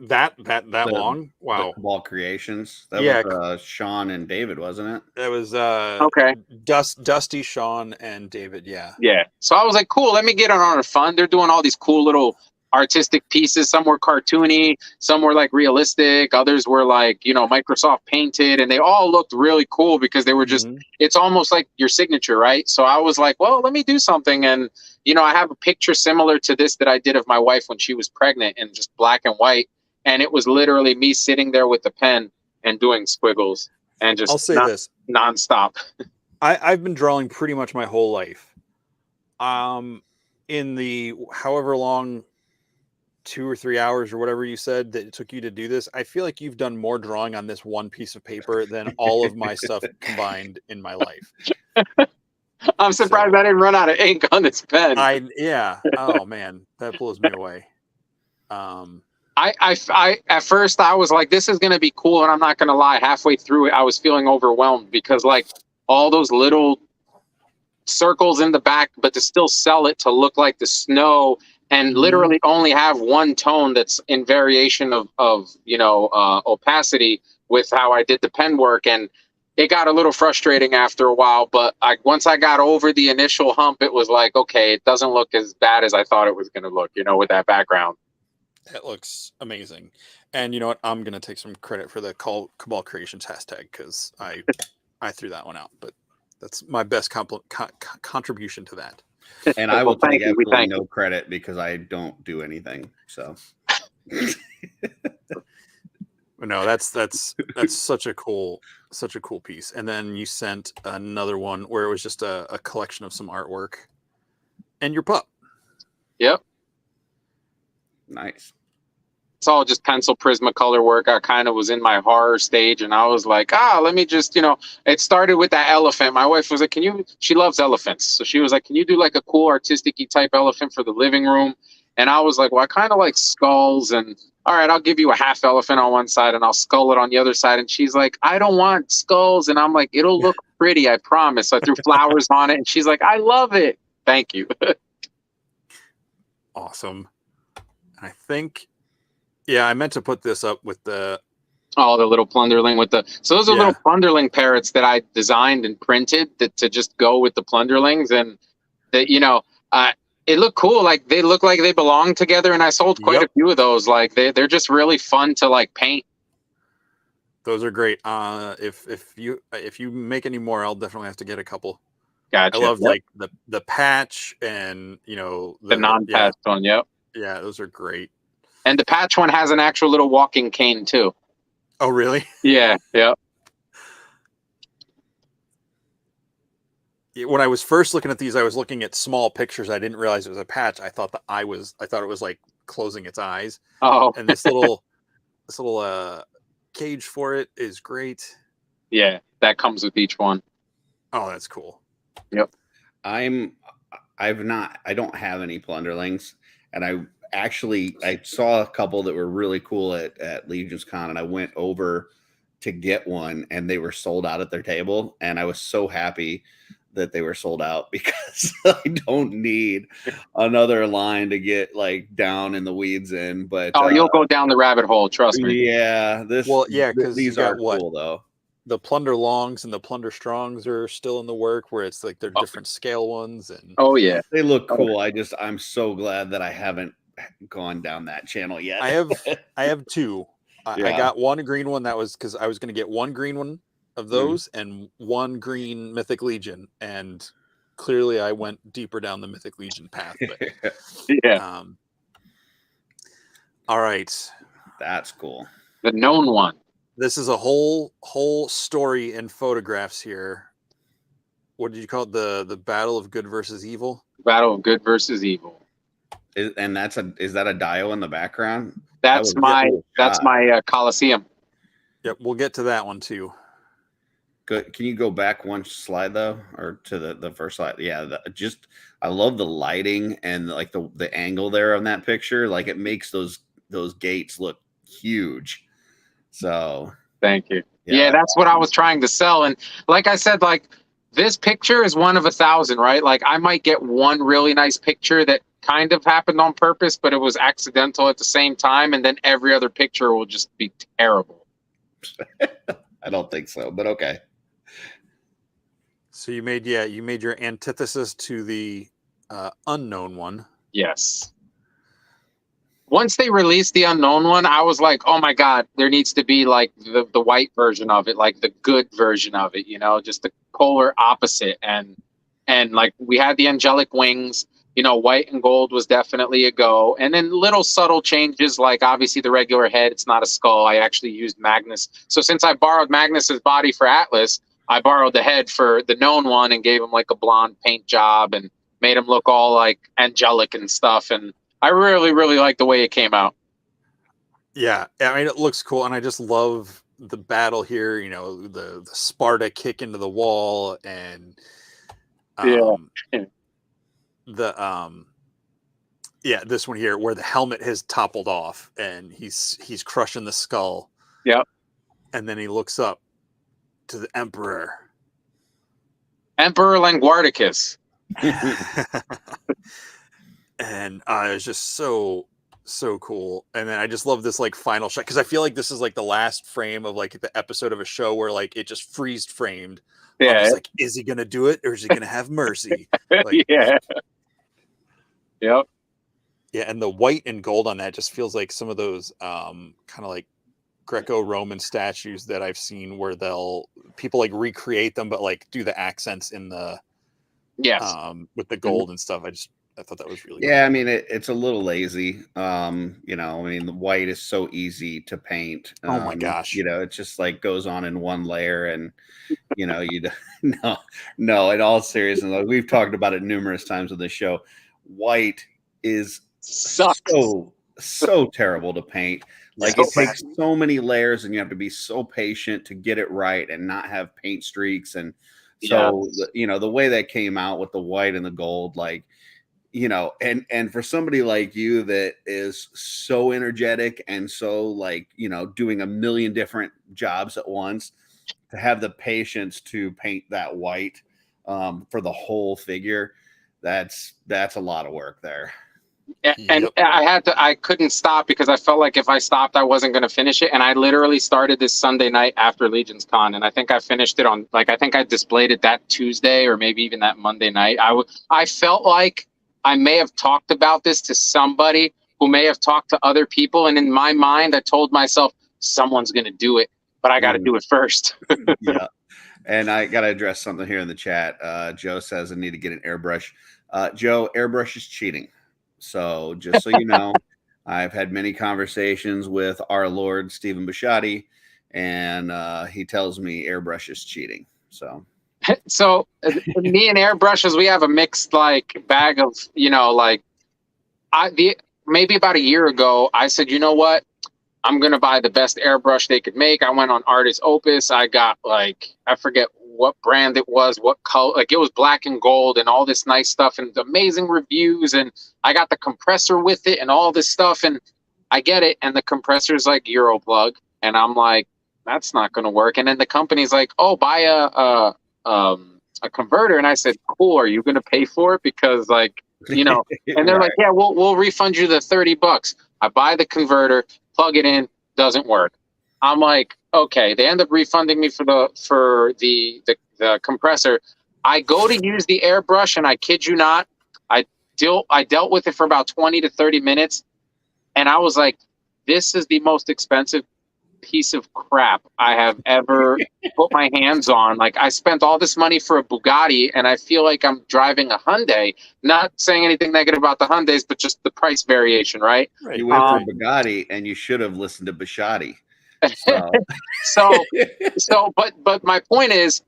that long. Wow. Cabal Creations. That was Sean and David, wasn't it? That was okay. Dusty, Sean, and David. Yeah. So I was like, cool, let me get on fun. They're doing all these cool little artistic pieces. Some were cartoony, some were like realistic, others were like Microsoft painted, and they all looked really cool because they were just it's almost like your signature, right? So I was like, well, let me do something. And I have a picture similar to this that I did of my wife when she was pregnant, in just black and white, and it was literally me sitting there with the pen and doing squiggles and just, I'll say this, nonstop. I've been drawing pretty much my whole life. In the however long, 2 or 3 hours or whatever you said that it took you to do this, I feel like you've done more drawing on this one piece of paper than all of my stuff combined in my life. I'm surprised I didn't run out of ink on this pen. Oh man, that blows me away. I at first I was like, this is gonna be cool, and I'm not gonna lie, halfway through it I was feeling overwhelmed because like all those little circles in the back, but to still sell it to look like the snow, and literally only have one tone that's in variation of opacity with how I did the pen work. And it got a little frustrating after a while, but once I got over the initial hump, it was like, okay, it doesn't look as bad as I thought it was going to look, with that background. That looks amazing. And you know what? I'm going to take some credit for the Cabal Creations hashtag, because I threw that one out, but that's my best contribution to that. And I will take absolutely no credit because I don't do anything. So no, that's such a cool piece. And then you sent another one where it was just a collection of some artwork and your pup. Yep. Nice. It's all just pencil Prismacolor work. I kind of was in my horror stage, and I was like, let me just, it started with that elephant. My wife was like, she loves elephants. So she was like, can you do like a cool artistic-y type elephant for the living room? And I was like, well, I kind of like skulls, and all right, I'll give you a half elephant on one side and I'll skull it on the other side. And she's like, I don't want skulls. And I'm like, it'll look pretty, I promise. So I threw flowers on it, and she's like, I love it. Thank you. Awesome. I think, yeah, I meant to put this up with the little plunderling so those are little plunderling parrots that I designed and printed to just go with the plunderlings, and that it looked cool. Like they look like they belong together, and I sold quite a few of those. Like they're just really fun to like paint. Those are great. If you make any more, I'll definitely have to get a couple. Gotcha. I love like the patch and the non-patch one. Yep. Yeah, those are great. And the patch one has an actual little walking cane too. Oh, really? Yeah. Yep. When I was first looking at these, I was looking at small pictures. I didn't realize it was a patch. I thought it was like closing its eyes. Oh. And this little cage for it is great. Yeah, that comes with each one. Oh, that's cool. Yep. I don't have any plunderlings, and I saw a couple that were really cool at LegionsCon, and I went over to get one, and they were sold out at their table, and I was so happy that they were sold out because I don't need another line to get like down in the weeds in. But you'll go down the rabbit hole, trust me. Yeah, because these are cool though. The Plunderlongs and the Plunderstrongs are still in the work, where it's like they're different scale ones, and they look cool. I'm so glad that I haven't gone down that channel yet. I have two. I got one green one, that was because I was going to get one green one of those and one green Mythic Legion, and clearly I went deeper down the Mythic Legion path. But, all right, that's cool. The known one. This is a whole story in photographs here. What did you call it? The Battle of Good versus Evil? Battle of Good versus Evil. Is that a Dio in the background? That's my Coliseum. Yep, we'll get to that one too. Good. Can you go back one slide though, or to the first slide? Yeah, I love the lighting and like the angle there on that picture. Like it makes those gates look huge. So thank you. Yeah, that's what I was trying to sell. And like I said, like this picture is one of 1,000, right? Like I might get one really nice picture that kind of happened on purpose, but it was accidental at the same time. And then every other picture will just be terrible. I don't think so, but okay. So you made your antithesis to the unknown one. Yes. Once they released the unknown one, I was like, oh my God, there needs to be like the white version of it, like the good version of it, just the polar opposite. And like we had the angelic wings, white and gold was definitely a go. And then little subtle changes, like obviously the regular head, it's not a skull. I actually used Magnus. So since I borrowed Magnus's body for Atlas, I borrowed the head for the known one and gave him like a blonde paint job and made him look all like angelic and stuff. And I really, really like the way it came out. Yeah, I mean, it looks cool, and I just love the battle here. The Sparta kick into the wall, and this one here where the helmet has toppled off, and he's crushing the skull. Yep. And then he looks up to the Emperor Duarticus. And it was just so cool. And then I just love this like final shot, because I feel like this is like the last frame of like the episode of a show where like it just freeze framed. Yeah. Like, is he gonna do it, or is he gonna have mercy? Like, yeah. Yep. Yeah, and the white and gold on that just feels like some of those kind of like Greco-Roman statues that I've seen where people like recreate them, but like do the accents in the with the gold and stuff. I thought that was really cool. I mean, it's a little lazy. I mean, the white is so easy to paint. Oh my gosh. It just like goes on in one layer, and no, in all seriousness, like, we've talked about it numerous times on this show. White is sucks. So so terrible to paint. Like, So it takes so many layers, and you have to be so patient to get it right and not have paint streaks. And so, you know, the way that came out with the white and the gold, like, you know, and for somebody like you that is so energetic and so, like, you know, doing a million different jobs at once, to have the patience to paint that white for the whole figure, that's a lot of work there. And I couldn't stop because I felt like if I stopped, I wasn't going to finish it. And I literally started this Sunday night after LegionsCon, and I think I finished it on, like, I think I displayed it that Tuesday or maybe even that Monday night. I felt like I may have talked about this to somebody who may have talked to other people. And in my mind, I told myself, someone's going to do it, but I got to do it first. Yeah. And I got to address something here in the chat. Joe says I need to get an airbrush. Joe, airbrush is cheating. So just so you know, I've had many conversations with our Lord, Stephen Bisciotti, and he tells me airbrush is cheating. So me and airbrushes, we have a mixed, like, bag of, you know, like, maybe about a year ago, I said, you know what? I'm going to buy the best airbrush they could make. I went on Artist Opus. I got, like, I forget what brand it was, what color, like, it was black and gold and all this nice stuff and amazing reviews. And I got the compressor with it and all this stuff. And I get it. And the compressor is like Euro plug. And I'm like, that's not going to work. And then the company's like, oh, buy a converter. And I said, cool. Are you going to pay for it? Because, like, you know, and they're Right. like, yeah, we'll refund you the $30. I buy the converter, plug it in, doesn't work. I'm like, okay. They end up refunding me for the compressor. I go to use the airbrush, and I kid you not, I dealt with it for about 20 to 30 minutes, and I was like, this is the most expensive piece of crap I have ever put my hands on. Like, I spent all this money for a Bugatti, and I feel like I'm driving a Hyundai. Not saying anything negative about the Hyundais, but just the price variation, right? You went for Bugatti, and you should have listened to Bisciotti. But my point is,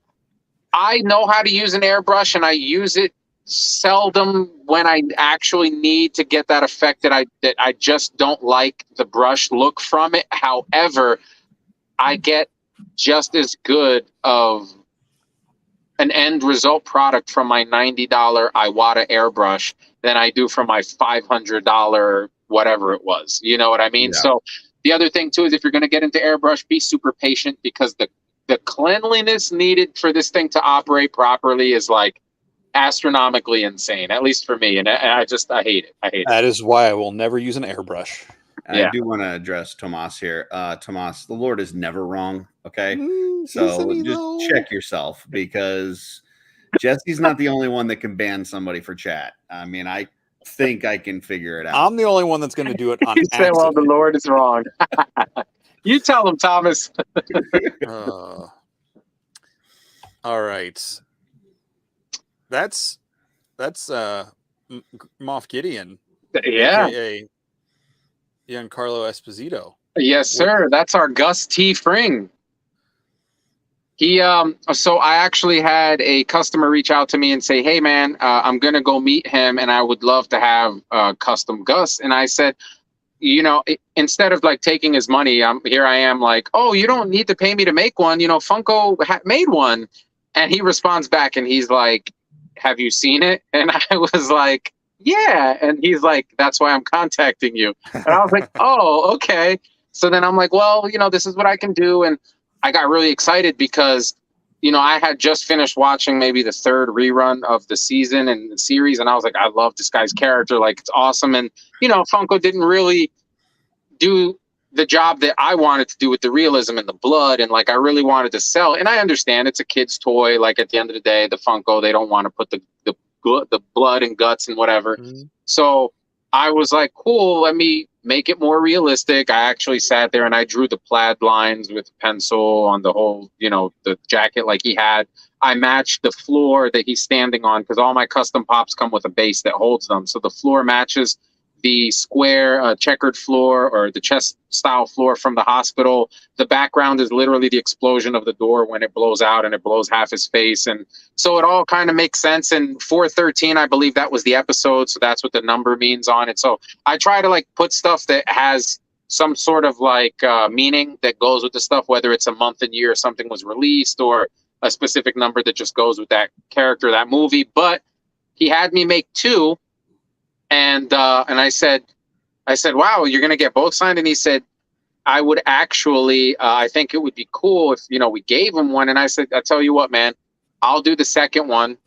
I know how to use an airbrush, and I use it seldom when I actually need to get that effect that I just don't like the brush look from it. However, I get just as good of an end result product from my $90 Iwata airbrush than I do from my $500 whatever it was. You know what I mean? Yeah. So the other thing too is, if you're going to get into airbrush, be super patient, because the cleanliness needed for this thing to operate properly is, like, astronomically insane, at least for me. And I hate it. I hate it. That is why I will never use an airbrush. I do want to address Tomas here. Tomas, the Lord is never wrong. Okay. So just check yourself, because Jesse's not the only one that can ban somebody for chat. I mean, I think I can figure it out. I'm the only one that's going to do it on You say, well, the Lord is wrong. You tell him, Thomas. All right. That's Moff Gideon. Yeah. AKA Giancarlo Esposito. Yes, sir. That's our Gus T. Fring. He so I actually had a customer reach out to me and say, hey man, I'm gonna go meet him, and I would love to have custom Gus. And I said, you know, instead of, like, taking his money, I am like, oh, you don't need to pay me to make one. You know, Funko made one. And he responds back, and he's like, have you seen it? And I was like, yeah. And he's like, that's why I'm contacting you. And I was like, oh, okay. So then I'm like, well, you know, this is what I can do. And I got really excited because, you know, I had just finished watching maybe the third rerun of the season and the series. And I was like, I love this guy's character. Like, it's awesome. And, you know, Funko didn't really do the job that I wanted to do with the realism and the blood. And, like, I really wanted to sell. And I understand it's a kid's toy. Like, at the end of the day, the Funko, they don't want to put the blood and guts and whatever. Mm-hmm. So I was like, cool, let me make it more realistic. I actually sat there and I drew the plaid lines with pencil on the whole, you know, the jacket like he had. I matched the floor that he's standing on, because all my custom pops come with a base that holds them. So the floor matches the square checkered floor or the chess style floor from the hospital. The background is literally the explosion of the door when it blows out and it blows half his face. And so it all kind of makes sense. And 413, I believe that was the episode. So that's what the number means on it. So I try to like put stuff that has some sort of like meaning that goes with the stuff, whether it's a month and year something was released or a specific number that just goes with that character, that movie. But he had me make two. And I said, wow, you're going to get both signed? And he said, I would actually, I think it would be cool if, you know, we gave him one. And I said, I tell you what, man, I'll do the second one.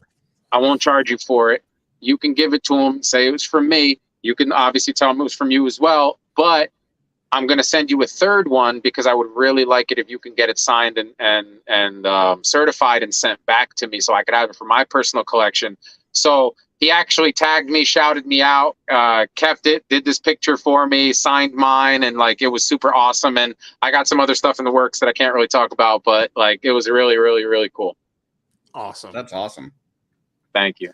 I won't charge you for it. You can give it to him, say it was from me. You can obviously tell him it was from you as well. But I'm going to send you a third one because I would really like it if you can get it signed and certified and sent back to me so I could have it for my personal collection. So he actually tagged me, shouted me out, kept it, did this picture for me, signed mine, and like it was super awesome. And I got some other stuff in the works that I can't really talk about, but like it was really, really, really cool. Awesome. That's awesome. Thank you.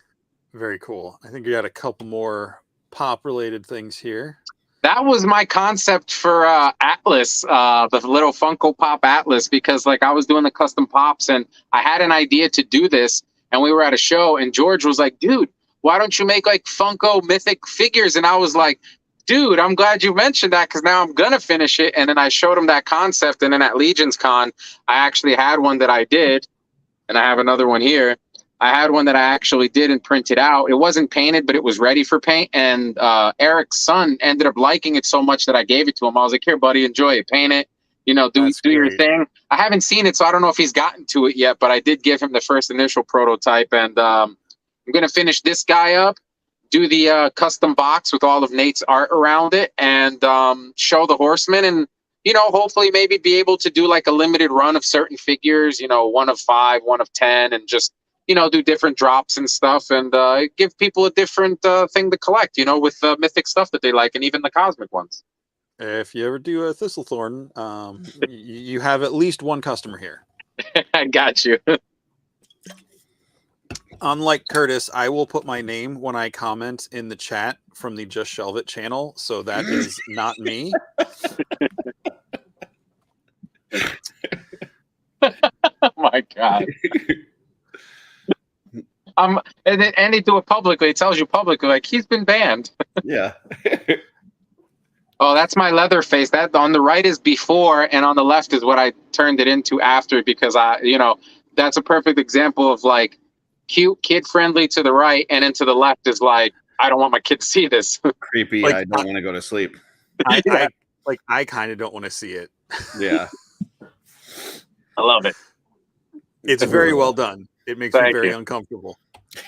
Very cool. I think you got a couple more pop related things here. That was my concept for Atlas, the little Funko Pop Atlas, because like I was doing the custom pops and I had an idea to do this, and we were at a show and George was like, dude, why don't you make like Funko Mythic figures? And I was like, dude, I'm glad you mentioned that because now I'm going to finish it. And then I showed him that concept. And then at LegionsCon, I actually had one that I did. And I have another one here. I had one that I actually did and printed out. It wasn't painted, but it was ready for paint. And Eric's son ended up liking it so much that I gave it to him. I was like, here, buddy, enjoy it. Paint it. You know, do your thing. I haven't seen it, so I don't know if he's gotten to it yet. But I did give him the first initial prototype. And I'm going to finish this guy up, do the custom box with all of Nate's art around it, and show the Horsemen. And, you know, hopefully maybe be able to do like a limited run of certain figures, you know, 1 of 5, 1 of 10, and just, you know, do different drops and stuff and give people a different thing to collect, you know, with mythic stuff that they like and even the cosmic ones. If you ever do a Thistlethorn, you have at least one customer here. I got you. Unlike Curtis, I will put my name when I comment in the chat from the Just Shelve It channel, so that is not me. Oh my God. And they do it publicly. It tells you publicly, like, he's been banned. Yeah. Oh, that's my leather face. That on the right is before, and on the left is what I turned it into after, because you know, that's a perfect example of like cute, kid-friendly to the right, and then to the left is like, I don't want my kid to see this. Creepy. Like, I don't want to go to sleep. I kind of don't want to see it. Yeah. I love it. It's very well done. It makes me very uncomfortable.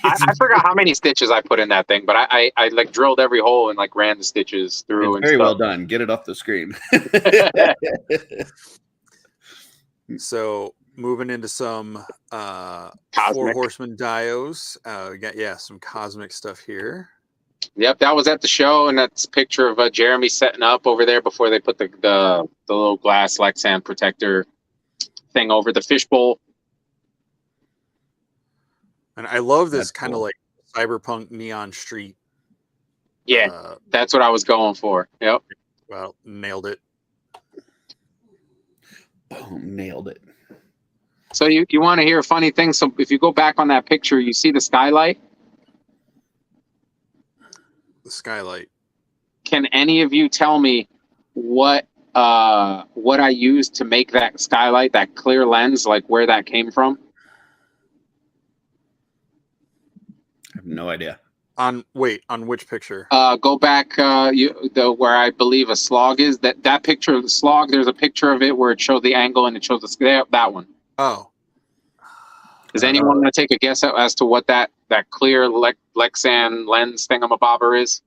I forgot how many stitches I put in that thing, but I like drilled every hole and like ran the stitches through. It's very well done. Get it off the screen. So moving into some Four Horsemen Dios. We got some cosmic stuff here. Yep, that was at the show, and that's a picture of Jeremy setting up over there before they put the little glass Lexan protector thing over the fishbowl. And I love this kind of cool. like cyberpunk neon street. Yeah, that's what I was going for. Yep. Well, nailed it. Boom, nailed it. So you want to hear a funny thing? So if you go back on that picture, you see the skylight? The skylight. Can any of you tell me what I used to make that skylight, that clear lens, like where that came from? I have no idea. On which picture? Go back where I believe a slog is. That picture of the slog, there's a picture of it where it showed the angle and it shows that one. Oh. Does anyone want to take a guess as to what that clear Lexan lens thingamabobber is?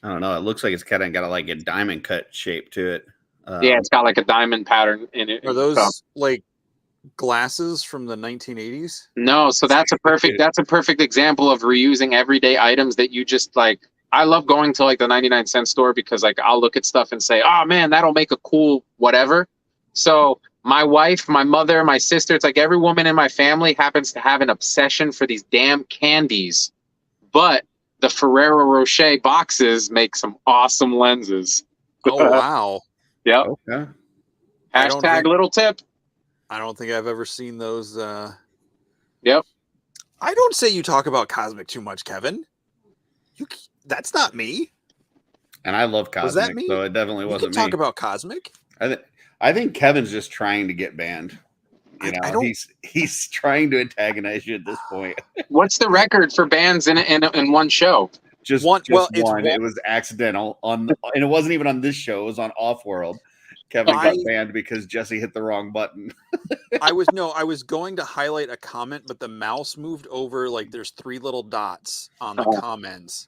I don't know. It looks like it's kind of got like a diamond cut shape to it. Yeah, it's got like a diamond pattern in it. Are those like glasses from the 1980s? No, so that's a perfect example of reusing everyday items that you just like. I love going to like the 99-cent store because like I'll look at stuff and say, oh man, that'll make a cool whatever. So my wife, my mother, my sister, it's like every woman in my family happens to have an obsession for these damn candies. But the Ferrero Rocher boxes make some awesome lenses. Oh wow! Yep. Okay. Hashtag little tip. I don't think I've ever seen those. Yep. I don't say you talk about Cosmic too much, Kevin. That's not me. And I love Cosmic, Was that me? so it definitely You wasn't can me. talk about Cosmic. I think Kevin's just trying to get banned. You know, he's trying to antagonize you at this point. What's the record for bans in one show? Just one. Well, it's one. It was accidental and it wasn't even on this show. It was on OffWorld. Kevin got banned because Jesse hit the wrong button. I was going to highlight a comment, but the mouse moved over. Like there's 3 little dots on the comments,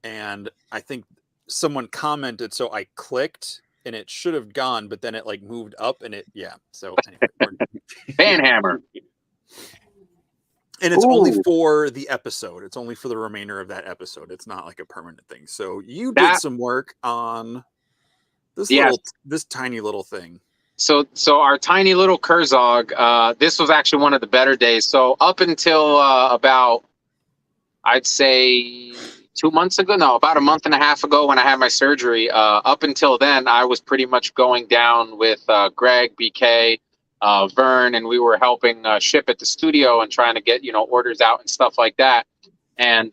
and I think someone commented, so I clicked, and it should have gone, but then it like moved up, and it So anyway, Banhammer. And it's only for the episode. It's only for the remainder of that episode. It's not like a permanent thing. So you did some work on this tiny little thing. So our tiny little Kurzog, this was actually one of the better days. So up until about, I'd say 2 months ago, no, about a month and a half ago when I had my surgery, up until then, I was pretty much going down with Greg, BK, Vern, and we were helping ship at the studio and trying to get, orders out and stuff like that. And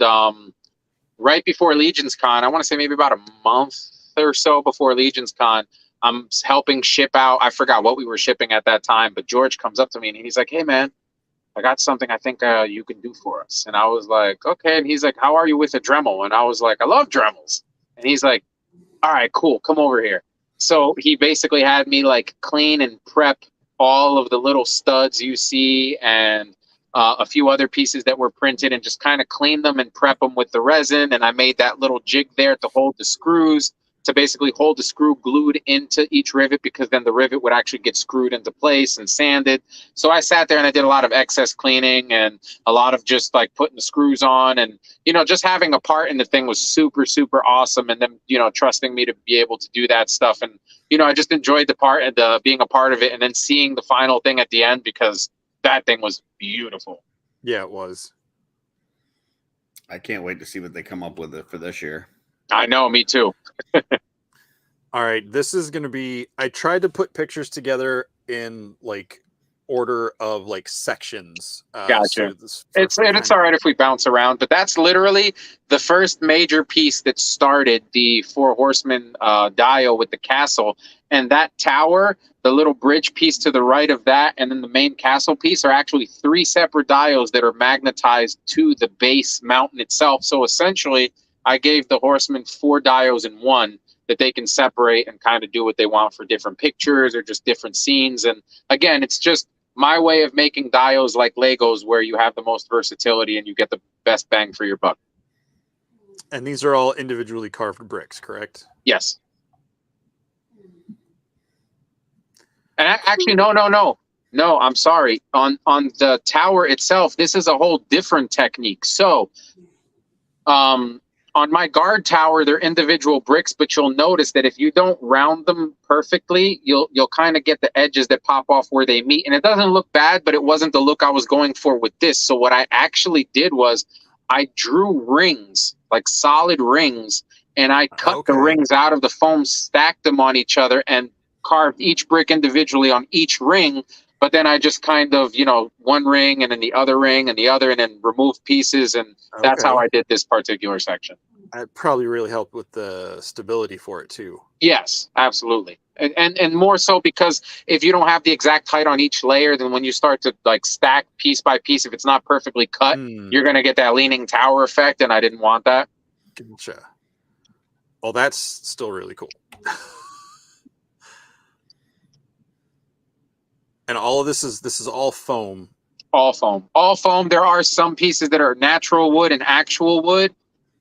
right before LegionsCon, I want to say maybe about a month or so before LegionsCon, I'm helping ship out. I forgot what we were shipping at that time, but George comes up to me and he's like, "Hey man, I got something I think you can do for us." And I was like, "Okay." And he's like, "How are you with a Dremel?" And I was like, "I love Dremels." And he's like, "All right, cool. Come over here." So he basically had me like clean and prep all of the little studs you see and a few other pieces that were printed and just kind of clean them and prep them with the resin. And I made that little jig there to hold the screws, to basically hold the screw glued into each rivet, because then the rivet would actually get screwed into place and sanded. So I sat there and I did a lot of excess cleaning and a lot of just like putting the screws on and, just having a part in the thing was super, super awesome. And then, trusting me to be able to do that stuff. And, I just enjoyed being a part of it and then seeing the final thing at the end, because that thing was beautiful. Yeah, it was. I can't wait to see what they come up with for this year. I know, me too. All right, this is going to be, I tried to put pictures together in like order of like sections. Gotcha. So it's all right if we bounce around, but that's literally the first major piece that started the 4 Horsemen Dio with the castle. And that tower, the little bridge piece to the right of that, and then the main castle piece are actually 3 separate Dios that are magnetized to the base mountain itself. So essentially, I gave the Horsemen 4 Dios in one that they can separate and kind of do what they want for different pictures or just different scenes. And again, it's just my way of making Dios like Legos, where you have the most versatility and you get the best bang for your buck. And these are all individually carved bricks, correct? Yes. And actually, no, I'm sorry. On the tower itself, this is a whole different technique. So, on my guard tower, they're individual bricks, but you'll notice that if you don't round them perfectly, you'll kind of get the edges that pop off where they meet. And it doesn't look bad, but it wasn't the look I was going for with this. So what I actually did was I drew rings, like solid rings, and I cut the rings out of the foam, stacked them on each other, and carved each brick individually on each ring. But then I just kind of, one ring and then the other ring and the other, and then remove pieces. And that's how I did this particular section. It probably really helped with the stability for it too. Yes, absolutely. And more so because if you don't have the exact height on each layer, then when you start to like stack piece by piece, if it's not perfectly cut, you're going to get that leaning tower effect. And I didn't want that. Gotcha. Well, that's still really cool. And all of this is all foam. All foam. There are some pieces that are natural wood and actual wood.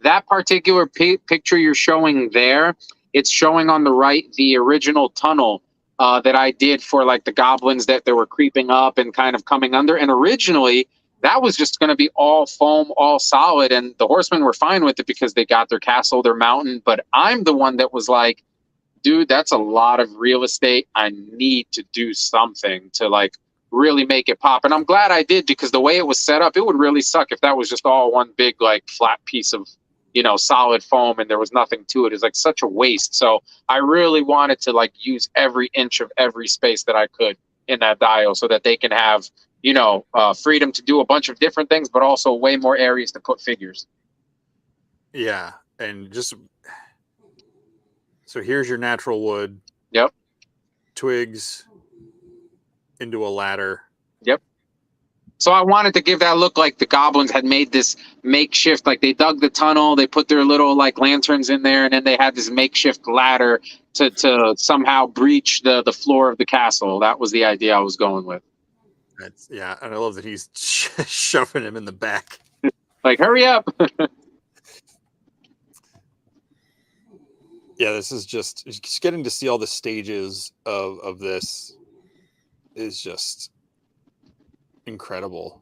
That particular picture you're showing there, it's showing on the right the original tunnel that I did for like the goblins that they were creeping up and kind of coming under. And originally, that was just going to be all foam, all solid. And the Horsemen were fine with it because they got their castle, their mountain. But I'm the one that was like, dude, that's a lot of real estate. I need to do something to like really make it pop. And I'm glad I did, because the way it was set up, it would really suck if that was just all one big like flat piece of solid foam and there was nothing to it. It's like such a waste. So I really wanted to like use every inch of every space that I could in that Dio so that they can have, freedom to do a bunch of different things, but also way more areas to put figures. Yeah. And so here's your natural wood. Yep. Twigs into a ladder. Yep. So I wanted to give that look like the goblins had made this makeshift, like they dug the tunnel, they put their little like lanterns in there, and then they had this makeshift ladder to somehow breach the floor of the castle. That was the idea I was going with. Yeah, and I love that he's shoving him in the back. Like, hurry up. Yeah, this is just getting to see all the stages of this is just incredible.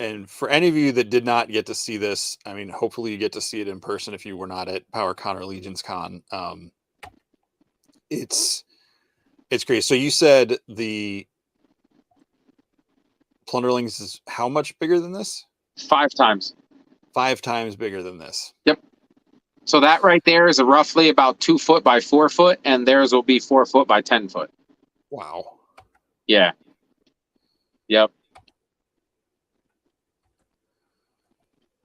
And for any of you that did not get to see this, I mean, hopefully you get to see it in person if you were not at PowerCon or LegionsCon. It's great. So you said the Plunderlings is how much bigger than this? 5 times. 5 times bigger than this. Yep. So that right there is roughly about 2 foot by 4 foot, and theirs will be 4 foot by 10 foot. Wow. Yeah. Yep.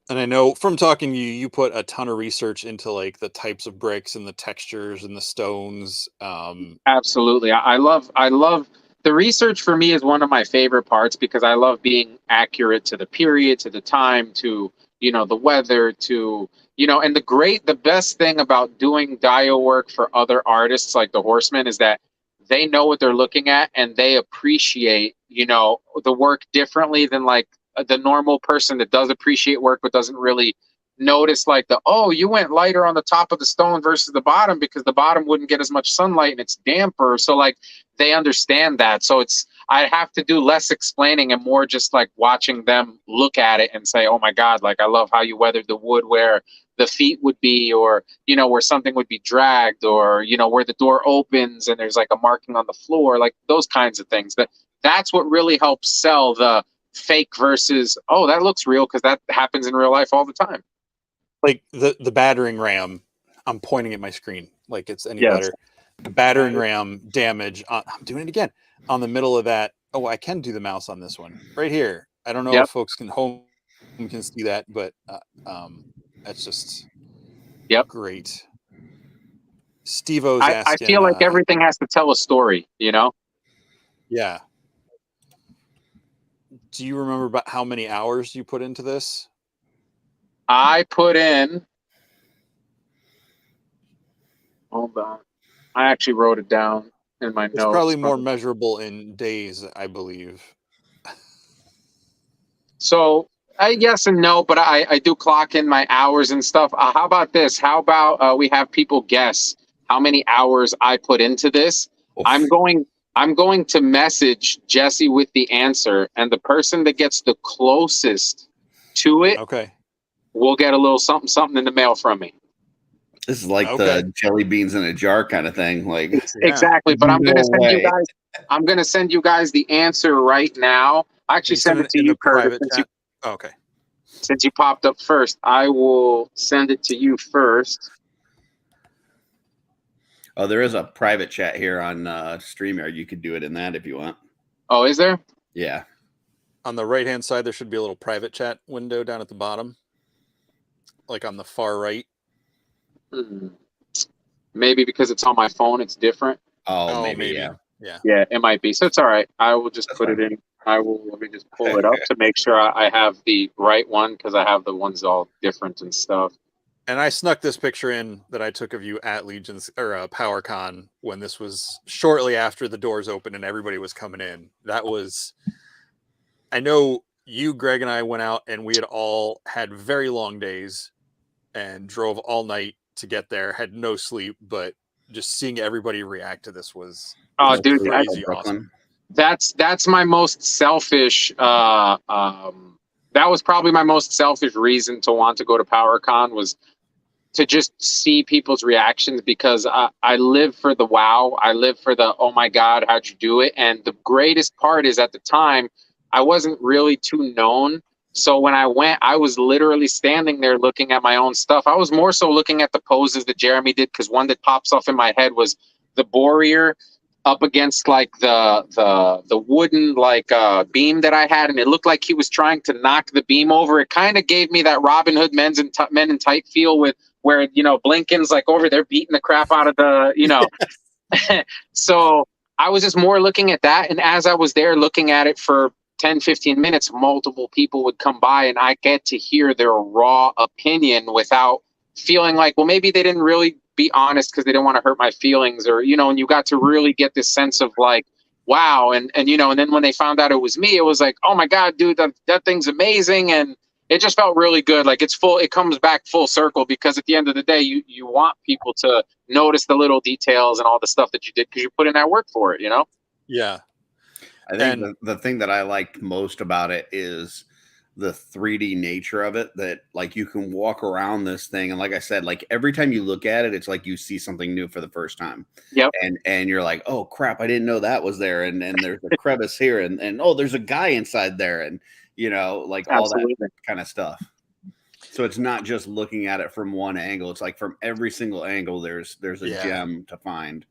And I know from talking to you, you put a ton of research into like the types of bricks and the textures and the stones. Absolutely. I love the research. For me is one of my favorite parts because I love being accurate to the period, to the time, to, the weather, to, and the best thing about doing Dio work for other artists like the Horsemen is that they know what they're looking at and they appreciate, the work differently than like the normal person that does appreciate work but doesn't really notice like you went lighter on the top of the stone versus the bottom because the bottom wouldn't get as much sunlight and it's damper. So like they understand that. So I have to do less explaining and more just like watching them look at it and say, oh my God, like I love how you weathered the wood where the feet would be, or, where something would be dragged, or, where the door opens and there's like a marking on the floor, like those kinds of things. That's what really helps sell the fake versus, oh, that looks real, because that happens in real life all the time. Like the battering ram, I'm pointing at my screen like it's any better. The battering ram damage, I'm doing it again, on the middle of that. Oh, I can do the mouse on this one right here. I don't know if folks can see that, but that's just great. Steve-O's asking. I feel like everything has to tell a story, Yeah. Do you remember about how many hours you put into this? I put in, hold on, I actually wrote it down in my notes. It's probably more measurable in days, I believe. So yes and no, but I do clock in my hours and stuff. How about this? How about we have people guess how many hours I put into this? Oof. I'm going to message Jesse with the answer, and the person that gets the closest to it, will get a little something in the mail from me. This is like the jelly beans in a jar kind of thing. Like exactly, but I'm gonna send you guys. I'm gonna send you guys the answer right now. I actually send it to you, Kurt. Since you popped up first, I will send it to you first. Oh, there is a private chat here on StreamYard. You could do it in that if you want. Oh, is there? Yeah. On the right-hand side, there should be a little private chat window down at the bottom. Like on the far right. Maybe because it's on my phone, it's different. Oh, maybe. Yeah, it might be. So it's all right. I will just put it in. Let me just pull it up to make sure I have the right one, because I have the ones all different and stuff. And I snuck this picture in that I took of you at Legions or PowerCon when this was shortly after the doors opened and everybody was coming in. That was, I know you, Greg, and I went out and we had all had very long days and drove all night to get there, had no sleep, but just seeing everybody react to this was dude, crazy awesome. That's my most selfish that was probably my most selfish reason to want to go to PowerCon, was to just see people's reactions, because I live for the wow. I live for the, oh my God, how'd you do it? And the greatest part is, at the time, I wasn't really too known So when I went, I was literally standing there looking at my own stuff. I was more so looking at the poses that Jeremy did, because one that pops off in my head was the Warrior up against like the wooden like beam that I had, and it looked like he was trying to knock the beam over. It kind of gave me that Robin Hood Men in Tight feel, with where, you know, Blinken's like over there beating the crap out of the, you know. So I was just more looking at that, and as I was there looking at it for 10-15 minutes, multiple people would come by, and I get to hear their raw opinion without feeling like, well, maybe they didn't really be honest because they didn't want to hurt my feelings, or, you know, and you got to really get this sense of like, wow. And you know, and then when they found out it was me, it was like, oh my God, dude, that thing's amazing. And it just felt really good. Like it comes back full circle, because at the end of the day, you want people to notice the little details and all the stuff that you did, because you put in that work for it, you know? Yeah. I think the thing that I liked most about it is the 3D nature of it, that like you can walk around this thing, and like I said, like every time you look at it, it's like you see something new for the first time. Yep. And you're like, oh crap, I didn't know that was there, and there's a crevice here, and oh, there's a guy inside there, and you know, like Absolutely. all that kind of stuff. So it's not just looking at it from one angle, it's like from every single angle there's a gem to find.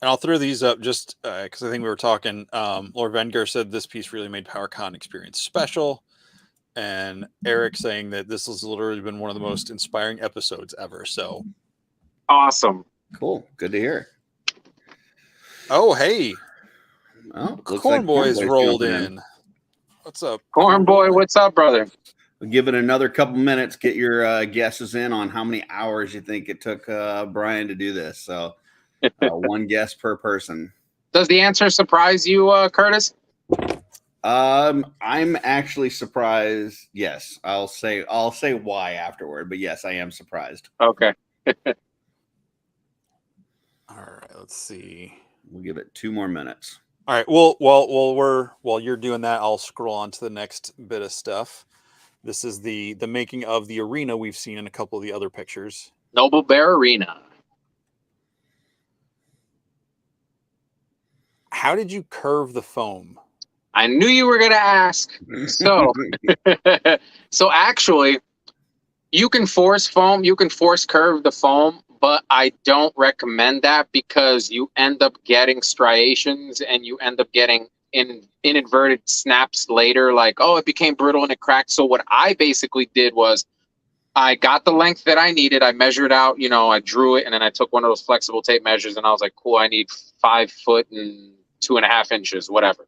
And I'll throw these up just because I think we were talking. Lord Venger said this piece really made PowerCon experience special. And Eric saying that this has literally been one of the most inspiring episodes ever. So awesome. Cool. Good to hear. Oh, hey. Oh, Corn Boy's rolled in. What's up? Corn Boy, what's up, brother? We'll give it another couple minutes. Get your guesses in on how many hours you think it took Brian to do this. So one guess per person. Does the answer surprise you, Curtis? I'm actually surprised. Yes, I'll say why afterward, but yes, I am surprised. Okay. All right, let's see. We'll give it 2 more minutes. All right. Well, while you're doing that, I'll scroll on to the next bit of stuff. This is the making of the arena we've seen in a couple of the other pictures. Noble Bear Arena. How did you curve the foam? I knew you were going to ask. So, so actually, you can force foam, you can force curve the foam, but I don't recommend that, because you end up getting striations and you end up getting inadvertent snaps later, like, oh, it became brittle and it cracked. So what I basically did was I got the length that I needed. I measured out, you know, I drew it, and then I took one of those flexible tape measures, and I was like, cool, I need 5 foot and 2.5 inches, whatever.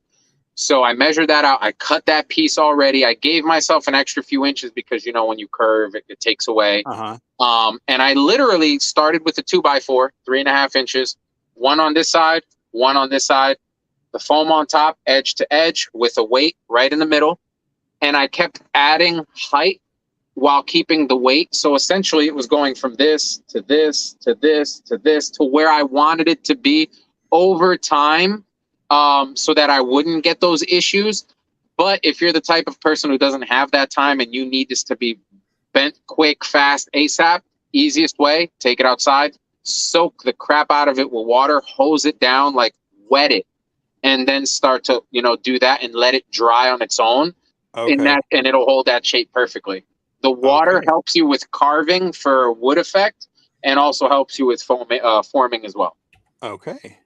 So I measured that out. I cut that piece already. I gave myself an extra few inches because, you know, when you curve, it takes away. And I literally started with a 2x4, 3.5 inches, one on this side, one on this side, the foam on top, edge to edge, with a weight right in the middle. And I kept adding height while keeping the weight. So essentially it was going from this to this to this to this to where I wanted it to be over time. So that I wouldn't get those issues. But if you're the type of person who doesn't have that time and you need this to be bent quick, fast, ASAP, easiest way, take it outside, soak the crap out of it with water, hose it down, like wet it, and then start to, you know, do that and let it dry on its own. Okay. And it'll hold that shape perfectly. The water helps you with carving for wood effect, and also helps you with forming as well. Okay.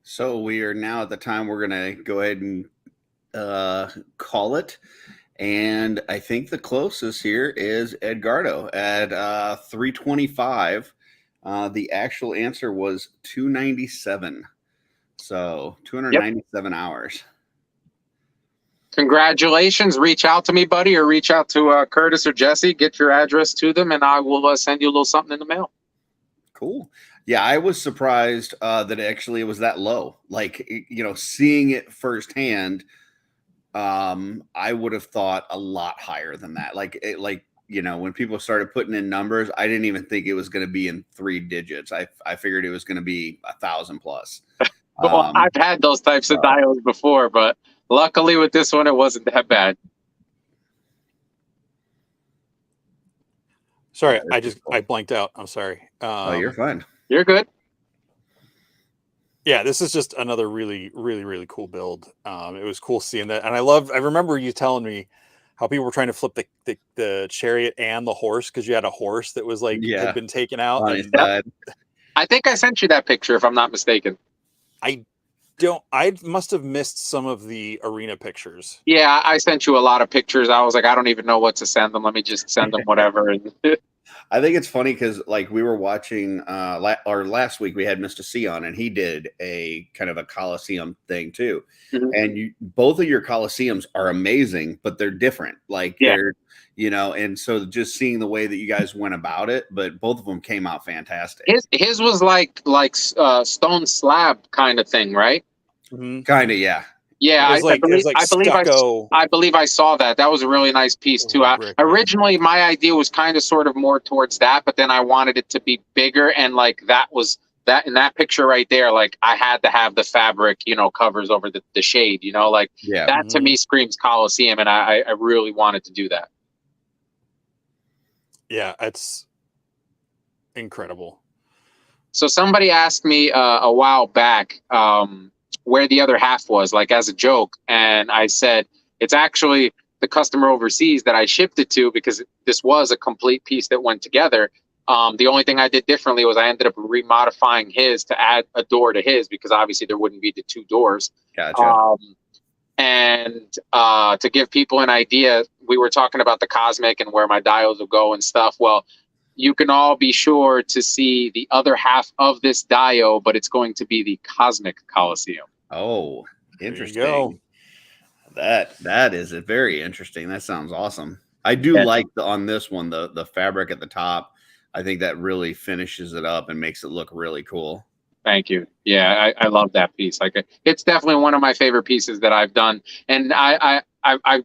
So we are now at the time we're going to go ahead and call it. And I think the closest here is Edgardo at 325. The actual answer was 297. So 297 hours. Congratulations. Reach out to me, buddy, or reach out to Curtis or Jesse. Get your address to them, and I will send you a little something in the mail. Cool. Yeah, I was surprised that actually it was that low. Like, you know, seeing it firsthand, I would have thought a lot higher than that. Like, you know, when people started putting in numbers, I didn't even think it was going to be in 3 digits. I figured it was going to be 1,000 plus. Well, I've had those types of dials before, but luckily with this one, it wasn't that bad. Sorry, I blanked out. I'm sorry. Oh, you're fine. You're good. Yeah, this is just another really, really, really cool build. It was cool seeing that. And I remember you telling me how people were trying to flip the chariot and the horse because you had a horse that was like had been taken out. On his side. I think I sent you that picture, if I'm not mistaken. I must have missed some of the arena pictures. Yeah, I sent you a lot of pictures. I was like, I don't even know what to send them. Let me just send them whatever. I think it's funny because like we were watching last week we had Mr. C on and he did a kind of a Coliseum thing too. Mhm. And both of your Coliseums are amazing, but they're different. Like they're, you know, and so just seeing the way that you guys went about it, but both of them came out fantastic. His was like stone slab kind of thing, right? Mm-hmm. Kind of, yeah. Yeah, I believe I saw that. That was a really nice piece too. Originally, my idea was kind of sort of more towards that, but then I wanted it to be bigger, and like that was that in that picture right there. Like I had to have the fabric, you know, covers over the shade. You know, like that to me screams Coliseum, and I really wanted to do that. Yeah, it's incredible. So somebody asked me a while back where the other half was, like as a joke, and I said it's actually the customer overseas that I shipped it to because this was a complete piece that went together. The only thing I did differently was I ended up remodifying his to add a door to his because obviously there wouldn't be the two doors. Gotcha. And to give people an idea, we were talking about the cosmic and where my dials will go and stuff. Well, you can all be sure to see the other half of this Dio, but it's going to be the Cosmic Coliseum. Oh, interesting. That is very interesting. That sounds awesome. I do like on this one the fabric at the top. I think that really finishes it up and makes it look really cool. Thank you. Yeah, I love that piece. Like it's definitely one of my favorite pieces that I've done, and I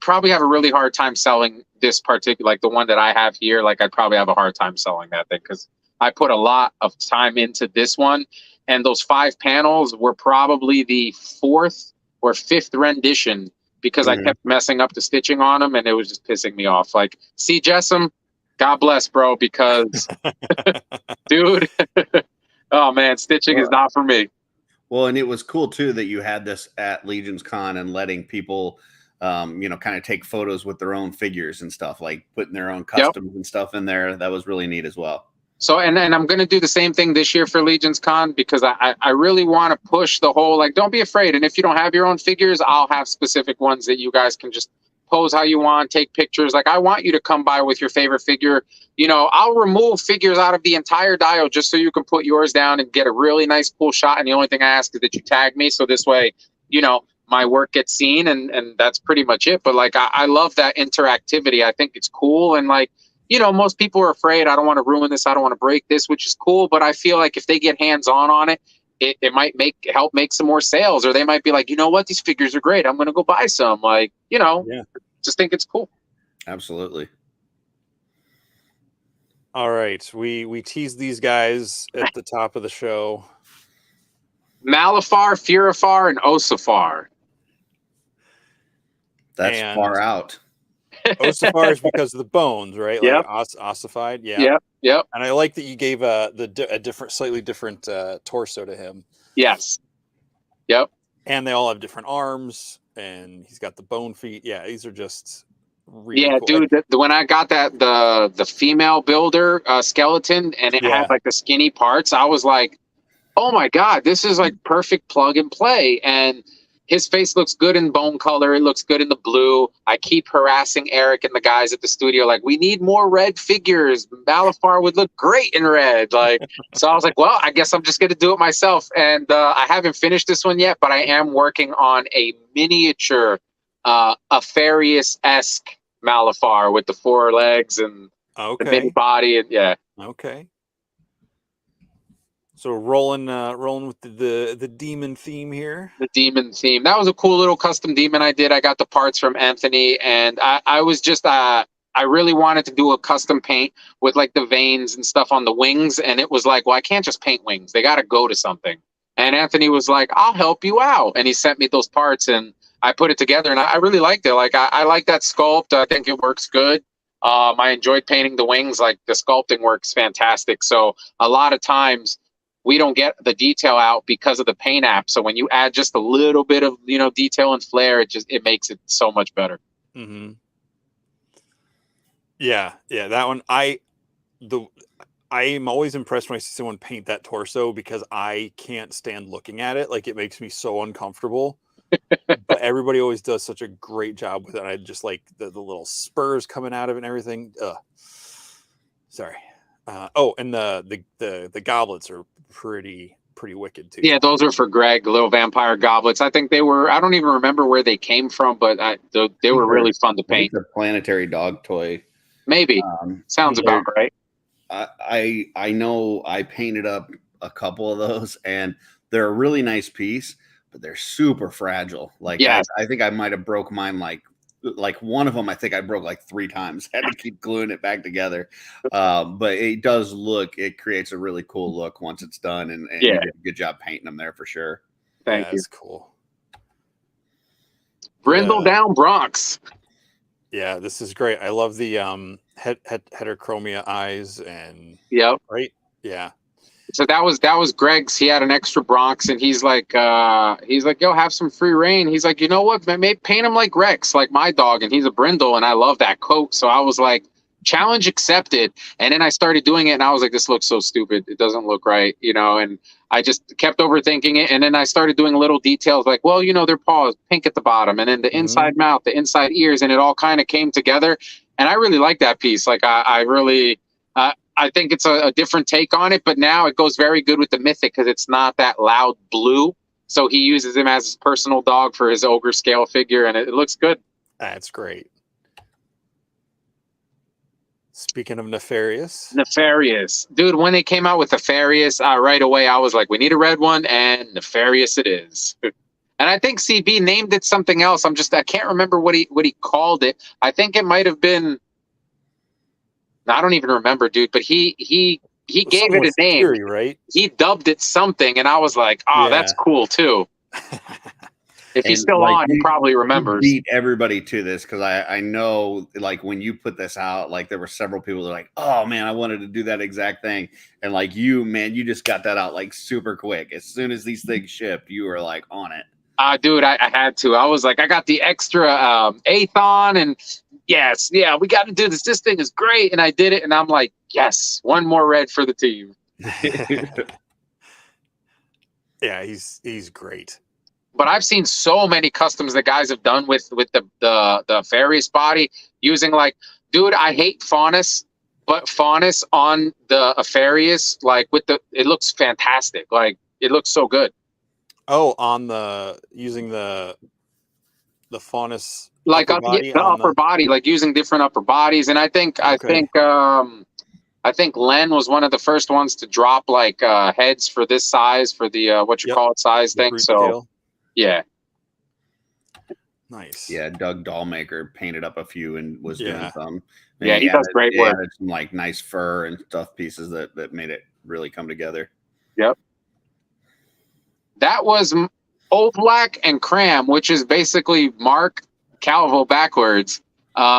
probably have a really hard time selling this particular, like the one that I have here. Like I'd probably have a hard time selling that thing because I put a lot of time into this one, and those 5 panels were probably the 4th or 5th rendition because I kept messing up the stitching on them, and it was just pissing me off. Like, see, Jessam, God bless, bro, because dude. Oh man, stitching is not for me. Well, and it was cool too that you had this at LegionsCon and letting people, you know, kind of take photos with their own figures and stuff, like putting their own customs and stuff in there. That was really neat as well. So, and I'm going to do the same thing this year for LegionsCon because I really want to push the whole, like, don't be afraid. And if you don't have your own figures, I'll have specific ones that you guys can just pose how you want, take pictures. Like, I want you to come by with your favorite figure. You know, I'll remove figures out of the entire Dio just so you can put yours down and get a really nice cool shot. And the only thing I ask is that you tag me. So this way, you know, my work gets seen and that's pretty much it. But like, I love that interactivity. I think it's cool. And like, you know, most people are afraid, I don't want to ruin this, I don't want to break this, which is cool. But I feel like if they get hands-on it, it might help make some more sales, or they might be like, you know what, these figures are great, I'm going to go buy some. Like, you know, just think it's cool. Absolutely. All right, we teased these guys at the top of the show. Malifar, Furifar, and Osifar. That's far out. Osifar is because of the bones, right? Yep. Like ossified. Yeah. Yep. And I like that you gave a slightly different torso to him. Yes. Yep. And they all have different arms, and he's got the bone feet. Yeah, these are just really cool. Dude. When I got the female builder skeleton, and it had like the skinny parts, I was like, oh my god, this is like perfect plug and play. And his face looks good in bone color. It looks good in the blue. I keep harassing Eric and the guys at the studio, like, we need more red figures. Malifar would look great in red. Like, so I was like, well, I guess I'm just going to do it myself. And I haven't finished this one yet, but I am working on a miniature Afarius-esque Malifar with the 4 legs and the mini body. And Okay. So rolling with the demon theme here. The demon theme. That was a cool little custom demon I did. I got the parts from Anthony, and I was just I really wanted to do a custom paint with like the veins and stuff on the wings, and it was like, well, I can't just paint wings. They got to go to something. And Anthony was like, I'll help you out, and he sent me those parts, and I put it together, and I really liked it. Like I like that sculpt. I think it works good. I enjoyed painting the wings. Like the sculpting works fantastic. So a lot of times we don't get the detail out because of the paint app. So when you add just a little bit of, you know, detail and flair, it makes it so much better. Mm-hmm. Yeah, that one. I am always impressed when I see someone paint that torso because I can't stand looking at it. Like, it makes me so uncomfortable. But everybody always does such a great job with it. I just like the little spurs coming out of it and everything. Sorry. And the goblets are pretty wicked too. Yeah, those are for Greg, little vampire goblets. I think they were. I don't even remember where they came from, but they were really fun to paint. It's a planetary dog toy. Maybe sounds about right. I know I painted up a couple of those, and they're a really nice piece, but they're super fragile. Like, yes. I think I might have broke mine like one of them. I think I broke like 3 times. Had to keep gluing it back together. But it does look. It creates a really cool look once it's done, and you did a good job painting them there for sure. Thank you. That's cool. Brindle down Bronx. Yeah, this is great. I love the heterochromia eyes and right. Yeah. So that was Greg's. He had an extra Bronx, and he's like, yo, have some free reign. He's like, you know what, man, maybe paint him like Rex, like my dog, and he's a brindle, and I love that coat. So I was like, challenge accepted. And then I started doing it, and I was like, this looks so stupid. It doesn't look right, and I just kept overthinking it. And then I started doing little details like, well, their paws pink at the bottom, and then the inside mouth, the inside ears, and it all kind of came together. And I really like that piece. Like, I think it's a different take on it, but now it goes very good with the Mythic because it's not that loud blue. So he uses him as his personal dog for his ogre scale figure, and it looks good. That's great. Speaking of Nefarious. Dude, when they came out with Nefarious, right away I was like, we need a red one, and Nefarious it is. And I think CB named it something else. I can't remember what he called it. I think it might have been, I don't even remember, dude, but he gave it a name. Fury, right? He dubbed it something, and I was like, that's cool too. If he's still on, he probably remembers. Beat everybody to this because I know, like, when you put this out, like, there were several people that were like, oh man, I wanted to do that exact thing. And like you just got that out like super quick. As soon as these things shipped, you were like on it. Dude, I had to. I was like, I got the extra Athon, and we got to do this. This thing is great. And I did it, and I'm like, yes, one more red for the team. Yeah, he's great. But I've seen so many customs that guys have done with the Farius body using, like, dude, I hate Faunus, but Faunus on the Farius, like, it looks fantastic. Like, it looks so good. Oh, using the Faunus, like upper body, like using different upper bodies. And I think Len was one of the first ones to drop like heads for this size for the size thing. So scale. Yeah. Nice. Yeah, Doug Dollmaker painted up a few and was doing some. And he does great work. Added some like nice fur and stuff pieces that made it really come together. Yep. That was Old Black and Cram, which is basically Mark Calvo backwards.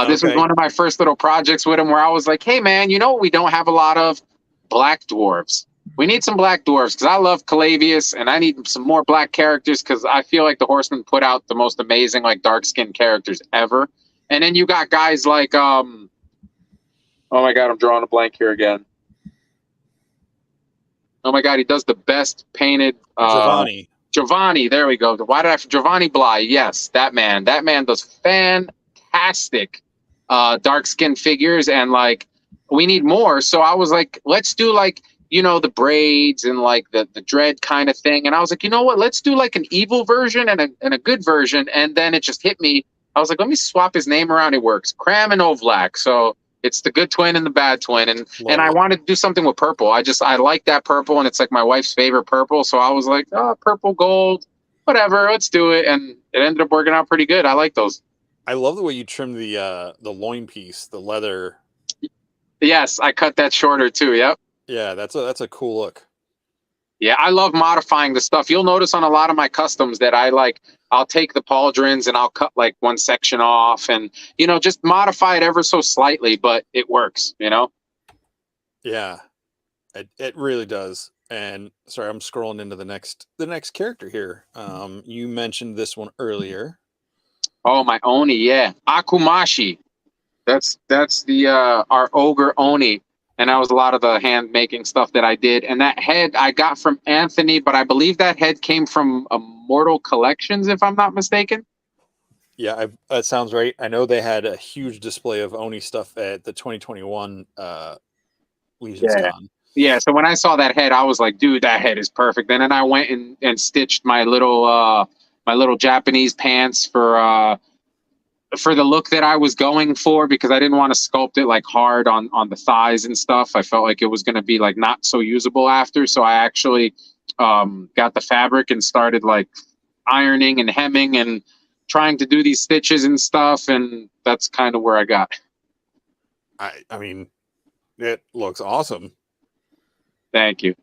This was one of my first little projects with him where I was like, hey, man, you know what we don't have a lot of? Black dwarves. We need some black dwarves because I love Calavius and I need some more black characters because I feel like the Horsemen put out the most amazing, like, dark-skinned characters ever. And then you got guys like, oh, my God, I'm drawing a blank here again. Oh, my God, he does the best painted... Giovanni, there we go. Giovanni Bly, yes, that man. That man does fantastic dark-skinned figures, and, like, we need more. So I was like, let's do, like, the braids and, like, the dread kind of thing. And I was like, you know what? Let's do, like, an evil version and a good version. And then it just hit me. I was like, let me swap his name around. It works. Cram and Ovlak. So it's the good twin and the bad twin. And I wanted to do something with purple. I like that purple, and it's like my wife's favorite purple. So I was like, oh, purple, gold, whatever, let's do it. And it ended up working out pretty good. I like those. I love the way you trim the loin piece, the leather. Yes, I cut that shorter too. Yep. Yeah, that's a cool look. Yeah, I love modifying the stuff. You'll notice on a lot of my customs that I'll take the pauldrons and I'll cut like one section off and, just modify it ever so slightly, but it works, Yeah, it really does. And sorry, I'm scrolling into the next character here. You mentioned this one earlier. Oh, my Oni, yeah. Akumashi. That's the our Oger Oni, and that was a lot of the hand making stuff that I did. And that head I got from Anthony, but I believe that head came from Immortal Collections, if I'm not mistaken. Yeah, that sounds right. I know they had a huge display of Oni stuff at the 2021 LegionsCon. Yeah, so when I saw that head, I was like, dude, that head is perfect. And then I went and stitched my little Japanese pants for the look that I was going for, because I didn't want to sculpt it like hard on the thighs and stuff. I felt like it was going to be like not so usable after. So I actually got the fabric and started like ironing and hemming and trying to do these stitches and stuff, and that's kind of where I got. I mean, it looks awesome. Thank you.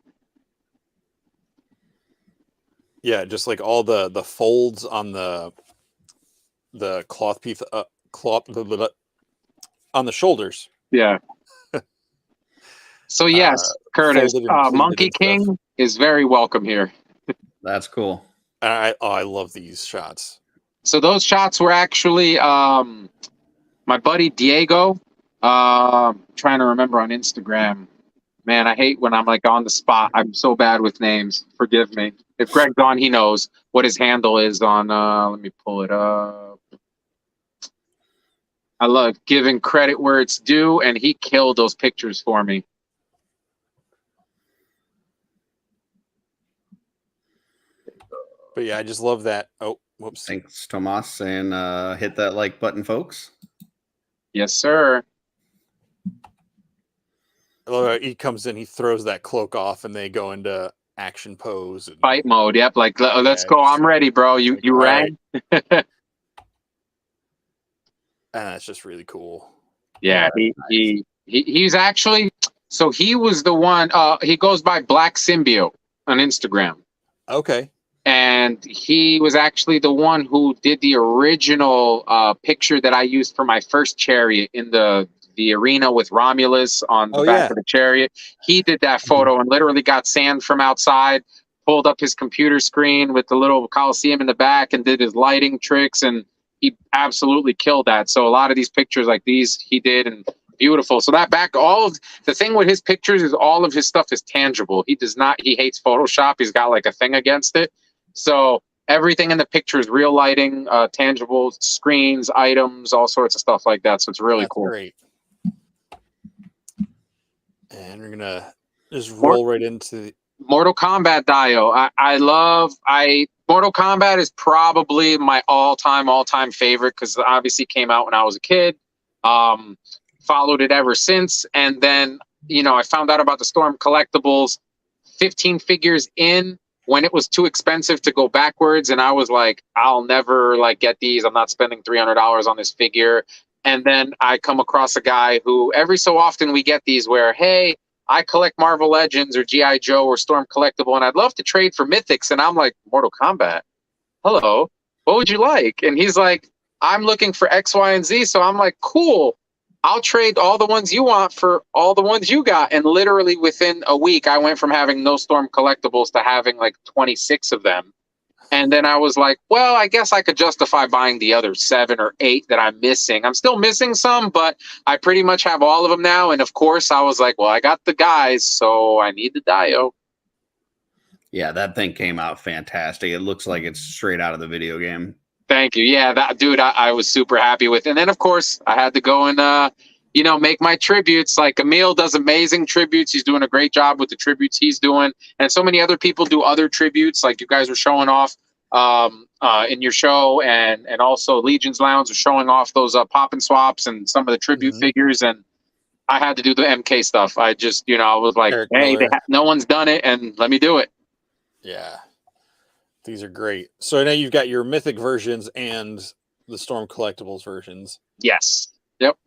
Yeah, just like all the folds on the cloth piece, on the shoulders. Yeah. So yes, Curtis, Monkey King stuff is very welcome here. That's cool. I love these shots. So those shots were actually my buddy Diego. Trying to remember on Instagram. Man, I hate when I'm like on the spot. I'm so bad with names. Forgive me. If Greg's on, he knows what his handle is on. Let me pull it up. I love giving credit where it's due, and he killed those pictures for me. But yeah, I just love that. Oh, whoops. Thanks, Tomas, and hit that like button, folks. Yes, sir. I love how he comes in, he throws that cloak off, and they go into action pose. And, Fight mode. Yep. Like, let's go. I'm ready, bro. You rang? Right. And that's just really cool. Yeah, he's actually, so he was the one, he goes by Black Symbiote on Instagram. Okay. And he was actually the one who did the original picture that I used for my first Chariot in the arena with Romulus on the back of the Chariot. He did that photo and literally got sand from outside, pulled up his computer screen with the little Coliseum in the back and did his lighting tricks, and he absolutely killed that. So a lot of these pictures like these he did, and beautiful. So that back, all of the thing with his pictures is all of his stuff is tangible. He hates Photoshop. He's got like a thing against it. So everything in the picture is real lighting, tangible screens, items, all sorts of stuff like that. So it's really cool. Great. And we're gonna just roll right into Mortal Kombat Dio. Mortal Kombat is probably my all-time favorite, because it obviously came out when I was a kid. Followed it ever since, and then I found out about the Storm collectibles 15 figures in when it was too expensive to go backwards, and I was like, I'll never get these. I'm not spending $300 on this figure. And then I come across a guy who every so often we get these where, hey, I collect Marvel Legends or G.I. Joe or Storm collectible, and I'd love to trade for Mythics. And I'm like, Mortal Kombat? Hello, what would you like? And he's like, I'm looking for X, Y, and Z. So I'm like, cool. I'll trade all the ones you want for all the ones you got. And literally within a week, I went from having no Storm collectibles to having like 26 of them. And then I was like, well, I guess I could justify buying the other 7 or 8 that I'm missing. I'm still missing some, but I pretty much have all of them now. And of course, I was like, well, I got the guys, so I need the Dio. Yeah, that thing came out fantastic. It looks like it's straight out of the video game. Thank you. Yeah, that dude, I was super happy with. And then, of course, I had to go and, make my tributes. Like Emil does amazing tributes. He's doing a great job with the tributes he's doing. And so many other people do other tributes, like you guys were showing off in your show. And also Legion's Lounge was showing off those pop and swaps and some of the tribute figures. And I had to do the MK stuff. I just, I was like, Eric hey, Miller. no one's done it, and let me do it. Yeah. These are great. So now you've got your Mythic versions and the Storm collectibles versions. Yes. Yep.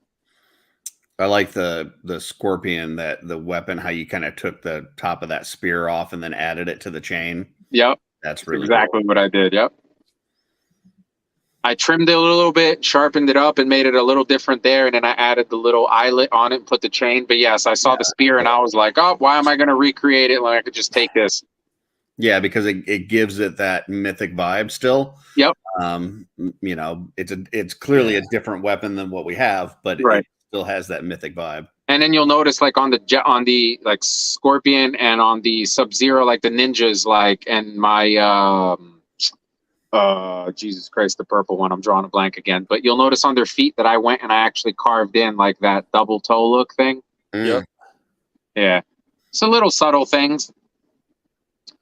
I like the Scorpion, that the weapon, how you kind of took the top of that spear off and then added it to the chain. Yep. That's really exactly cool. what I did. Yep. I trimmed it a little bit, sharpened it up, and made it a little different there. And then I added the little eyelet on it and put the chain. But yes, I saw the spear and I was like, oh, why am I going to recreate it when I could just take this? Yeah, because it gives it that mythic vibe still. Yep. You know, it's clearly a different weapon than what we have, but Right. it still has that mythic vibe. And then you'll notice, like on the like Scorpion and on the Sub-Zero, like the ninjas, like, and my Jesus Christ, the purple one. I'm drawing a blank again. But you'll notice on their feet that I went and I actually carved in like that double toe look thing. Yep. Yeah. So little subtle things.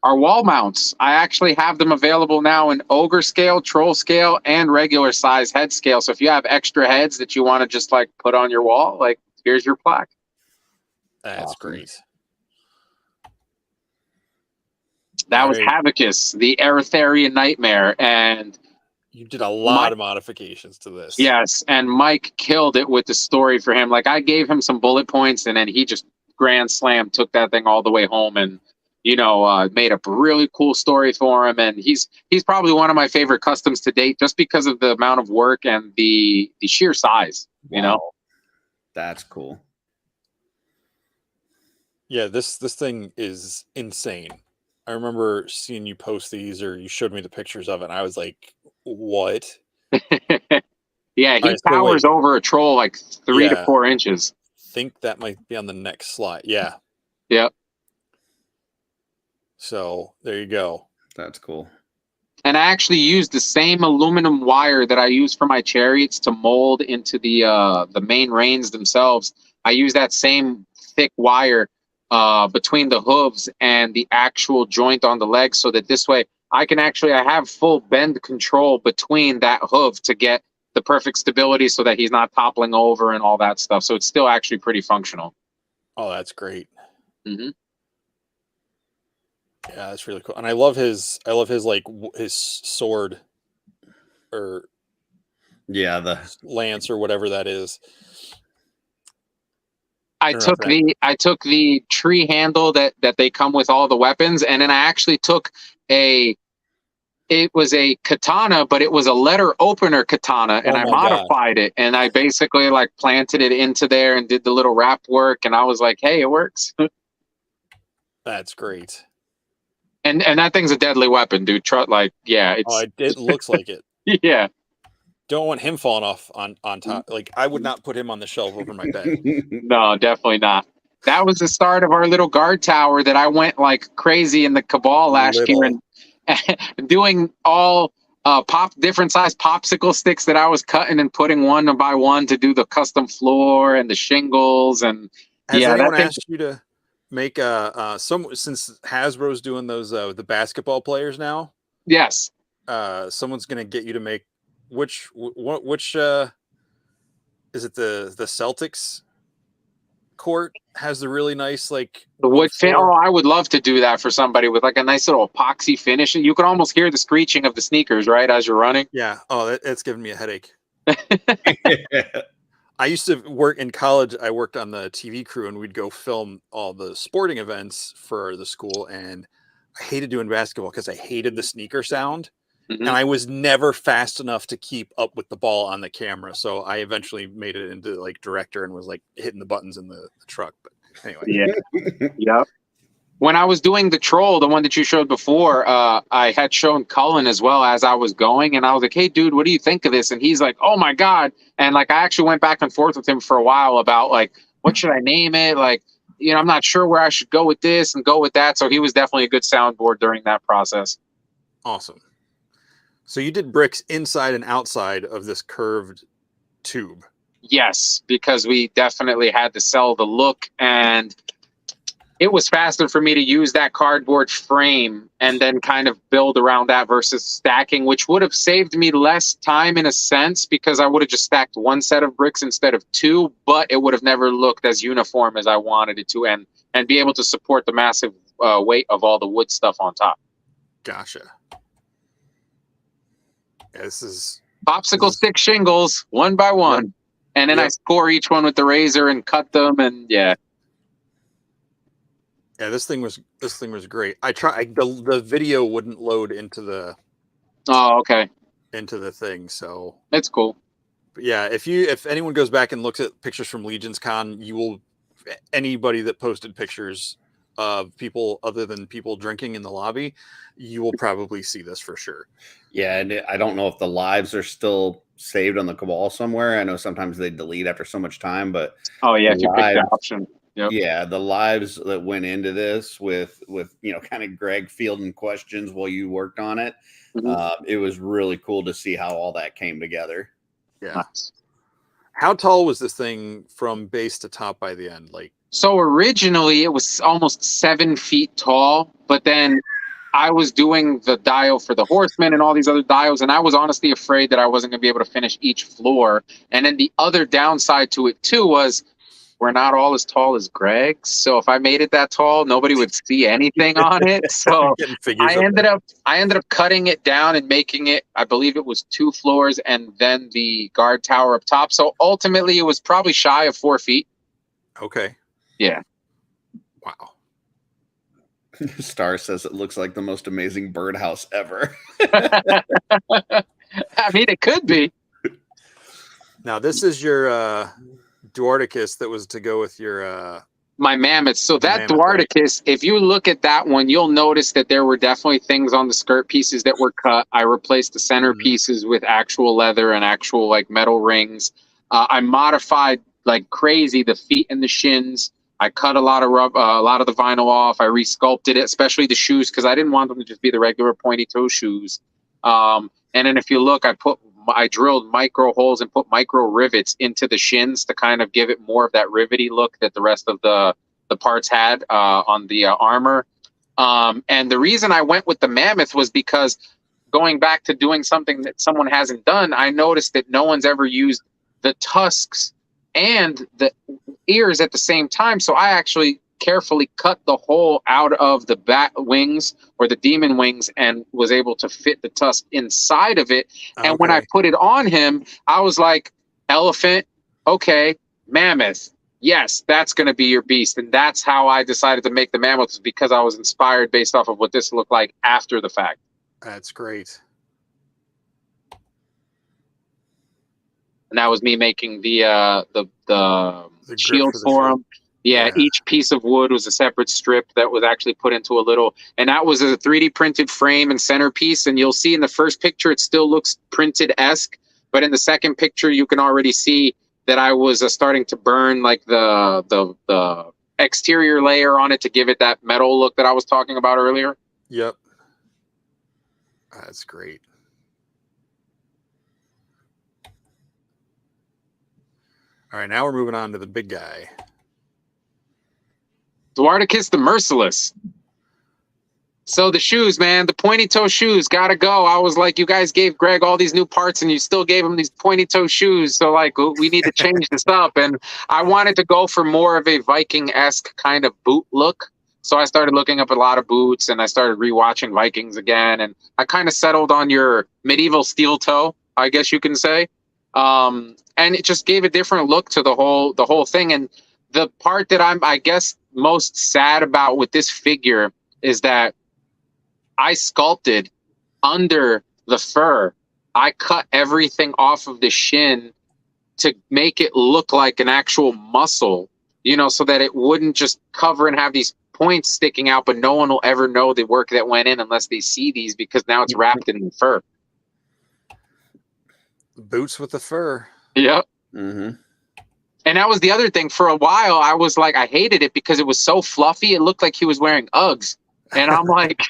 Our wall mounts, I actually have them available now in ogre scale, troll scale, and regular size head scale. So if you have extra heads that you want to just like put on your wall, like here's your plaque. That's Awesome. great. That was Havocus, the Erytharian Nightmare, and you did a lot of modifications to this. Yes, and Mike killed it with the story for him. Like I gave him some bullet points, and then he just grand slam took that thing all the way home, and made up a really cool story for him. And he's probably one of my favorite customs to date, just because of the amount of work and the sheer size. Wow. That's cool. Yeah, this thing is insane. I remember seeing you post these, or you showed me the pictures of it, and I was like, what? Yeah, he towers over a troll like 3 to 4 inches. I think that might be on the next slide. Yeah. Yep. So there you go. That's cool. And I actually used the same aluminum wire that I use for my chariots to mold into the main reins themselves. I use that same thick wire between the hooves and the actual joint on the legs, so that this way I have full bend control between that hoof to get the perfect stability so that he's not toppling over and all that stuff. So it's still actually pretty functional. Oh, that's great. Mm-hmm. Yeah, that's really cool. And I love his like his sword, or the lance, or whatever that is. I took the tree handle that they come with all the weapons, and then I actually took it was a katana, but it was a letter opener katana, and I modified it, and I basically like planted it into there and did the little wrap work, and I was like, hey, it works. That's great. And that thing's a deadly weapon, dude. It looks like it. Yeah. Don't want him falling off on top. Like, I would not put him on the shelf over my bed. No, definitely not. That was the start of our little guard tower that I went like crazy in the Cabal last year, and doing all different size popsicle sticks that I was cutting and putting one by one to do the custom floor and the shingles. And has anyone asked you to make since Hasbro's doing those the basketball players now? Yes. Someone's gonna get you to make which is it the Celtics court has the really nice like the wood fin. Oh, I would love to do that for somebody with like a nice little epoxy finish. You can almost hear the screeching of the sneakers right as you're running. Yeah. Oh, that's giving me a headache. I used to work in college. I worked on the TV crew, and we'd go film all the sporting events for the school. And I hated doing basketball because I hated the sneaker sound. Mm-hmm. And I was never fast enough to keep up with the ball on the camera. So I eventually made it into like director and was like hitting the buttons in the truck. But anyway. Yeah. Yep. When I was doing the troll, the one that you showed before, I had shown Cullen as well as I was going. And I was like, hey, dude, what do you think of this? And he's like, oh, my God. And like I actually went back and forth with him for a while about like, what should I name it? Like, I'm not sure where I should go with this and go with that. So he was definitely a good soundboard during that process. Awesome. So you did bricks inside and outside of this curved tube. Yes, because we definitely had to sell the look, and it was faster for me to use that cardboard frame and then kind of build around that versus stacking, which would have saved me less time in a sense, because I would have just stacked one set of bricks instead of two, but it would have never looked as uniform as I wanted it to, and be able to support the massive weight of all the wood stuff on top. Gotcha. Yeah, this is stick shingles one by one. Yep. And then I score each one with the razor and cut them, and yeah, this thing was great. I tried the video wouldn't load into the into the thing, so it's cool. But yeah, if anyone goes back and looks at pictures from LegionsCon, anybody that posted pictures of people other than people drinking in the lobby, you will probably see this for sure. Yeah, and I don't know if the lives are still saved on the Cabal somewhere. I know sometimes they delete after so much time, but Oh yeah, the if you pick the lives, option. Yep. yeah, the lives that went into this with kind of Greg fielding questions while you worked on it, it was really cool to see how all that came together. Yeah. Nice. How tall was this thing from base to top by the end? Like, so originally it was almost 7 feet tall, but then I was doing the Dio for the Horsemen and all these other Dios, and I was honestly afraid that I wasn't going to be able to finish each floor. And then the other downside to it too was we're not all as tall as Greg, so if I made it that tall, nobody would see anything on it. So I ended up cutting it down and making it, I believe it was 2 floors and then the guard tower up top. So ultimately, it was probably shy of 4 feet. Okay. Yeah. Wow. Star says it looks like the most amazing birdhouse ever. I mean, it could be. Now, this is your Duarticus that was to go with your my Mammoth. So that Mammoth, Duarticus, right? If you look at that one, you'll notice that there were definitely things on the skirt pieces that were cut. I replaced the center pieces with actual leather and actual like metal rings. I modified like crazy the feet and the shins. I cut a lot of the vinyl off. I resculpted it, especially the shoes, because I didn't want them to just be the regular pointy toe shoes. And then if you look, I drilled micro holes and put micro rivets into the shins to kind of give it more of that rivety look that the rest of the parts had on the armor. And the reason I went with the Mammoth was because going back to doing something that someone hasn't done, I noticed that no one's ever used the tusks and the ears at the same time. So I actually carefully cut the hole out of the bat wings or the demon wings and was able to fit the tusk inside of it. And when I put it on him, I was like, elephant, okay, Mammoth, yes, that's going to be your beast. And that's how I decided to make the Mammoth, because I was inspired based off of what this looked like after the fact. That's great. And that was me making the shield for him. Yeah, each piece of wood was a separate strip that was actually put into a little, and that was a 3D printed frame and centerpiece. And you'll see in the first picture, it still looks printed-esque, but in the second picture, you can already see that I was starting to burn like the exterior layer on it to give it that metal look that I was talking about earlier. Yep. That's great. All right, now we're moving on to the big guy. Duarticus the Merciless. So the shoes, man, the pointy toe shoes gotta go. I was like, you guys gave Greg all these new parts and you still gave him these pointy toe shoes. So like, we need to change this up. And I wanted to go for more of a Viking-esque kind of boot look. So I started looking up a lot of boots and I started rewatching Vikings again. And I kind of settled on your medieval steel toe, I guess you can say. And it just gave a different look to the whole thing. And the part that I'm, I guess, most sad about with this figure is that I sculpted under the fur. I cut everything off of the shin to make it look like an actual muscle, you know, so that it wouldn't just cover and have these points sticking out, but no one will ever know the work that went in unless they see these, because now it's wrapped in fur. Boots with the fur. Yep. Mm-hmm. And that was the other thing. For a while, I was like, I hated it because it was so fluffy. It looked like he was wearing Uggs. And I'm like,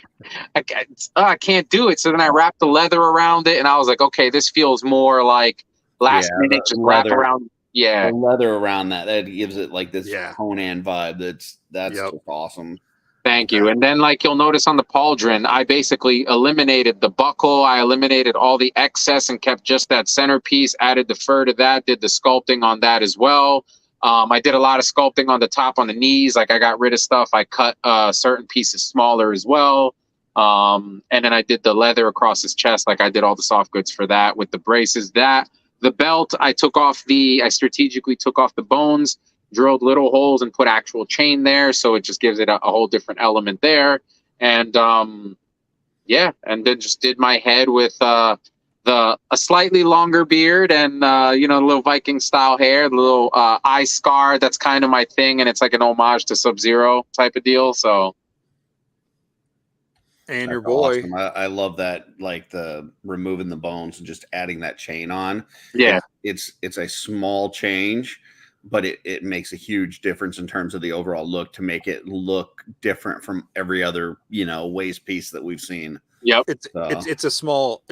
I can't do it. So then I wrapped the leather around it, and I was like, okay, this feels more like last minute, just wrap around. Yeah. The leather around that gives it like this Conan vibe. That's just awesome. Thank you. And then, like you'll notice on the pauldron, I basically eliminated the buckle. I eliminated all the excess and kept just that centerpiece, added the fur to that, did the sculpting on that as well. I did a lot of sculpting on the top, on the knees. Like I got rid of stuff. I cut certain pieces smaller as well. And then I did the leather across his chest. Like I did all the soft goods for that with the braces. The belt, I strategically took off the bones, drilled little holes and put actual chain there. So it just gives it a whole different element there. And and then just did my head with a slightly longer beard and you know, a little Viking style hair, the little eye scar. That's kind of my thing, and it's like an homage to Sub-Zero type of deal. So, And your That's boy. awesome. I love that, like the removing the bones and just adding that chain on. yeah, It's a small change, but it makes a huge difference in terms of the overall look to make it look different from every other, you know, waist piece that we've seen. yep. It's a small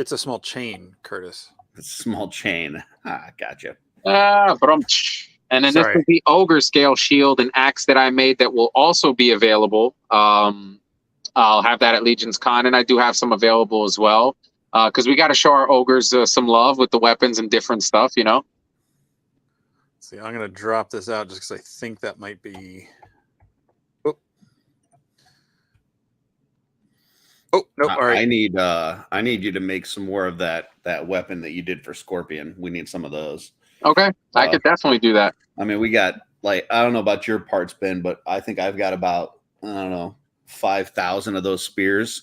chain, Curtis. It's a small chain. Gotcha. And then Sorry. this is the Oger scale shield and axe that I made that will also be available. I'll have that at LegionsCon, and I do have some available as well. Because we got to show our ogres some love with the weapons and different stuff, you know? See, I'm going to drop this out just because I think that might be... Oh, no, all right. I need you to make some more of that weapon that you did for Scorpion. We need some of those. Okay, I could definitely do that. I mean, we got, like, I don't know about your parts, Ben, but I think I've got about, I don't know, 5,000 of those spears.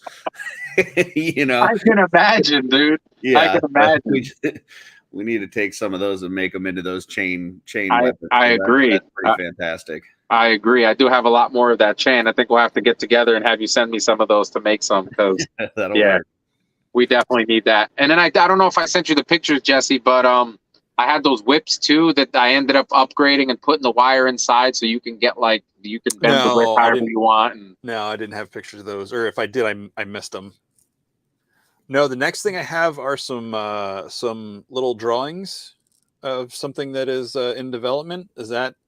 You know, I can imagine, dude. yeah, I can imagine. we need to take some of those and make them into those chain weapons. I agree. That's pretty fantastic. I agree. I do have a lot more of that chain. I think we'll have to get together and have you send me some of those to make some, because That'll yeah, work. we definitely need that. And then I don't know if I sent you the pictures, Jesse, but I had those whips too that I ended up upgrading and putting the wire inside, so you can get, like, you can bend the whip however you want. And no, I didn't have pictures of those, or if I did, I missed them. No, the next thing I have are some little drawings of something that is in development.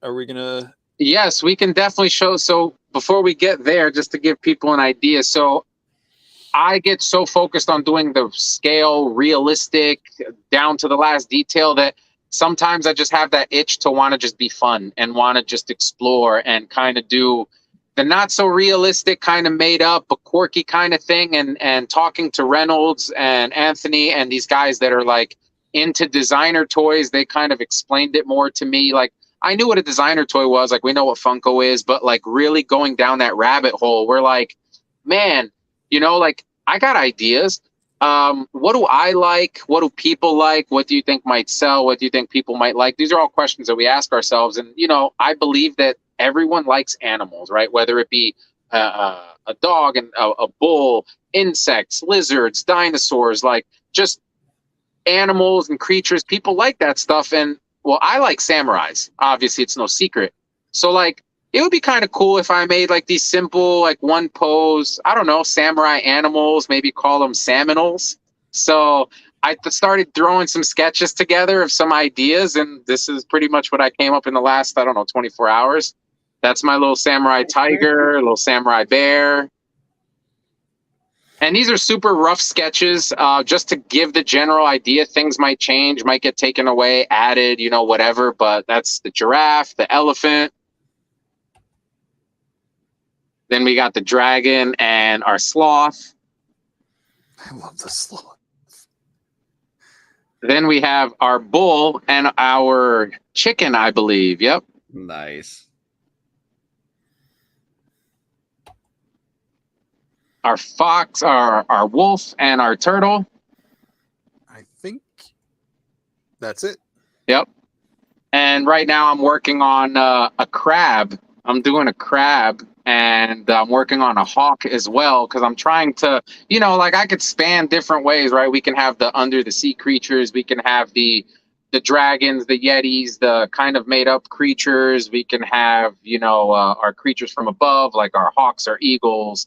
Are we gonna? yes, we can definitely show. So before we get there, just to give people an idea, so I get so focused on doing the scale realistic down to the last detail that sometimes I just have that itch to want to just be fun and want to just explore and kind of do the not so realistic, kind of made up but quirky kind of thing. And talking to Reynolds and Anthony and these guys that are like into designer toys, they kind of explained it more to me. Like, I knew what a designer toy was, like we know what Funko is, but like really going down that rabbit hole, we're like, man, you know, like, I got ideas. What do I like? What do people like? What do you think might sell? What do you think people might like? These are all questions that we ask ourselves. And, you know, I believe that everyone likes animals, right? Whether it be a dog and a bull, insects, lizards, dinosaurs, like just animals and creatures. People like that stuff. And, well, I like samurais. Obviously, it's no secret. So, like, it would be kind of cool if I made like these simple, like one pose, I don't know, samurai animals, maybe call them Saminals. So I started throwing some sketches together of some ideas, and this is pretty much what I came up in the last, I don't know, 24 hours. That's my little samurai tiger, little samurai bear. And these are super rough sketches, just to give the general idea. Things might change, might get taken away, added, you know, whatever. But that's the giraffe, the elephant. Then we got the dragon and our sloth. I love the sloth. Then we have our bull and our chicken, I believe. Yep. Nice. Our fox, our wolf, and our turtle. I think that's it. Yep. And right now I'm working on a crab. I'm doing a crab, and I'm working on a hawk as well, because I'm trying to, you know, like, I could span different ways, right? We can have the under the sea creatures. We can have the dragons, the yetis, the kind of made up creatures. We can have, you know, our creatures from above, like our hawks, our eagles,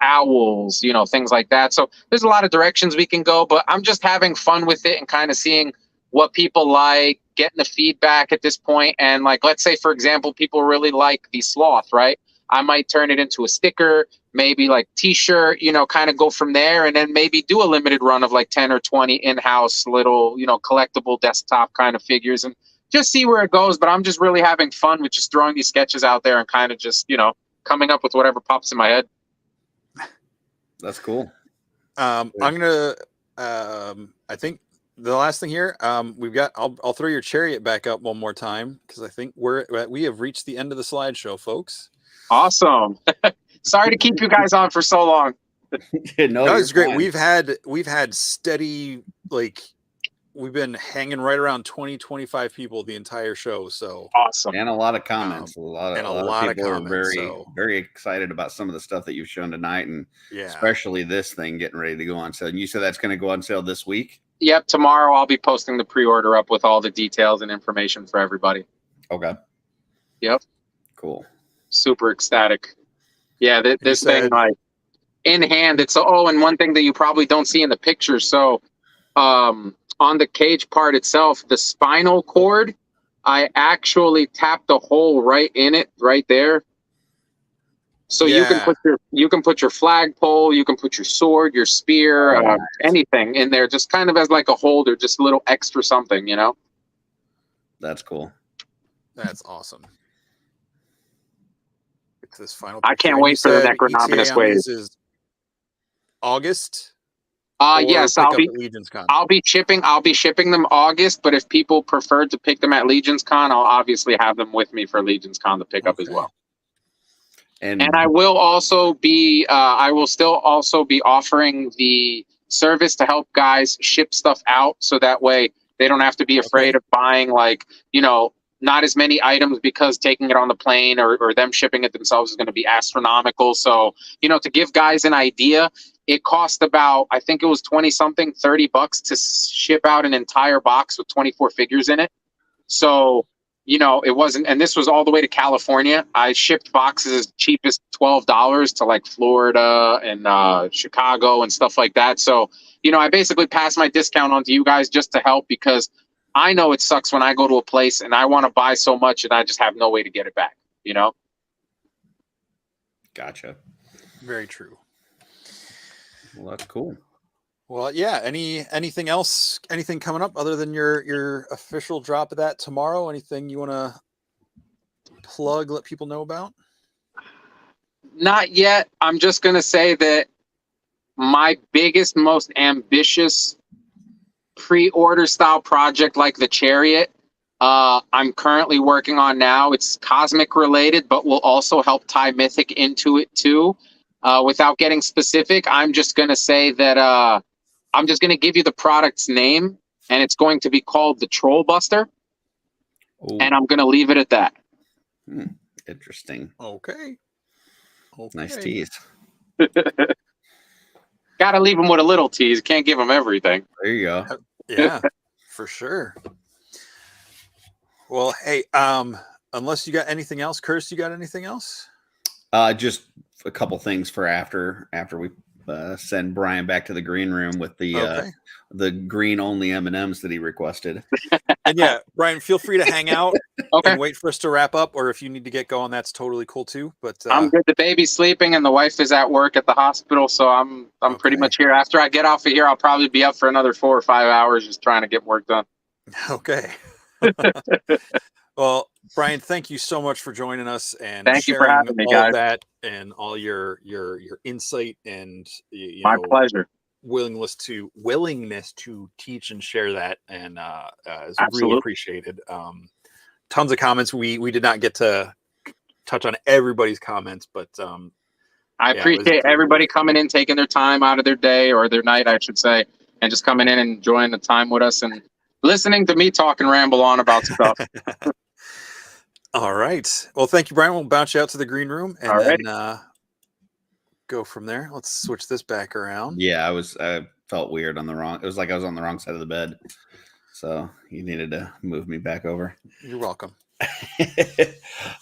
owls, you know, things like that. So there's a lot of directions we can go, but I'm just having fun with it and kind of seeing what people like, getting the feedback at this point. And, like, let's say, for example, people really like the sloth, right? I might turn it into a sticker, maybe like t-shirt, you know, kind of go from there, and then maybe do a limited run of like 10 or 20 in-house little, you know, collectible desktop kind of figures, and just see where it goes. But I'm just really having fun with just throwing these sketches out there and kind of just, you know, coming up with whatever pops in my head. That's cool. I'm gonna I think the last thing here, we've got, I'll throw your chariot back up one more time, because I think we have reached the end of the slideshow, folks. Awesome. Sorry to keep you guys on for so long. No, That was great. fine. We've had steady like we've been hanging right around 20-25 people the entire show. So Awesome. And a lot of comments. A lot of people are comments, very excited about some of the stuff that you've shown tonight, and yeah, especially this thing getting ready to go on sale. And you said that's going to go on sale this week? Yep. Tomorrow I'll be posting the pre-order up with all the details and information for everybody. Okay. Yep. Cool. Super ecstatic. Yeah, this thing, said, like in hand, it's and one thing that you probably don't see in the picture. So on the cage part itself, the spinal cord, I actually tapped a hole right in it, right there. So you can put your flagpole, you can put your sword, your spear, anything in there, just kind of as like a holder, just a little extra something, you know. That's cool. That's awesome. It's this final. I can't wait for the Necronominous wave. Is August. Yes, I'll be shipping them August, but if people prefer to pick them at LegionsCon, I'll obviously have them with me for LegionsCon to pick up as well. And I will also be still also be offering the service to help guys ship stuff out, so that way they don't have to be afraid of buying, like, not as many items, because taking it on the plane or them shipping it themselves is going to be astronomical. So, to give guys an idea, it cost about, I think it was 20-something, $30 to ship out an entire box with 24 figures in it. So, it wasn't, and this was all the way to California. I shipped boxes as cheap as $12 to like Florida and Chicago and stuff like that. So, I basically passed my discount on to you guys just to help, because I know it sucks when I go to a place and I want to buy so much and I just have no way to get it back, Gotcha. Very true. Well, that's cool. Well, yeah. Anything else? Anything coming up other than your official drop of that tomorrow? Anything you want to plug, let people know about? Not yet. I'm just going to say that my biggest, most ambitious pre-order style project, like the Chariot, I'm currently working on now. It's cosmic related, but will also help tie Mythic into it too. Without getting specific, I'm just going to say that I'm just going to give you the product's name, and it's going to be called the Troll Buster. Ooh. And I'm going to leave it at that. Interesting. Okay. Nice tease. Got to leave them with a little tease. Can't give them everything. There you go. Yeah, for sure. Well, hey, unless you got anything else, Curse, you got anything else? Just a couple things for after we send Brian back to the green room with the green only M&Ms that he requested. And yeah, Brian, feel free to hang out Okay. and wait for us to wrap up, or if you need to get going, that's totally cool too. But I'm good. The baby's sleeping and the wife is at work at the hospital, so I'm pretty much here. After I get off of here, I'll probably be up for another 4 or 5 hours just trying to get work done. Okay. Well, Brian, thank you so much for joining us and thank you for sharing having me, all guys. of that and all your insight and My pleasure. willingness to teach and share that, and is Absolutely. really appreciated. Tons of comments. We did not get to touch on everybody's comments, but I appreciate everybody coming in, taking their time out of their day or their night, I should say, and just coming in and enjoying the time with us and listening to me talk and ramble on about stuff. All right. Well, thank you, Brian. We'll bounce you out to the green room and then go from there. Let's switch this back around. Yeah, I felt weird on the wrong. It was like I was on the wrong side of the bed. So you needed to move me back over. You're welcome. I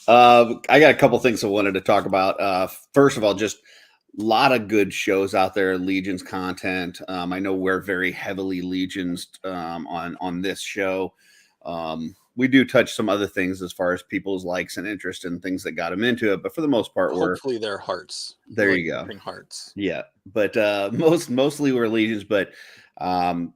got a couple things I wanted to talk about. First of all, just a lot of good shows out there, Legions content. I know we're very heavily Legions on this show. We do touch some other things as far as people's likes and interest and things that got them into it, but for the most part, hopefully their hearts. There you go. Hearts. Yeah, but mostly we're Legions, but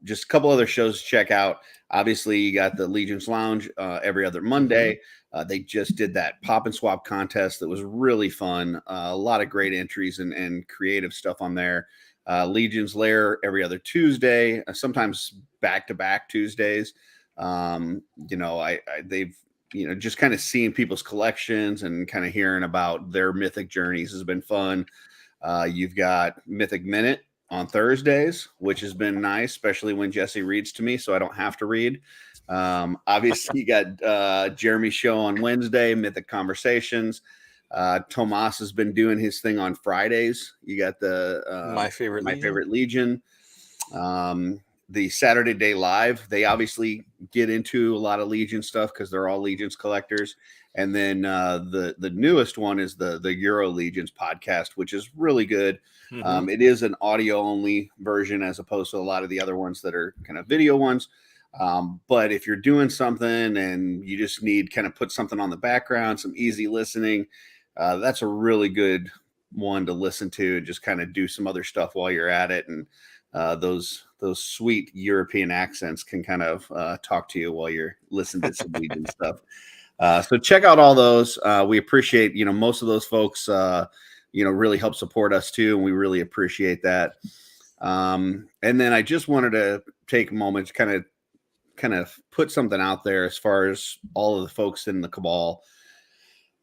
just a couple other shows to check out. Obviously, you got the Legions Lounge every other Monday. They just did that pop and swap contest that was really fun. A lot of great entries and creative stuff on there. Legions Lair every other Tuesday, sometimes back-to-back Tuesdays. They've just kind of seeing people's collections and kind of hearing about their mythic journeys has been fun. You've got Mythic Minute on Thursdays, which has been nice, especially when Jesse reads to me, so I don't have to read. Obviously, you got Jeremy's show on Wednesday, Mythic Conversations. Tomas has been doing his thing on Fridays. You got the My Favorite Legion. The Saturday Day Live, they obviously get into a lot of Legion stuff because they're all Legions collectors. And then the newest one is the Euro Legions podcast, which is really good. Mm-hmm. It is an audio only version as opposed to a lot of the other ones that are kind of video ones. But if you're doing something and you just need kind of put something on the background, some easy listening, that's a really good one to listen to and just kind of do some other stuff while you're at it. And those sweet European accents can kind of talk to you while you're listening to some Legion stuff. So check out all those. We appreciate, most of those folks, really help support us too. And we really appreciate that. And then I just wanted to take a moment to kind of put something out there as far as all of the folks in the Cabal.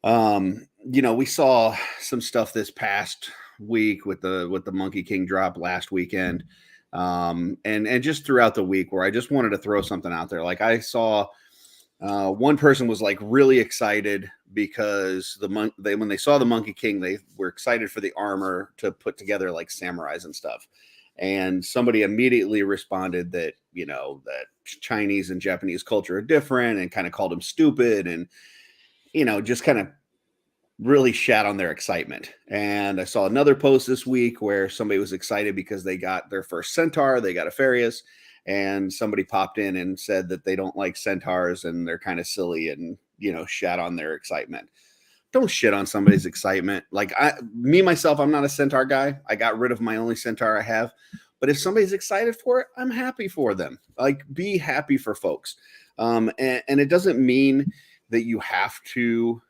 We saw some stuff this past week with the Monkey King drop last weekend. And just throughout the week where I just wanted to throw something out there. Like I saw one person was like really excited because when they saw the Monkey King, they were excited for the armor to put together like samurais and stuff. And somebody immediately responded that, that Chinese and Japanese culture are different and kind of called them stupid and, just kind of really shat on their excitement. And I saw another post this week where somebody was excited because they got their first centaur, they got a Farius, and somebody popped in and said that they don't like centaurs and they're kind of silly and, shat on their excitement. Don't shit on somebody's excitement. Like myself, I'm not a centaur guy. I got rid of my only centaur I have. But if somebody's excited for it, I'm happy for them. Like, be happy for folks. And it doesn't mean that you have to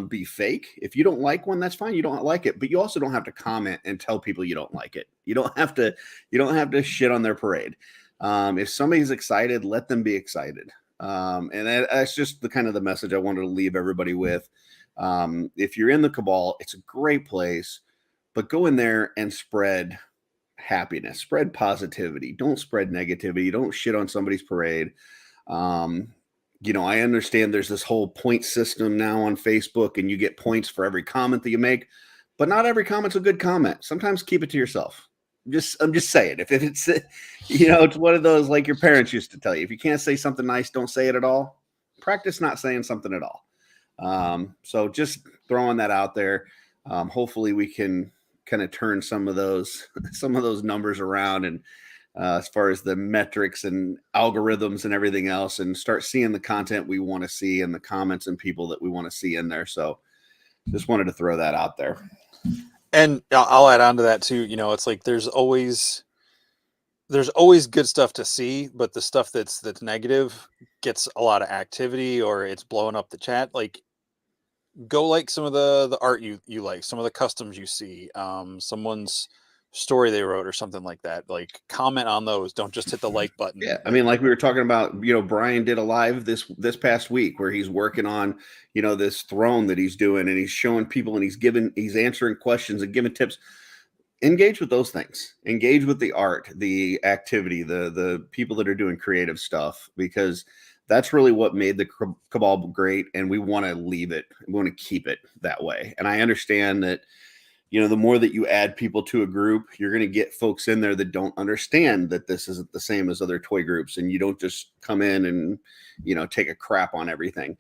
be fake. If you don't like one, that's fine. You don't like it, but you also don't have to comment and tell people you don't like it. You don't have to shit on their parade. If somebody's excited, let them be excited. And that's just the kind of the message I wanted to leave everybody with. If you're in the Cabal, it's a great place, but go in there and spread happiness, spread positivity. Don't spread negativity. Don't shit on somebody's parade. I understand there's this whole point system now on Facebook and you get points for every comment that you make, but not every comment's a good comment. Sometimes keep it to yourself. I'm just saying, if it's, it's one of those, like your parents used to tell you, if you can't say something nice, don't say it at all. Practice not saying something at all. So just throwing that out there. Hopefully we can kind of turn some of those numbers around and as far as the metrics and algorithms and everything else, and start seeing the content we want to see and the comments and people that we want to see in there. So just wanted to throw that out there. And I'll add on to that too. It's like there's always good stuff to see, but the stuff that's negative gets a lot of activity or it's blowing up the chat. Like, go like some of the art you like, some of the customs you see, someone's story they wrote or something like that. Like, comment on those. Don't just hit the like button. Yeah, I mean, like we were talking about, Brian did a live this past week where he's working on, this throne that he's doing, and he's showing people and he's answering questions and giving tips. Engage with those things. Engage with the art, the activity, the people that are doing creative stuff, because that's really what made the Cabal great, and we want to leave it. We want to keep it that way. And I understand that, the more that you add people to a group, you're going to get folks in there that don't understand that this isn't the same as other toy groups, and you don't just come in and, take a crap on everything,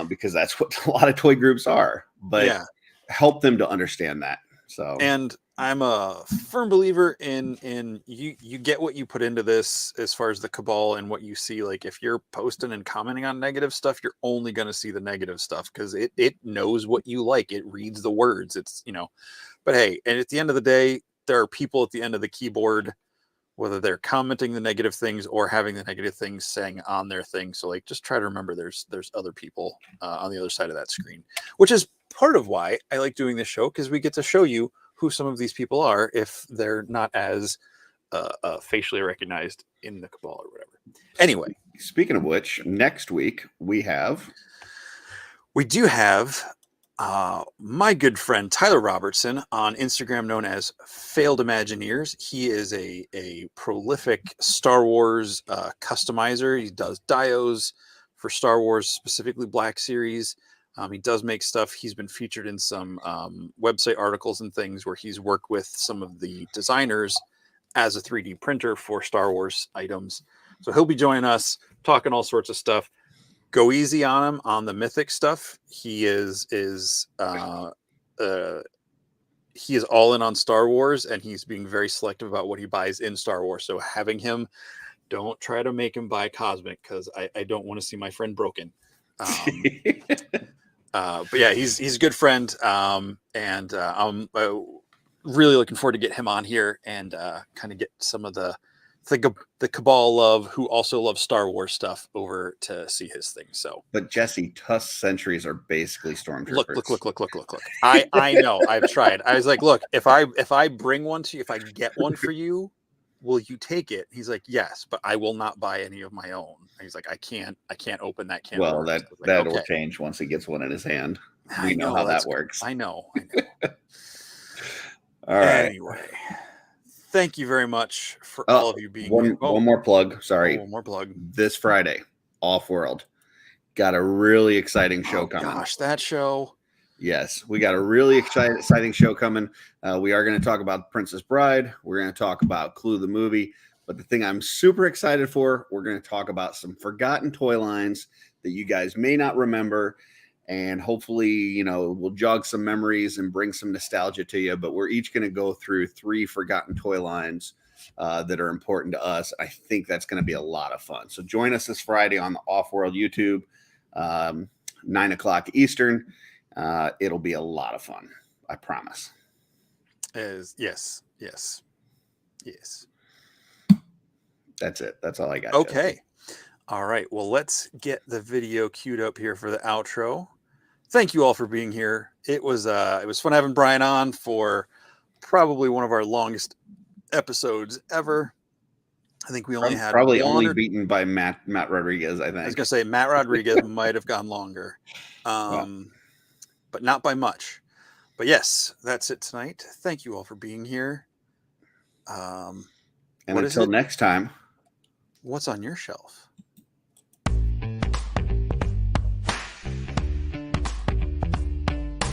because that's what a lot of toy groups are. But yeah, help them to understand that. So, and I'm a firm believer in you get what you put into this as far as the Cabal and what you see. Like, if you're posting and commenting on negative stuff, you're only going to see the negative stuff because it knows what you like. It reads the words. It's, but hey, and at the end of the day, there are people at the end of the keyboard, whether they're commenting the negative things or having the negative things saying on their thing. So like, just try to remember there's other people on the other side of that screen, which is part of why I like doing this show, because we get to show you who some of these people are if they're not as facially recognized in the Cabal or whatever. Anyway, speaking of which, next week we do have My good friend Tyler Robertson on Instagram, known as Failed Imagineers. He is a prolific Star Wars customizer. He does dios for Star Wars, specifically Black Series. He does make stuff. He's been featured in some website articles and things where he's worked with some of the designers as a 3D printer for Star Wars items. So he'll be joining us, talking all sorts of stuff. Go easy on him on the Mythic stuff. He is all in on Star Wars, and he's being very selective about what he buys in Star Wars. So having him, don't try to make him buy Cosmic, because I don't want to see my friend broken. But yeah, he's a good friend, and I'm really looking forward to get him on here and kind of get some of the cabal love, who also loves Star Wars stuff, over to see his thing. So, but Jesse, Tusk sentries are basically stormtroopers. Look. I know. I've tried. I was like, look, if I bring one to you, if I get one for you, will you take it? He's like, yes, but I will not buy any of my own. And he's like, I can't open that can. Well, like, that'll okay. change once he gets one in his hand. We I know how that works. I know. All right. Anyway, thank you very much for all of you being here. One more plug. Sorry. One more plug. This Friday, OffWorld. Got a really exciting show coming. Gosh, that show. Yes, we got a really exciting show coming. We are going to talk about Princess Bride. We're going to talk about Clue the movie. But the thing I'm super excited for, we're going to talk about some forgotten toy lines that you guys may not remember. And hopefully, we'll jog some memories and bring some nostalgia to you. But we're each going to go through 3 forgotten toy lines that are important to us. I think that's going to be a lot of fun. So join us this Friday on the OffWorld YouTube, 9 o'clock Eastern. It'll be a lot of fun. I promise. Yes. That's it. That's all I got. Okay. Jesse. All right. Well, let's get the video queued up here for the outro. Thank you all for being here. It was fun having Brian on for probably one of our longest episodes ever. I think we only had only beaten by Matt Rodriguez. I think. I was gonna say Matt Rodriguez might have gone longer, but not by much. But yes, that's it tonight. Thank you all for being here. And until next time, what's on your shelf?